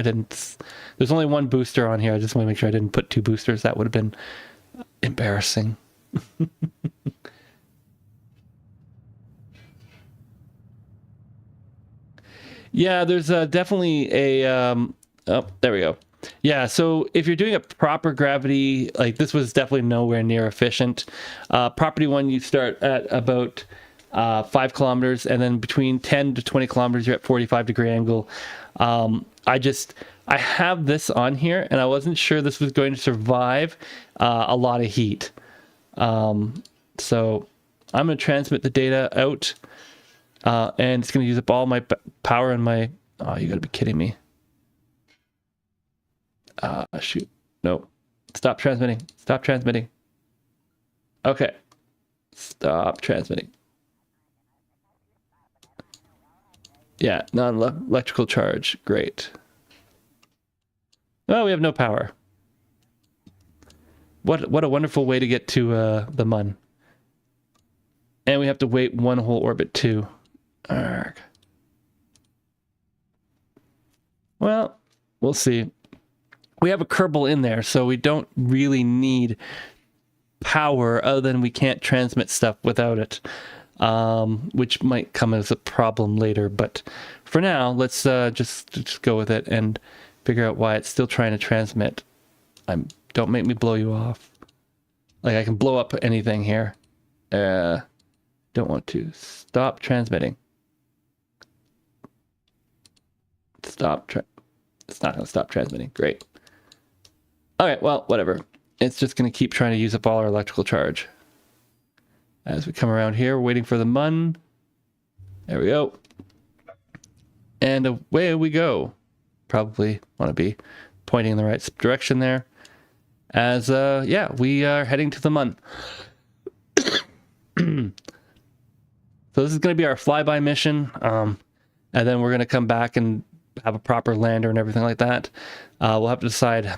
There's only one booster on here. I just want to make sure I didn't put two boosters. That would have been embarrassing. Yeah, there's definitely a... oh, there we go. Yeah, so if you're doing a proper gravity, like this was definitely nowhere near efficient. Property one, you start at about 5 kilometers, and then between 10 to 20 kilometers, you're at 45-degree angle. I have this on here, and I wasn't sure this was going to survive a lot of heat. So I'm going to transmit the data out, and it's going to use up all my power and my... Oh, you got to be kidding me. Shoot. No. Stop transmitting. Stop transmitting. Okay. Stop transmitting. Yeah, non-electrical charge. Great. Well, we have no power. What a wonderful way to get to the Mun. And we have to wait one whole orbit too. Arrgh. Well, we'll see. We have a Kerbal in there, so we don't really need power other than we can't transmit stuff without it, which might come as a problem later. But for now, let's just go with it and figure out why it's still trying to transmit. Don't make me blow you off. Like, I can blow up anything here. Don't want to. Stop transmitting. It's not going to stop transmitting. Great. Okay, well, whatever. It's just going to keep trying to use up all our electrical charge. As we come around here, we're waiting for the Mun. There we go. And away we go. Probably want to be pointing in the right direction there. As, yeah, we are heading to the Mun. So this is going to be our flyby mission. And then we're going to come back and have a proper lander and everything like that. We'll have to decide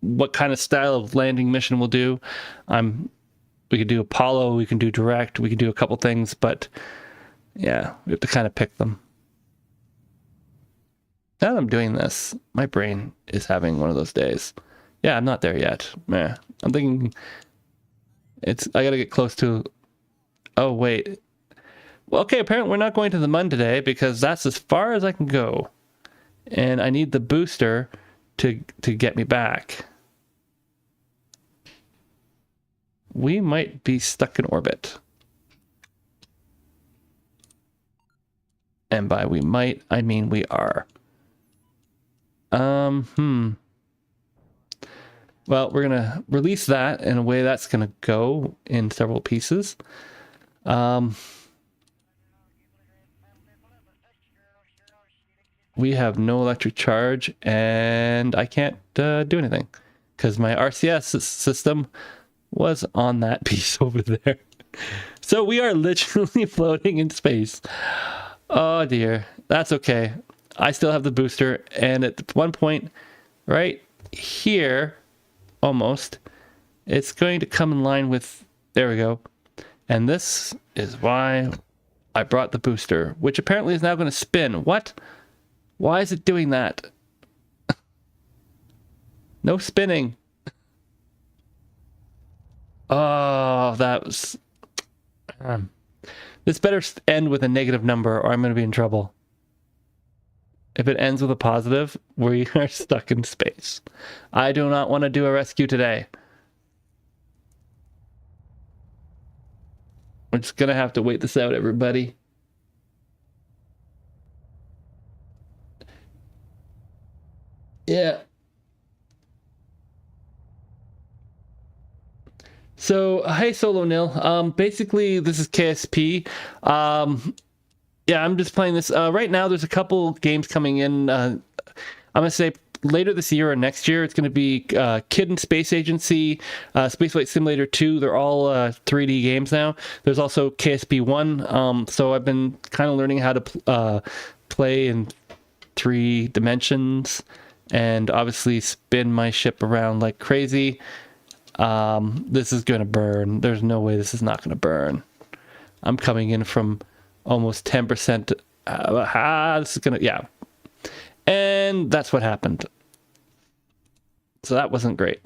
what kind of style of landing mission we'll do. We could do Apollo, we can do direct, we can do a couple things, but yeah, we have to kind of pick them. Now that I'm doing this, my brain is having one of those days. Yeah, I'm not there yet. Meh. I'm thinking I gotta get close to... Oh, wait. Well, okay, apparently we're not going to the Mun today because that's as far as I can go. And I need the booster to get me back. We might be stuck in orbit. And by we might, I mean we are. Well, we're going to release that in a way that's going to go in several pieces. We have no electric charge, and I can't do anything because my RCS system was on that piece over there. So we are literally floating in space. Oh dear. That's okay. I still have the booster, and at one point right here, almost, it's going to come in line with... There we go. And this is why I brought the booster, which apparently is now going to spin. What? Why is it doing that? No spinning. Oh, that was... this better end with a negative number or I'm going to be in trouble. If it ends with a positive, we are stuck in space. I do not want to do a rescue today. We're just going to have to wait this out, everybody. Yeah. So, hey, Solo Nil. Basically, this is KSP. Yeah, I'm just playing this. Right now, there's a couple games coming in. I'm going to say later this year or next year. It's going to be Kid and Space Agency, Spaceflight Simulator 2. They're all 3D games now. There's also KSP 1. So I've been kind of learning how to play in 3 dimensions and obviously spin my ship around like crazy. This is going to burn. There's no way this is not going to burn. I'm coming in from almost 10%. This is going to, yeah. And that's what happened. So that wasn't great.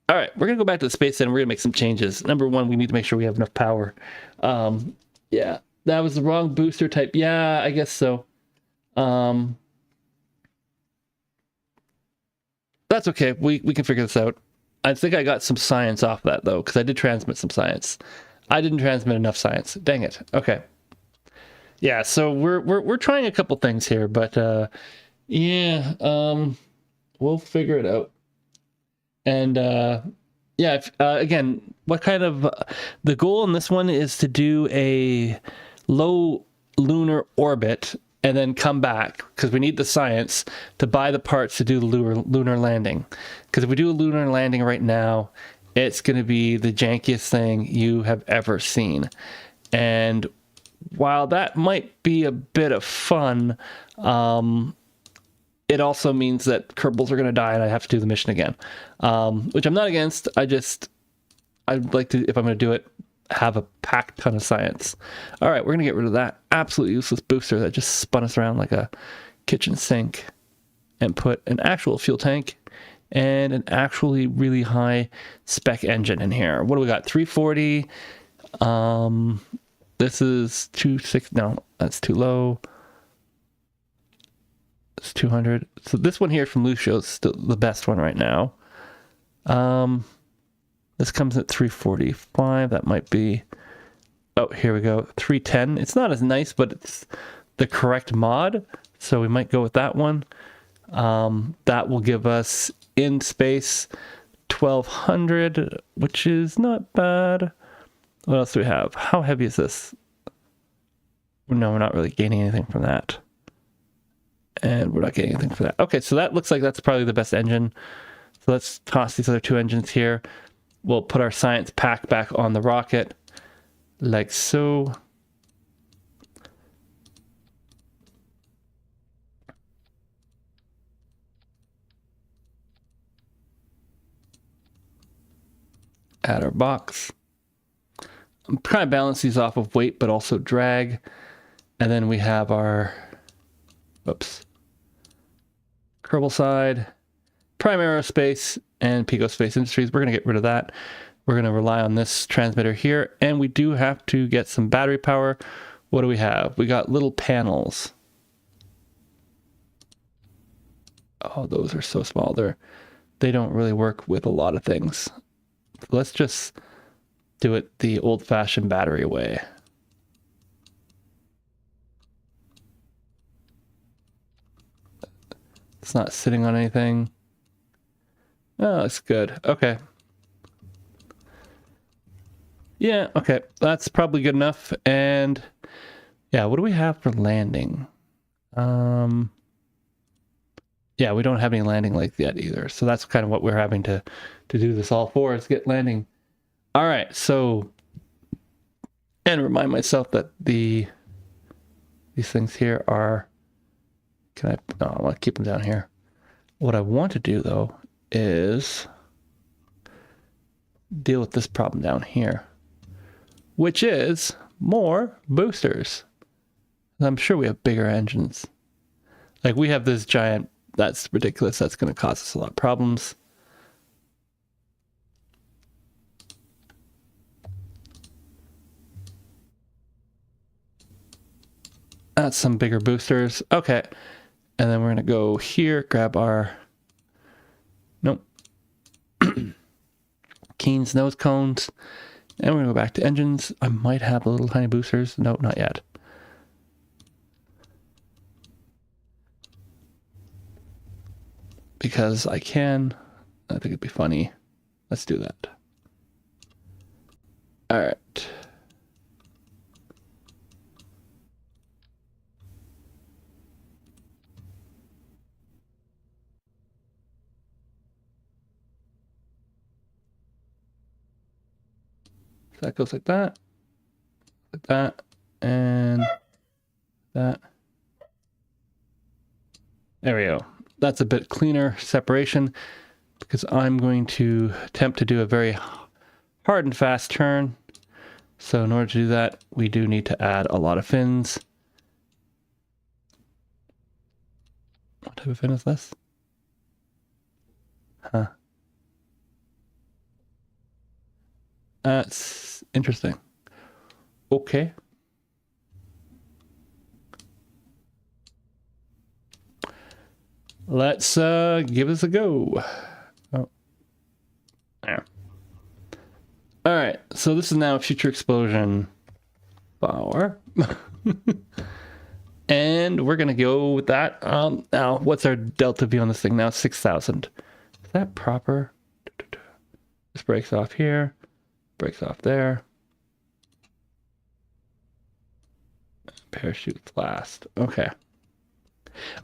All right, we're going to go back to the space and we're going to make some changes. Number one, we need to make sure we have enough power. Yeah, that was the wrong booster type. Yeah, I guess so. that's okay. We can figure this out. I think I got some science off that though, because I did transmit some science. I didn't transmit enough science. Dang it. Okay. Yeah, so we're trying a couple things here, but yeah, we'll figure it out. And yeah, again, what kind of the goal in this one is to do a low lunar orbit and then come back, because we need the science to buy the parts to do the lunar landing. Because if we do a lunar landing right now, it's going to be the jankiest thing you have ever seen. And while that might be a bit of fun, it also means that Kerbals are going to die and I have to do the mission again, which I'm not against. I'd like to, if I'm going to do it, have a packed ton of science. All right, we're going to get rid of that absolutely useless booster that just spun us around like a kitchen sink and put an actual fuel tank and an actually really high spec engine in here. What do we got? 340. This is 260. No, that's too low. It's 200. So this one here from Lucio is still the best one right now. This comes at 345. That might be, oh, here we go. 310. It's not as nice, but it's the correct mod. So we might go with that one. That will give us in space 1200, which is not bad. What else do we have? How heavy is this? No, we're not really gaining anything from that. And we're not getting anything for that. Okay, so that looks like that's probably the best engine. So let's toss these other two engines here. We'll put our science pack back on the rocket, like so. Add our box. I'm trying to balance these off of weight, but also drag. And then we have our, Kerbalcide, Prime Aerospace, and Pico Space Industries. We're going to get rid of that. We're going to rely on this transmitter here. And we do have to get some battery power. What do we have? We got little panels. Oh, those are so small. They don't really work with a lot of things. So let's just do it the old-fashioned battery way. It's not sitting on anything. Oh, it's good. Okay. Yeah, okay. That's probably good enough. And yeah, what do we have for landing? Yeah, we don't have any landing legs yet either. So that's kind of what we're having to do this all for, is get landing. All right, so, and remind myself that these things here are, I want to keep them down here. What I want to do though is deal with this problem down here, which is more boosters. I'm sure we have bigger engines. Like we have this giant, that's ridiculous. That's going to cause us a lot of problems. That's some bigger boosters. Okay. And then we're going to go here, grab our, nope, Keen's nose cones. And we're going to go back to engines. I might have the little tiny boosters. No, not yet. Because I can. I think it'd be funny. Let's do that. All right. So that goes like that, and that. There we go. That's a bit cleaner separation because I'm going to attempt to do a very hard and fast turn. So in order to do that, we do need to add a lot of fins. What type of fin is this? Huh. That's interesting. Okay. let's give this a go. Oh, there. All right, so this is now future explosion power. And we're gonna go with that. Now, what's our delta V on this thing now? 6,000. Is that proper? This breaks off here, breaks off there. Parachutes last. Okay.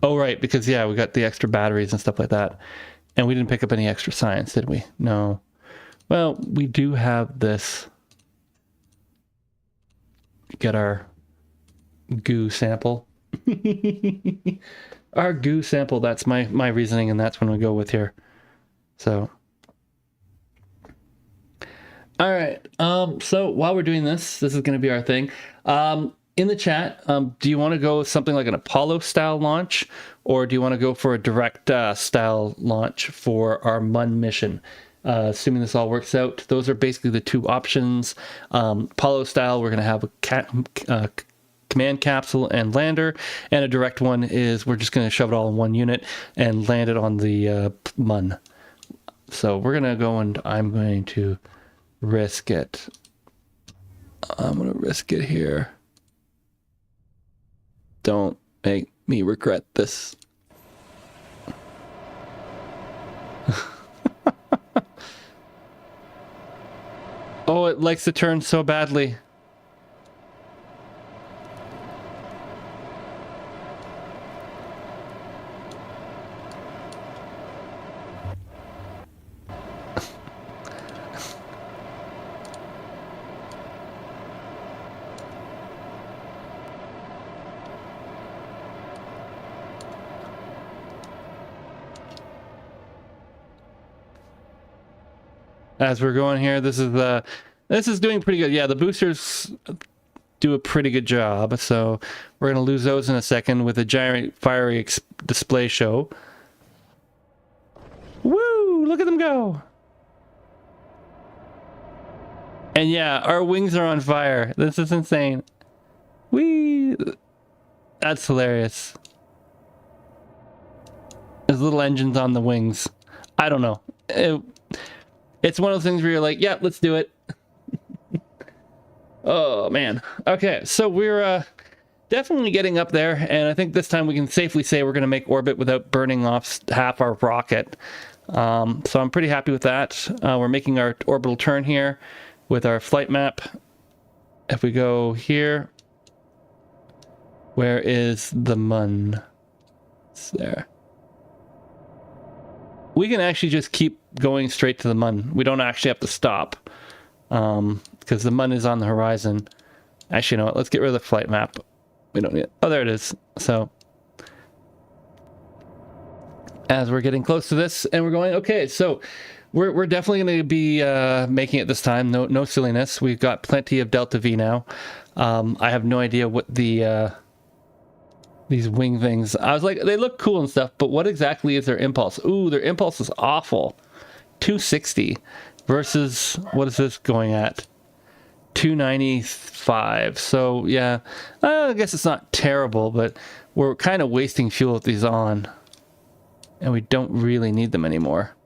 Oh, right, because yeah, we got the extra batteries and stuff like that. And we didn't pick up any extra science, did we? No. Well, we do have this. Get our goo sample. Our goo sample, that's my reasoning, and that's when we go with here. So. All right. So while we're doing this is going to be our thing. In the chat, do you want to go with something like an Apollo style launch, or do you want to go for a direct style launch for our MUN mission? Assuming this all works out, those are basically the two options. Apollo style, we're going to have a command capsule and lander, and a direct one is we're just going to shove it all in one unit and land it on the MUN. So we're going to go, and I'm going to risk it. I'm going to risk it here. Don't make me regret this. Oh, it likes to turn so badly. As we're going here, this is doing pretty good. Yeah, the boosters do a pretty good job. So we're gonna lose those in a second with a giant fiery display show. Woo! Look at them go! And yeah, our wings are on fire. This is insane. Whee! That's hilarious. There's little engines on the wings. I don't know. It's one of those things where you're like, yeah, let's do it. Oh, man. Okay, so we're definitely getting up there, and I think this time we can safely say we're going to make orbit without burning off half our rocket. So I'm pretty happy with that. We're making our orbital turn here with our flight map. If we go here, where is the MUN? It's there. We can actually just keep going straight to the MUN. We don't actually have to stop because the MUN is on the horizon. Actually, you know what? Let's get rid of the flight map. We don't need it. Oh, there it is. So as we're getting close to this and we're going, okay, so we're definitely going to be making it this time. No silliness. We've got plenty of Delta V now. I have no idea what the these wing things. I was like, they look cool and stuff, but what exactly is their impulse? Ooh, their impulse is awful. 260 versus, what is this going at? 295. So yeah, I guess it's not terrible, but we're kind of wasting fuel with these on, and we don't really need them anymore.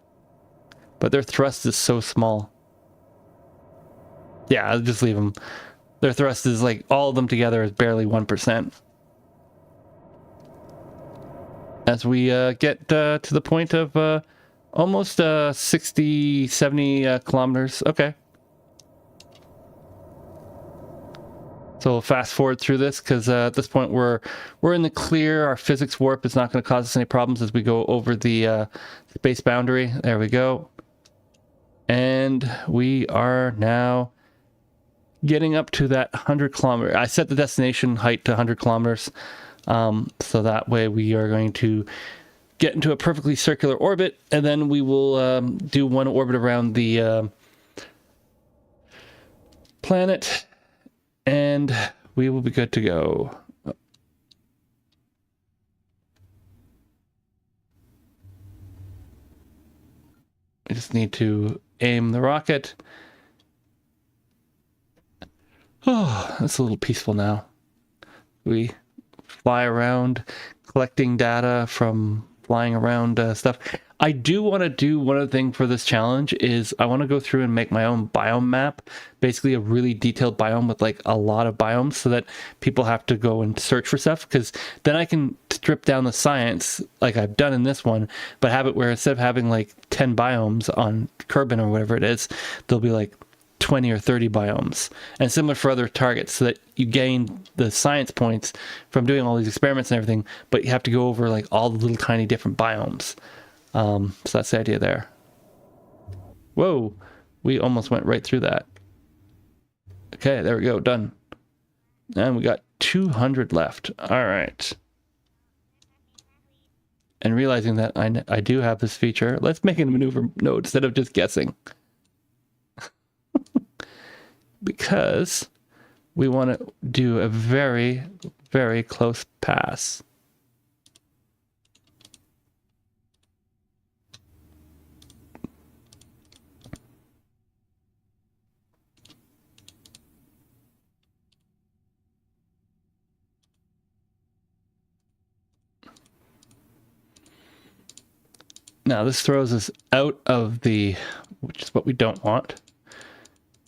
But their thrust is so small. Yeah, I'll just leave them. Their thrust is like, all of them together is barely 1%. As we get to the point of almost 60, 70 kilometers. Okay. So we'll fast forward through this because at this point we're in the clear. Our physics warp is not going to cause us any problems as we go over the space boundary. There we go. And we are now getting up to that 100 kilometer. I set the destination height to 100 kilometers. So that way we are going to get into a perfectly circular orbit, and then we will do one orbit around the planet, and we will be good to go. We just need to aim the rocket. Oh, it's a little peaceful now. We fly around collecting data from flying around stuff. I do want to do one other thing for this challenge is I want to go through and make my own biome map, basically a really detailed biome with like a lot of biomes so that people have to go and search for stuff, because then I can strip down the science like I've done in this one, but have it where instead of having like 10 biomes on Kerbin or whatever it is, there'll be like 20 or 30 biomes, and similar for other targets, so that you gain the science points from doing all these experiments and everything, but you have to go over like all the little tiny different biomes. So that's the idea there. Whoa, we almost went right through that. Okay, there we go, done. And we got 200 left. All right. And realizing that I do have this feature, let's make it a maneuver node instead of just guessing. Because we want to do a very, very close pass. Now this throws us out of the, which is what we don't want.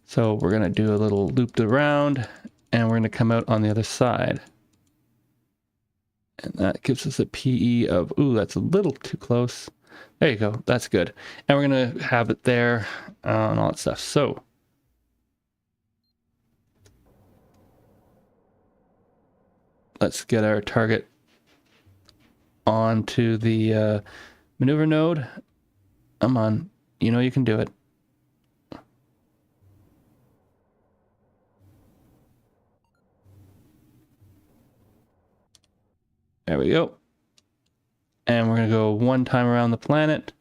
So we're going to do a little loop around, and we're going to come out on the other side. And that gives us a PE of, ooh, that's a little too close. There you go. That's good. And we're going to have it there and all that stuff. So let's get our target onto the maneuver node. Come on. You know you can do it. There we go. And we're going to go one time around the planet.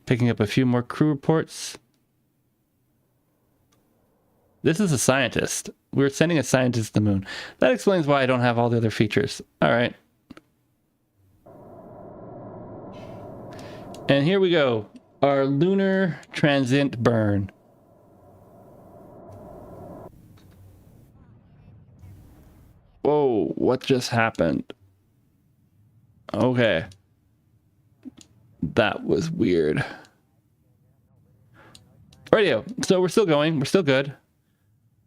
Picking up a few more crew reports. This is a scientist. We're sending a scientist to the moon. That explains why I don't have all the other features. All right. And here we go. Our lunar transient burn. Whoa, what just happened? Okay. That was weird. Radio. So we're still going. We're still good.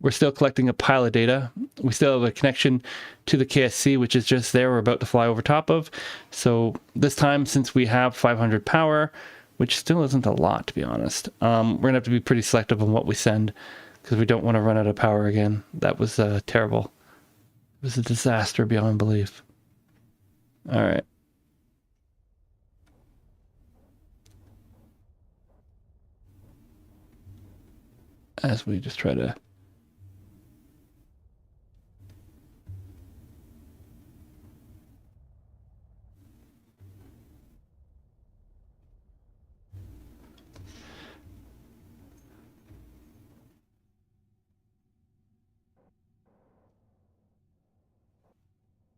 We're still collecting a pile of data. We still have a connection to the KSC, which is just there. We're about to fly over top of. So this time, since we have 500 power, which still isn't a lot, to be honest, we're going to have to be pretty selective on what we send, because we don't want to run out of power again. That was terrible. It was a disaster beyond belief. All right. As we just try to...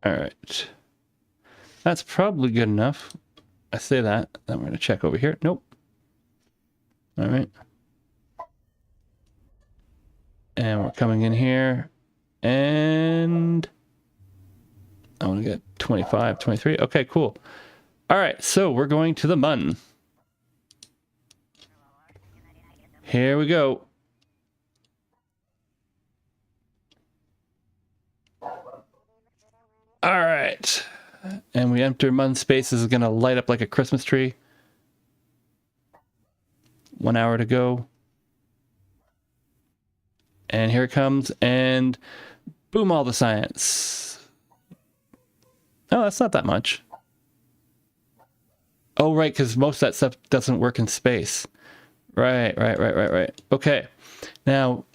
All right. That's probably good enough. I say that. Then we're going to check over here. Nope. All right. And we're coming in here. And I want to get 25, 23. Okay, cool. All right. So we're going to the Mun. Here we go. All right. And we enter Mun space. This is going to light up like a Christmas tree. 1 hour to go. And here it comes. And boom, all the science. Oh, that's not that much. Oh, right, because most of that stuff doesn't work in space. Right. Okay. Now,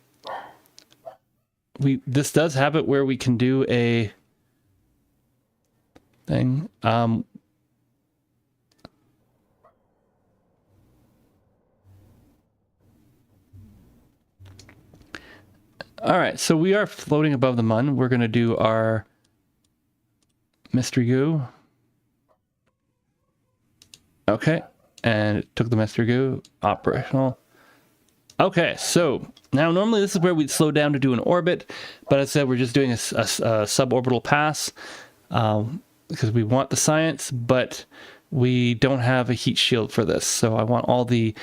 this does have it where we can do a thing. All right, so we are floating above the Mun. We're going to do our mystery goo. Okay, and it took the mystery goo operational. Okay, so Now, normally this is where we'd slow down to do an orbit, but as I said, we're just doing a suborbital pass because we want the science, but we don't have a heat shield for this. So I want all the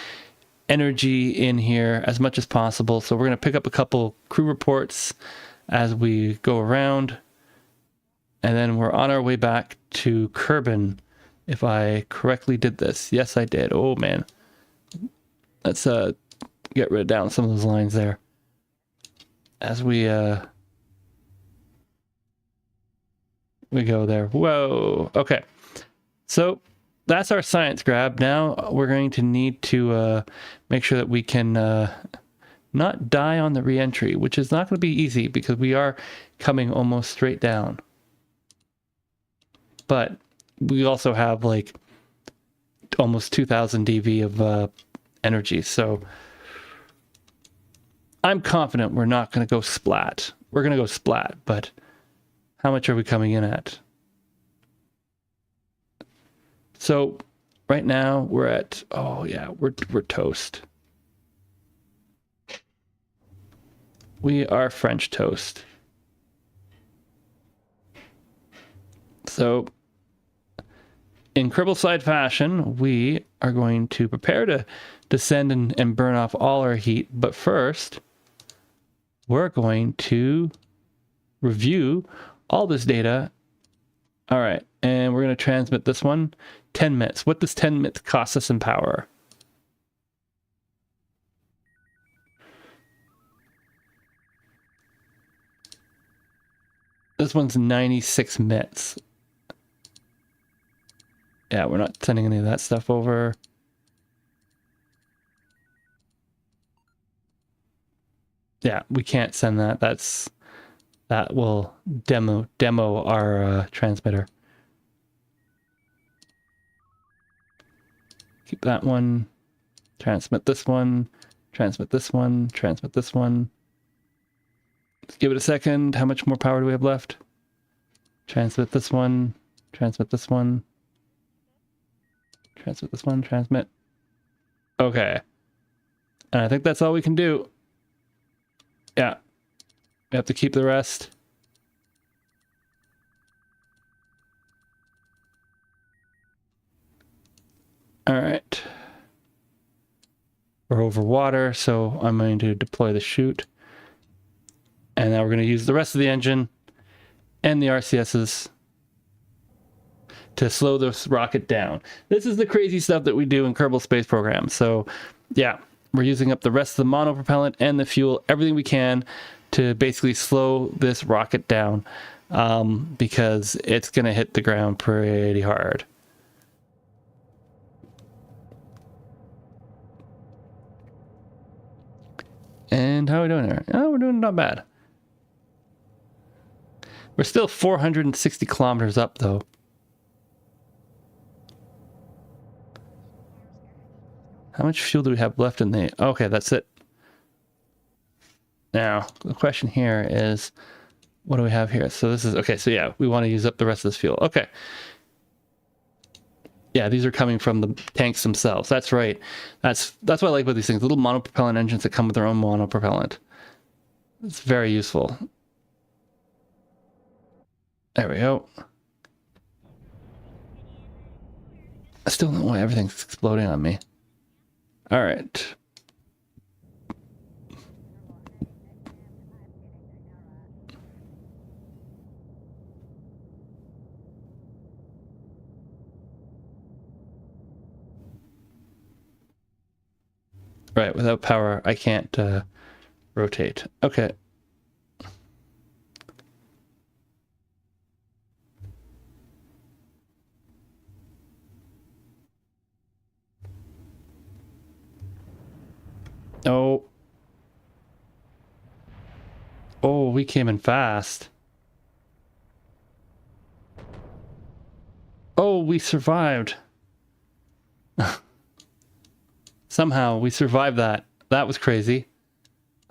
energy in here as much as possible. So we're going to pick up a couple crew reports as we go around. And then we're on our way back to Kerbin, if I correctly did this. Yes, I did. Oh, man. Let's get rid down some of those lines there. As we go there. Whoa. Okay. So that's our science grab. Now we're going to need to make sure that we can not die on the re-entry, which is not going to be easy because we are coming almost straight down. But we also have like almost 2000 dV of energy. So I'm confident we're not going to go splat. We're going to go splat, but how much are we coming in at? So right now we're at, oh yeah, we're toast. We are French toast. So in Kerbalcide fashion, we are going to prepare to descend and burn off all our heat. But first, we're going to review all this data. All right, and we're going to transmit this one. 10 minutes. What does 10 minutes cost us in power? This one's 96 minutes. Yeah, we're not sending any of that stuff over. Yeah, we can't send that. That will demo our transmitter. Keep that one. Transmit this one. Transmit this one. Transmit this one. Let's give it a second. How much more power do we have left? Transmit this one. Transmit this one. Transmit this one. Transmit. Okay. And I think that's all we can do. Yeah. We have to keep the rest. All right. We're over water, so I'm going to deploy the chute. And now we're going to use the rest of the engine and the RCSs to slow this rocket down. This is the crazy stuff that we do in Kerbal Space Program. So yeah, we're using up the rest of the monopropellant and the fuel, everything we can to basically slow this rocket down because it's going to hit the ground pretty hard. And how are we doing there? Oh, we're doing not bad. We're still 460 kilometers up, though. How much fuel do we have left in the... Okay, that's it. Now, the question here is, what do we have here? So this is... Okay, so yeah, we want to use up the rest of this fuel. Okay. Yeah, these are coming from the tanks themselves. That's right. That's what I like about these things. Little monopropellant engines that come with their own monopropellant. It's very useful. There we go. I still don't know why everything's exploding on me. All right. Right, without power, I can't rotate. Okay. Oh. Oh, we came in fast. Oh, we survived. Somehow we survived that. That was crazy.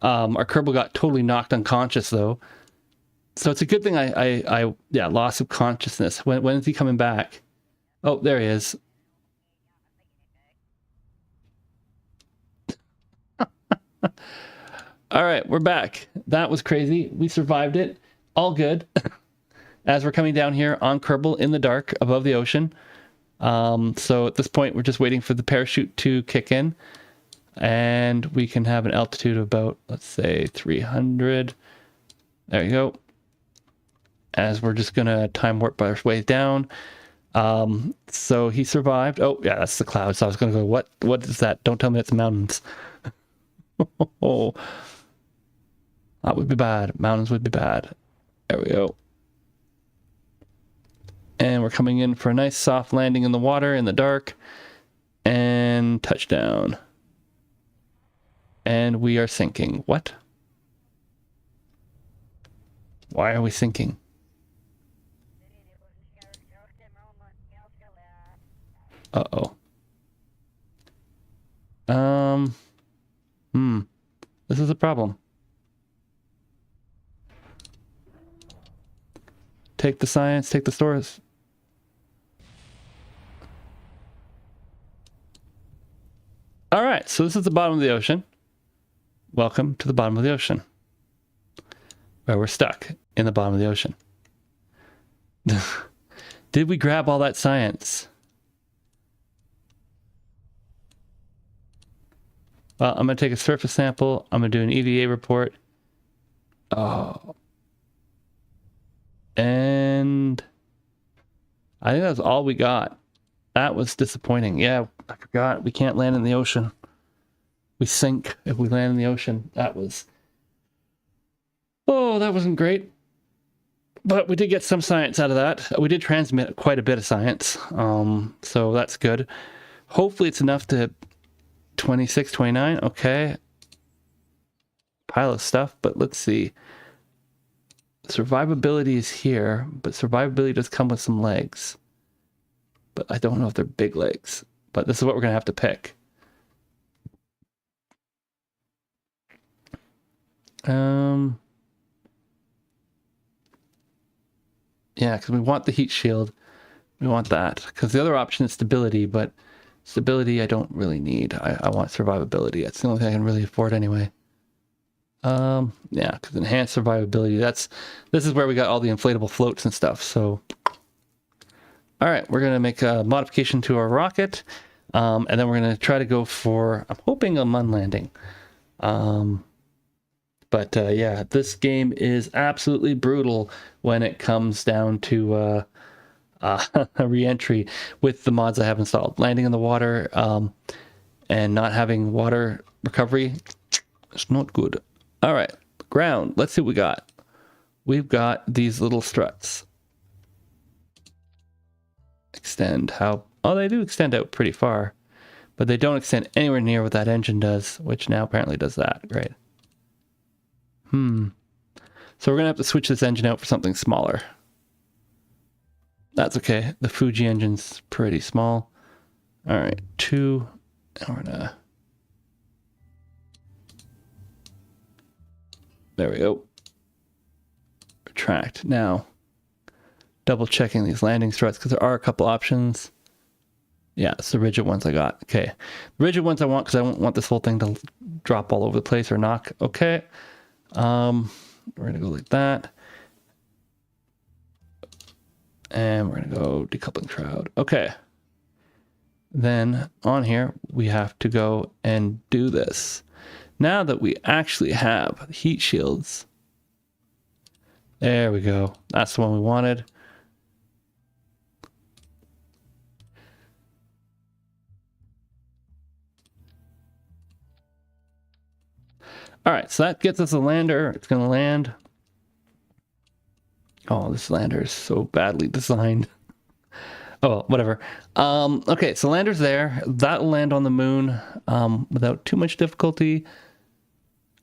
Our Kerbal got totally knocked unconscious though. So it's a good thing I loss of consciousness. When is he coming back? Oh, there he is. All right, we're back. That was crazy. We survived it. All good. As we're coming down here on Kerbal in the dark above the ocean. So at this point, we're just waiting for the parachute to kick in. And we can have an altitude of about, let's say, 300. There you go. As we're just going to time warp our way down. So he survived. Oh, yeah, that's the cloud. So I was going to go, what is that? Don't tell me it's mountains. Oh, that would be bad. Mountains would be bad. There we go. And we're coming in for a nice soft landing in the water in the dark. And touchdown. And we are sinking. What? Why are we sinking? Uh-oh. This is a problem. Take the science, take the stores. All right, so this is the bottom of the ocean. Welcome to the bottom of the ocean. Where we're stuck in the bottom of the ocean. Did we grab all that science? Well, I'm going to take a surface sample. I'm going to do an EVA report. Oh. And I think that's all we got. That was disappointing. Yeah, I forgot. We can't land in the ocean. We sink if we land in the ocean. That was... Oh, that wasn't great. But we did get some science out of that. We did transmit quite a bit of science. So that's good. Hopefully it's enough to... 26, 29, okay. Pile of stuff, but let's see. Survivability is here, but survivability does come with some legs. But I don't know if they're big legs. But this is what we're going to have to pick. Yeah, because we want the heat shield. We want that. Because the other option is stability, but stability I don't really need. I want survivability. That's the only thing I can really afford anyway. Yeah, because enhanced survivability, this is where we got all the inflatable floats and stuff. So, all right, we're going to make a modification to our rocket. And then we're going to try to go for, I'm hoping, a Mun landing. But yeah, this game is absolutely brutal when it comes down to a re-entry with the mods I have installed. Landing in the water and not having water recovery, it's not good. All right, ground. Let's see what we got. We've got these little struts. Extend how... Oh, they do extend out pretty far, but they don't extend anywhere near what that engine does, which now apparently does that, right? So we're going to have to switch this engine out for something smaller. That's okay. The Fuji engine's pretty small. All right, 2. And we're gonna... There we go. Retract. Now, double checking these landing struts because there are a couple options. Yeah, it's the rigid ones I got. Okay. The rigid ones I want because I don't want this whole thing to drop all over the place or knock. Okay. We're going to go like that. And we're going to go decoupling shroud. Okay. Then on here, we have to go and do this. Now that we actually have heat shields. There we go. That's the one we wanted. All right, so that gets us a lander. It's going to land. Oh, this lander is so badly designed. Oh, well, whatever. Okay, so lander's there. That'll land on the moon without too much difficulty.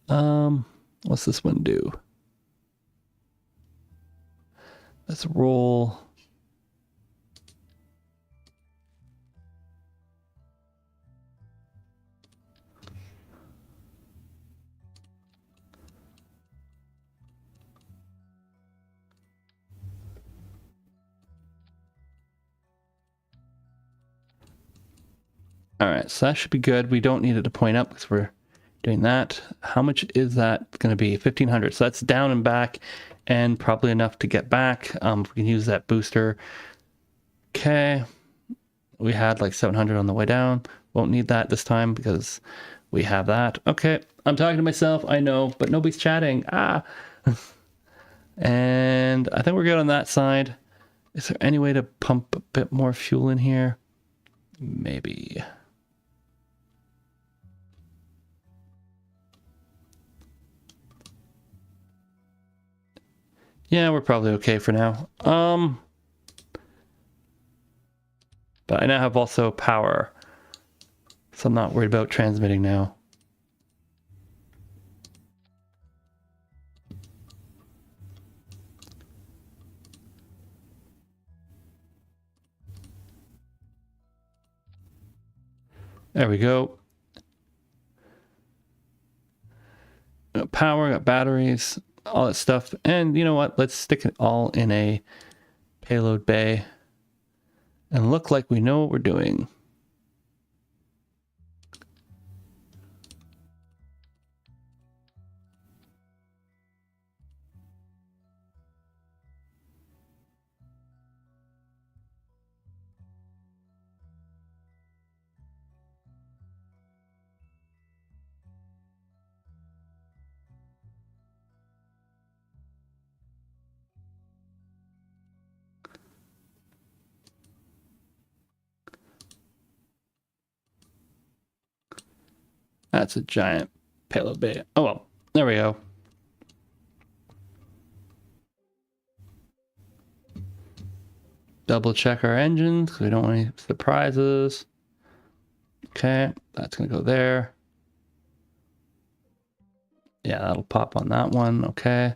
What's this one do? Let's roll. All right, so that should be good. We don't need it to point up because we're doing that. How much is that going to be? 1,500. So that's down and back, and probably enough to get back. We can use that booster. Okay. We had like 700 on the way down. Won't need that this time because we have that. Okay. I'm talking to myself, I know, but nobody's chatting. And I think we're good on that side. Is there any way to pump a bit more fuel in here? Maybe. Yeah, we're probably okay for now. But I now have also power, so I'm not worried about transmitting now. There we go. Got power, got batteries, all that stuff. And you know what? Let's stick it all in a payload bay and look like we know what we're doing. That's a giant payload bay. Oh well, there we go. Double check our engines because we don't want any surprises. Okay, that's gonna go there. Yeah, that'll pop on that one. Okay.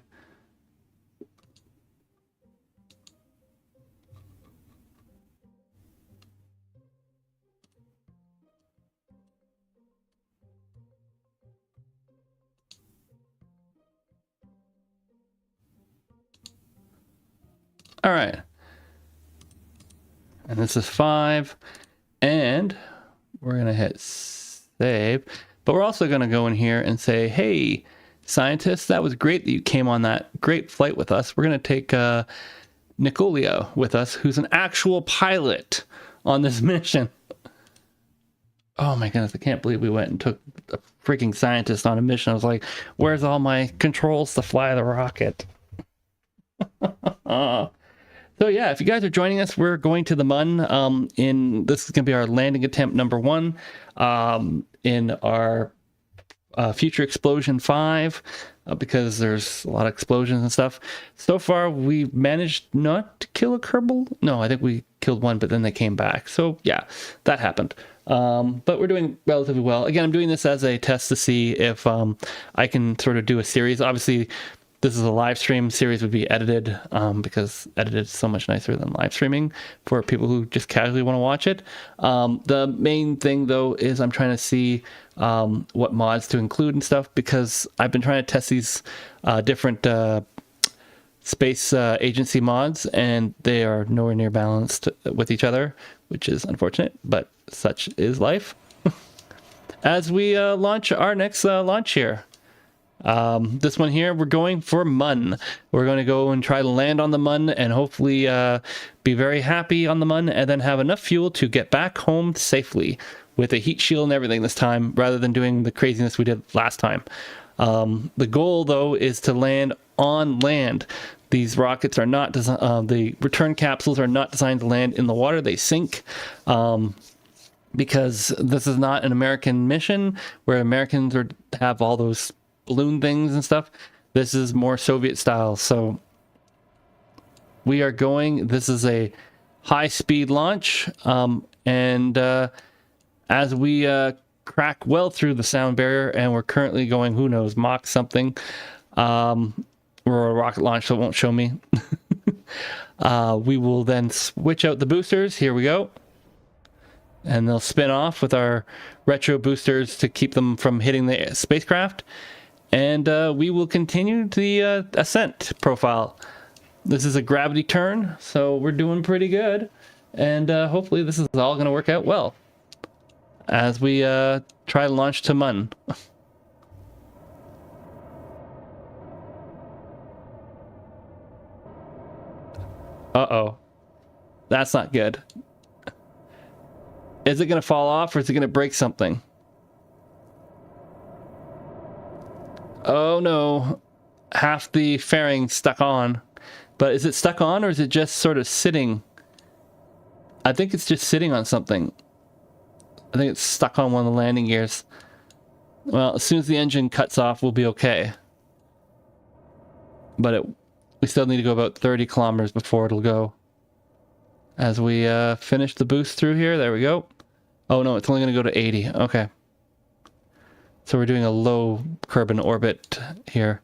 All right. And this is 5. And we're going to hit save. But we're also going to go in here and say, hey, scientists, that was great that you came on that great flight with us. We're going to take Nicolia with us, who's an actual pilot on this mission. Oh my goodness, I can't believe we went and took a freaking scientist on a mission. I was like, where's all my controls to fly the rocket? So yeah, if you guys are joining us, we're going to the Mun. This is going to be our landing attempt number 1 in our Future Explosion 5, because there's a lot of explosions and stuff. So far, we've managed not to kill a Kerbal. No, I think we killed one, but then they came back. So yeah, that happened. But we're doing relatively well. Again, I'm doing this as a test to see if I can sort of do a series. Obviously, this is a live stream. Series would be edited because edited is so much nicer than live streaming for people who just casually want to watch it. The main thing, though, is I'm trying to see what mods to include and stuff, because I've been trying to test these different space agency mods, and they are nowhere near balanced with each other, which is unfortunate, but such is life. As we launch our next launch here. This one here, we're going for Mun. We're going to go and try to land on the Mun and hopefully be very happy on the Mun, and then have enough fuel to get back home safely with a heat shield and everything this time, rather than doing the craziness we did last time. The goal, though, is to land on land. These rockets are not designed, the return capsules are not designed to land in the water. They sink. Because this is not an American mission where Americans have all those balloon things and stuff. This is more Soviet style. So we are going, this is a high speed launch. And as we crack well through the sound barrier, and we're currently going, who knows, Mach something. We're a rocket launch, so it won't show me. We will then switch out the boosters. Here we go. And they'll spin off with our retro boosters to keep them from hitting the spacecraft. And we will continue the ascent profile. This is a gravity turn, so we're doing pretty good. And hopefully this is all going to work out well as we try to launch to Mun. Uh-oh. That's not good. Is it going to fall off or is it going to break something? Oh no. Half the fairing stuck on. But is it stuck on or is it just sort of sitting? I think it's just sitting on something. I think it's stuck on one of the landing gears. Well, as soon as the engine cuts off, we'll be okay. But we still need to go about 30 kilometers before it'll go. As we finish the boost through here, there we go. Oh no, it's only going to go to 80. Okay. So we're doing a low Kerbin orbit here.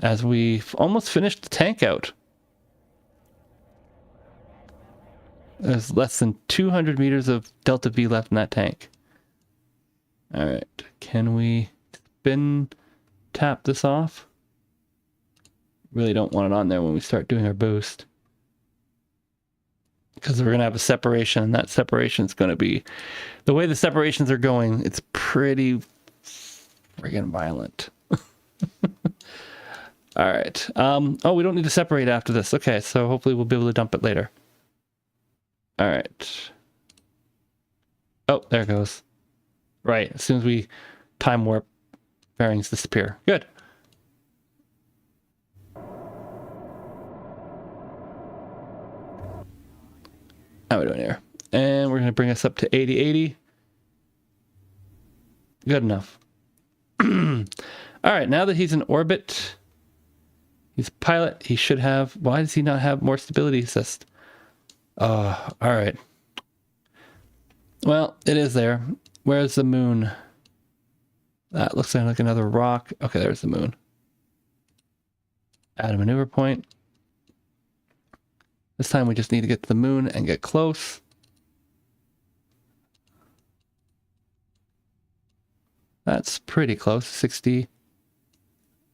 As we've almost finished the tank out. There's less than 200 meters of Delta V left in that tank. Alright, can we spin tap this off? Really don't want it on there when we start doing our boost. Because we're going to have a separation, and that separation is going to be... The way the separations are going, it's pretty friggin' violent. Alright. Oh, we don't need to separate after this. Okay, so hopefully we'll be able to dump it later. Alright. Oh, there it goes. Right, as soon as we time warp, bearings disappear. Good. How are we doing here? And we're going to bring us up to 8080. Good enough. Alright, now that he's in orbit, he's a pilot, he should have... Why does he not have more stability assist? Alright. Well, it is there. Where's the moon? That looks like another rock. Okay, there's the moon. Add a maneuver point. This time we just need to get to the moon and get close. That's pretty close. 60.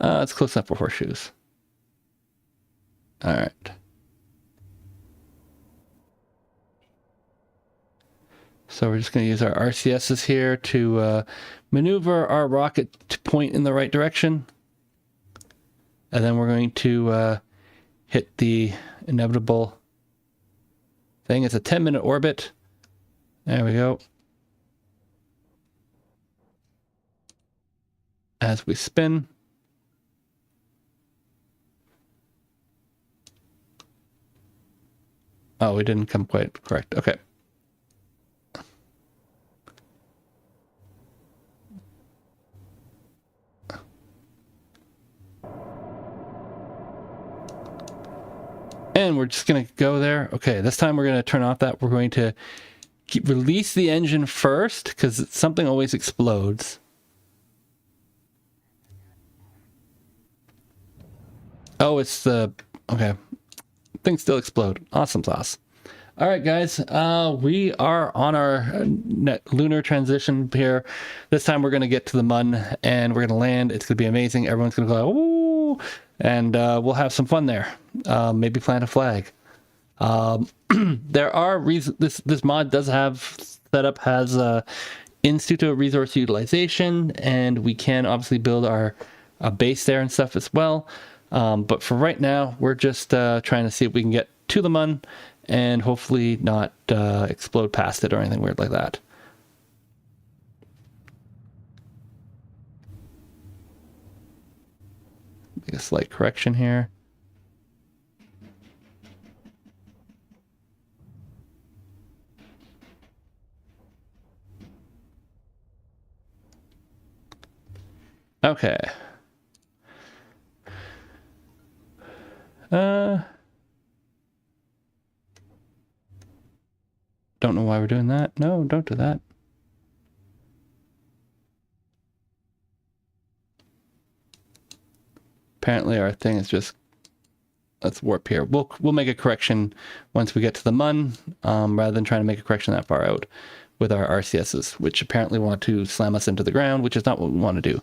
It's close enough for horseshoes. All right. So we're just going to use our RCSs here to maneuver our rocket to point in the right direction. And then we're going to hit the inevitable thing. It's a 10-minute orbit. There we go. As we spin. Oh, we didn't come quite correct. Okay. And we're just going to go there. Okay, this time we're going to turn off that. We're going to release the engine first because something always explodes. Oh, it's the... Okay. Things still explode. Awesome sauce. All right, guys. We are on our lunar transition here. This time we're going to get to the Mun and we're going to land. It's going to be amazing. Everyone's going to go, ooh, and we'll have some fun there. Maybe plant a flag. There are reasons. This mod does have setup has in-situ resource utilization, and we can obviously build our base there and stuff as well. But for right now, we're just trying to see if we can get to the Mun and hopefully not explode past it or anything weird like that. Make a slight correction here. Okay. Don't know why we're doing that. No, don't do that. Apparently our thing is just... Let's warp here. We'll make a correction once we get to the Mun, rather than trying to make a correction that far out with our RCSs, which apparently want to slam us into the ground, which is not what we want to do.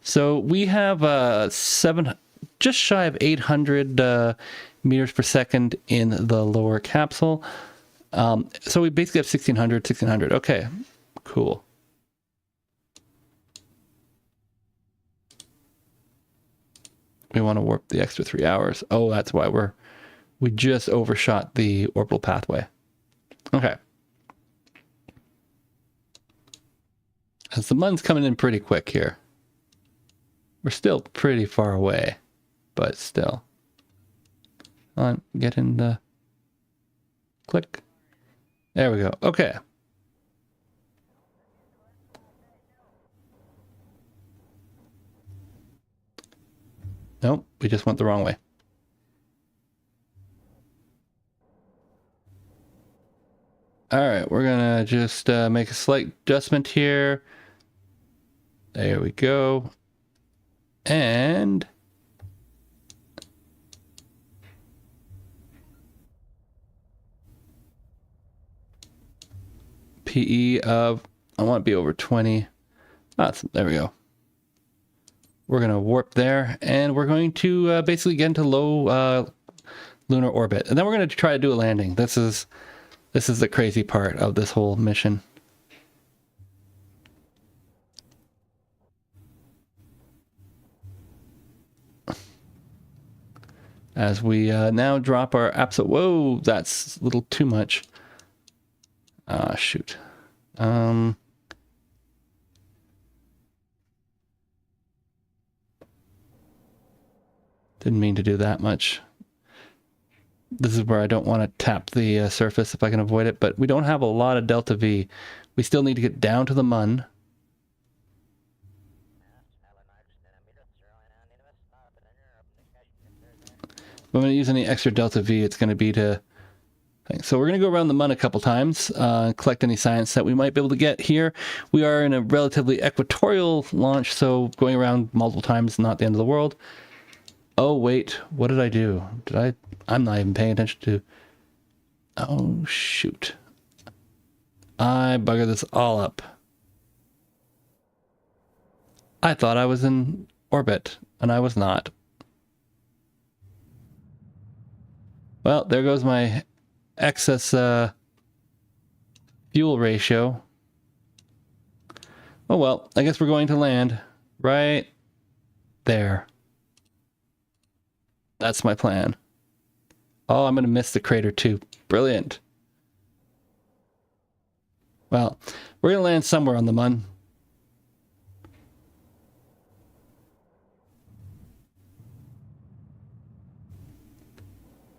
So we have just shy of 800 meters per second in the lower capsule. So we basically have 1600. Okay, cool. We want to warp the extra 3 hours. Oh, that's why we're We just overshot the orbital pathway. Okay. As the mun's coming in pretty quick here. We're still pretty far away, but still. Come on, get in the... Click. There we go. Okay. Nope, we just went the wrong way. All right, we're gonna just make a slight adjustment here. There we go. And PE of, I want to be over 20. There we go. We're going to warp there, and we're going to basically get into low lunar orbit. And then we're going to try to do a landing. This is the crazy part of this whole mission. As we now drop our absolute... Whoa, that's a little too much. Ah, shoot. Didn't mean to do that much. This is where I don't want to tap the surface if I can avoid it, but we don't have a lot of delta V. We still need to get down to the mun. If I'm going to use any extra delta V, it's going to be to... So we're going to go around the mun a couple times, collect any science that we might be able to get here. We are in a relatively equatorial launch, so going around multiple times is not the end of the world. Oh, wait, what did I do? I'm not even paying attention to... Oh, shoot. I buggered this all up. I thought I was in orbit, and I was not. Well, there goes my excess fuel ratio. Oh well, I guess we're going to land right there. That's my plan. Oh, I'm going to miss the crater too. Brilliant. Well, we're going to land somewhere on the mun.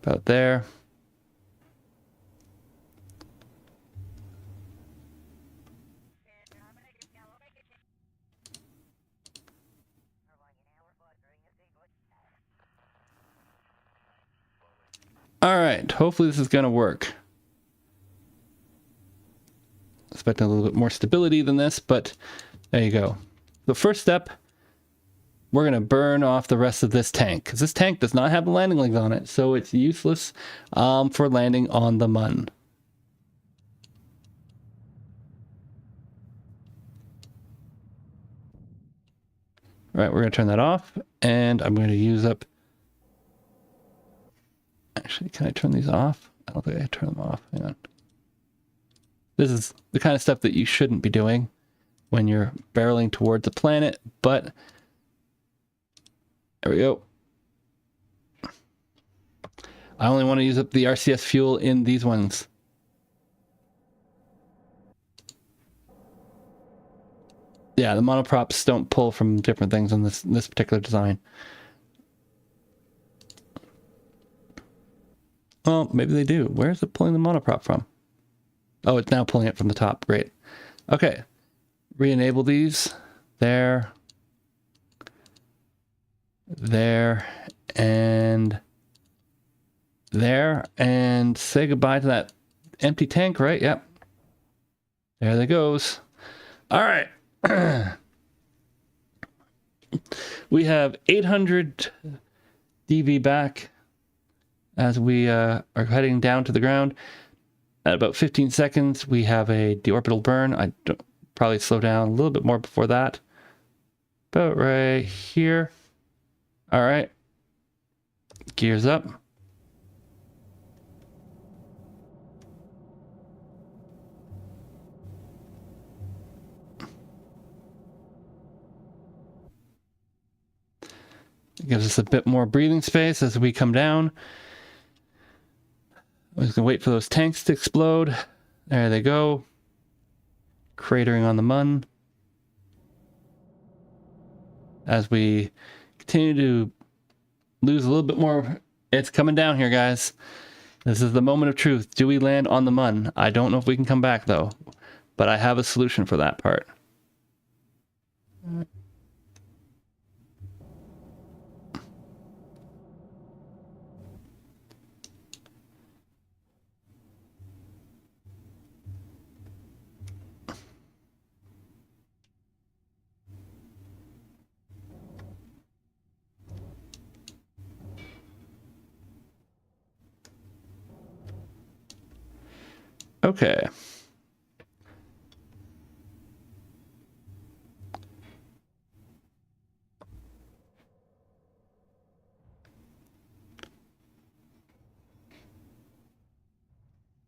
About there. All right, hopefully this is going to work. Expecting a little bit more stability than this, but there you go. The first step, we're going to burn off the rest of this tank, because this tank does not have the landing legs on it, so it's useless for landing on the mun. All right, we're going to turn that off, and I'm going to use up... Actually, can I turn these off? I don't think I can turn them off. Hang on. This is the kind of stuff that you shouldn't be doing when you're barreling towards a planet, but there we go. I only want to use up the RCS fuel in these ones. Yeah, the monoprops don't pull from different things in this particular design. Well, maybe they do. Where is it pulling the monoprop from? Oh, it's now pulling it from the top. Great. Okay. Re-enable these. There. There. And there. And say goodbye to that empty tank, right? Yep. There that goes. All right. We have 800 DV back as we are heading down to the ground. At about 15 seconds, we have a deorbital burn. I don't probably slow down a little bit more before that. About right here. All right. Gears up. It gives us a bit more breathing space as we come down. I'm just gonna wait for those tanks to explode. There they go. Cratering on the Mun. As we continue to lose a little bit more. It's coming down here, guys. This is the moment of truth. Do we land on the Mun? I don't know if we can come back, though. But I have a solution for that part. Okay.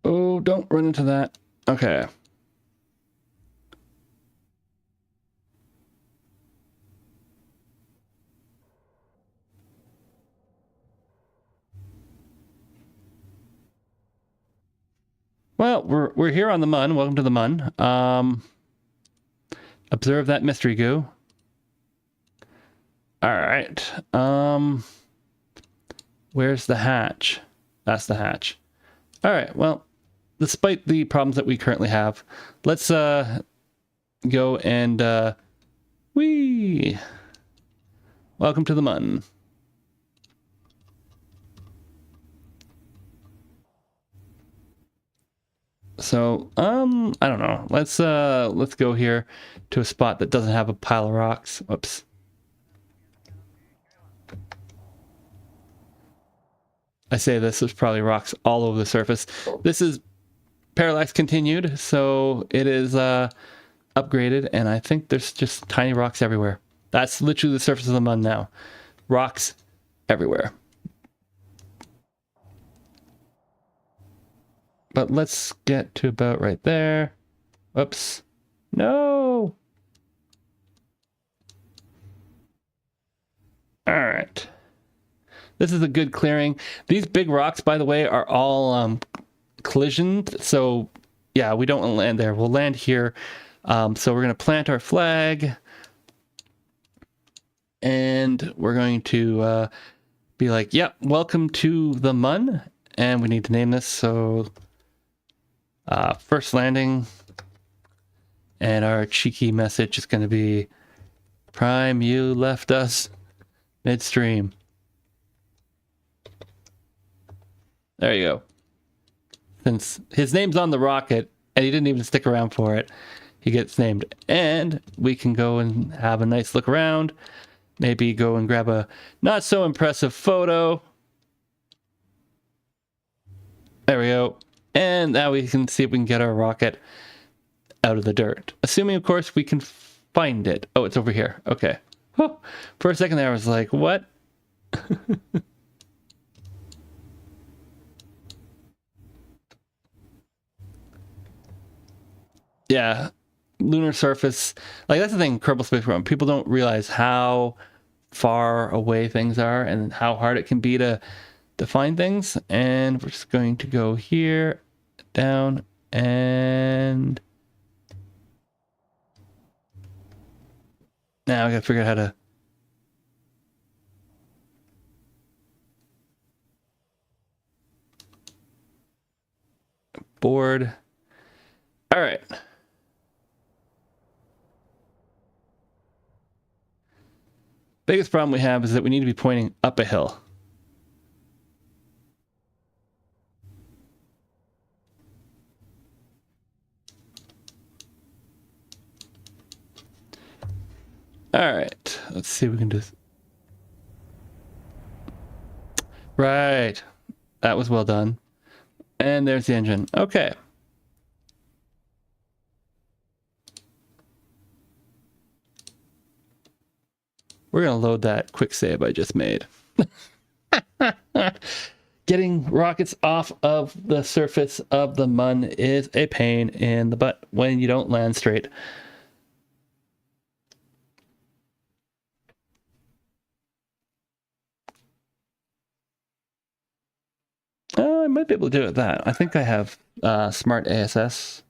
Oh, don't run into that. Okay. Well, we're here on the Mun. Welcome to the Mun. Observe that mystery goo. All right. Where's the hatch? That's the hatch. All right. Well, despite the problems that we currently have, let's go and whee. Welcome to the Mun. So, I don't know. Let's go here to a spot that doesn't have a pile of rocks. Whoops. I say this, there's probably rocks all over the surface. This is Parallax continued, so it is upgraded, and I think there's just tiny rocks everywhere. That's literally the surface of the Mun now. Rocks everywhere. But let's get to about right there. Whoops. No! Alright. This is a good clearing. These big rocks, by the way, are all collisioned. So, yeah, we don't want to land there. We'll land here. So we're going to plant our flag. And we're going to be like, yep, welcome to the Mun. And we need to name this. So, first landing. And our cheeky message is going to be, Prime, you left us midstream. There you go. Since his name's on the rocket, and he didn't even stick around for it, he gets named. And we can go and have a nice look around. Maybe go and grab a not so impressive photo. There we go. And now we can see if we can get our rocket out of the dirt. Assuming, of course, we can find it. Oh, it's over here. Okay. Whew. For a second there, I was like, what? Yeah, lunar surface. Like, that's the thing, Kerbal Space Program. People don't realize how far away things are and how hard it can be to find things. And we're just going to go here, down, and now I gotta figure out how to board. All right. Biggest problem we have is that we need to be pointing up a hill. All right, let's see if we can do this. Right, that was well done. And there's the engine. Okay. We're going to load that quick save I just made. Getting rockets off of the surface of the Mun is a pain in the butt when you don't land straight. I might be able to do it with that. I think I have smart ASS. Let's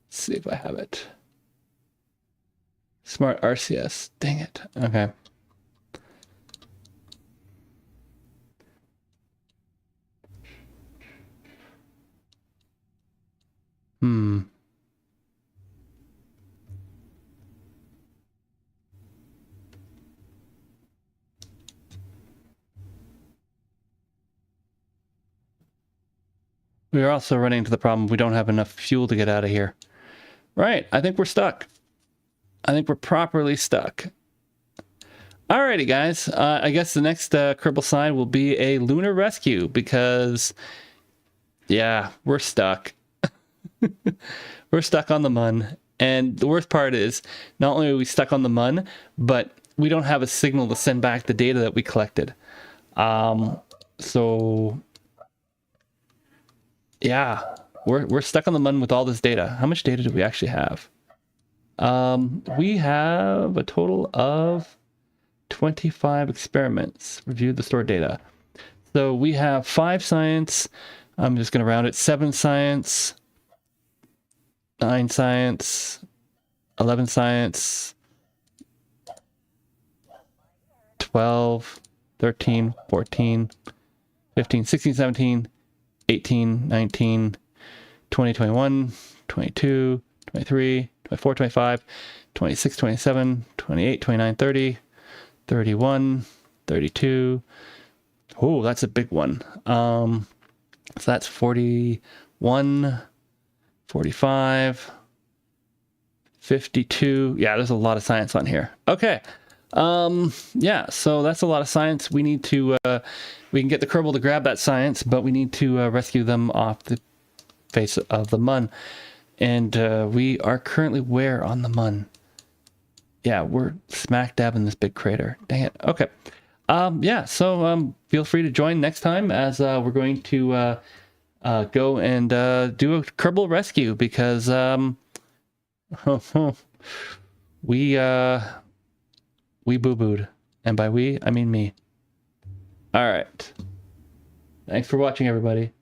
see if I have it. Smart RCS. Dang it. Okay. We are also running into the problem we don't have enough fuel to get out of here. Right, I think we're stuck. I think we're properly stuck. Alrighty, guys. I guess the next Kerbalcide will be a lunar rescue because, yeah, we're stuck. We're stuck on the Mun. And the worst part is, not only are we stuck on the Mun, but we don't have a signal to send back the data that we collected. So... yeah, we're stuck on the Mun with all this data. How much data do we actually have? We have a total of 25 experiments. Review the stored data. So we have 5 science. I'm just going to round it. 7 science, 9 science, 11 science, 12, 13, 14, 15, 16, 17, 18, 19, 20, 21, 22, 23, 24, 25, 26, 27, 28, 29, 30, 31, 32. Oh, that's a big one. So that's 41, 45, 52. Yeah, there's a lot of science on here. Okay. Yeah, so that's a lot of science. We need to, we can get the Kerbal to grab that science, but we need to rescue them off the face of the Mun. And we are currently where on the Mun? Yeah, we're smack dab in this big crater. Dang it. Okay. Yeah, so feel free to join next time as we're going to go and do a Kerbal rescue because we boo-booed. And by we, I mean me. All right. Thanks for watching, everybody.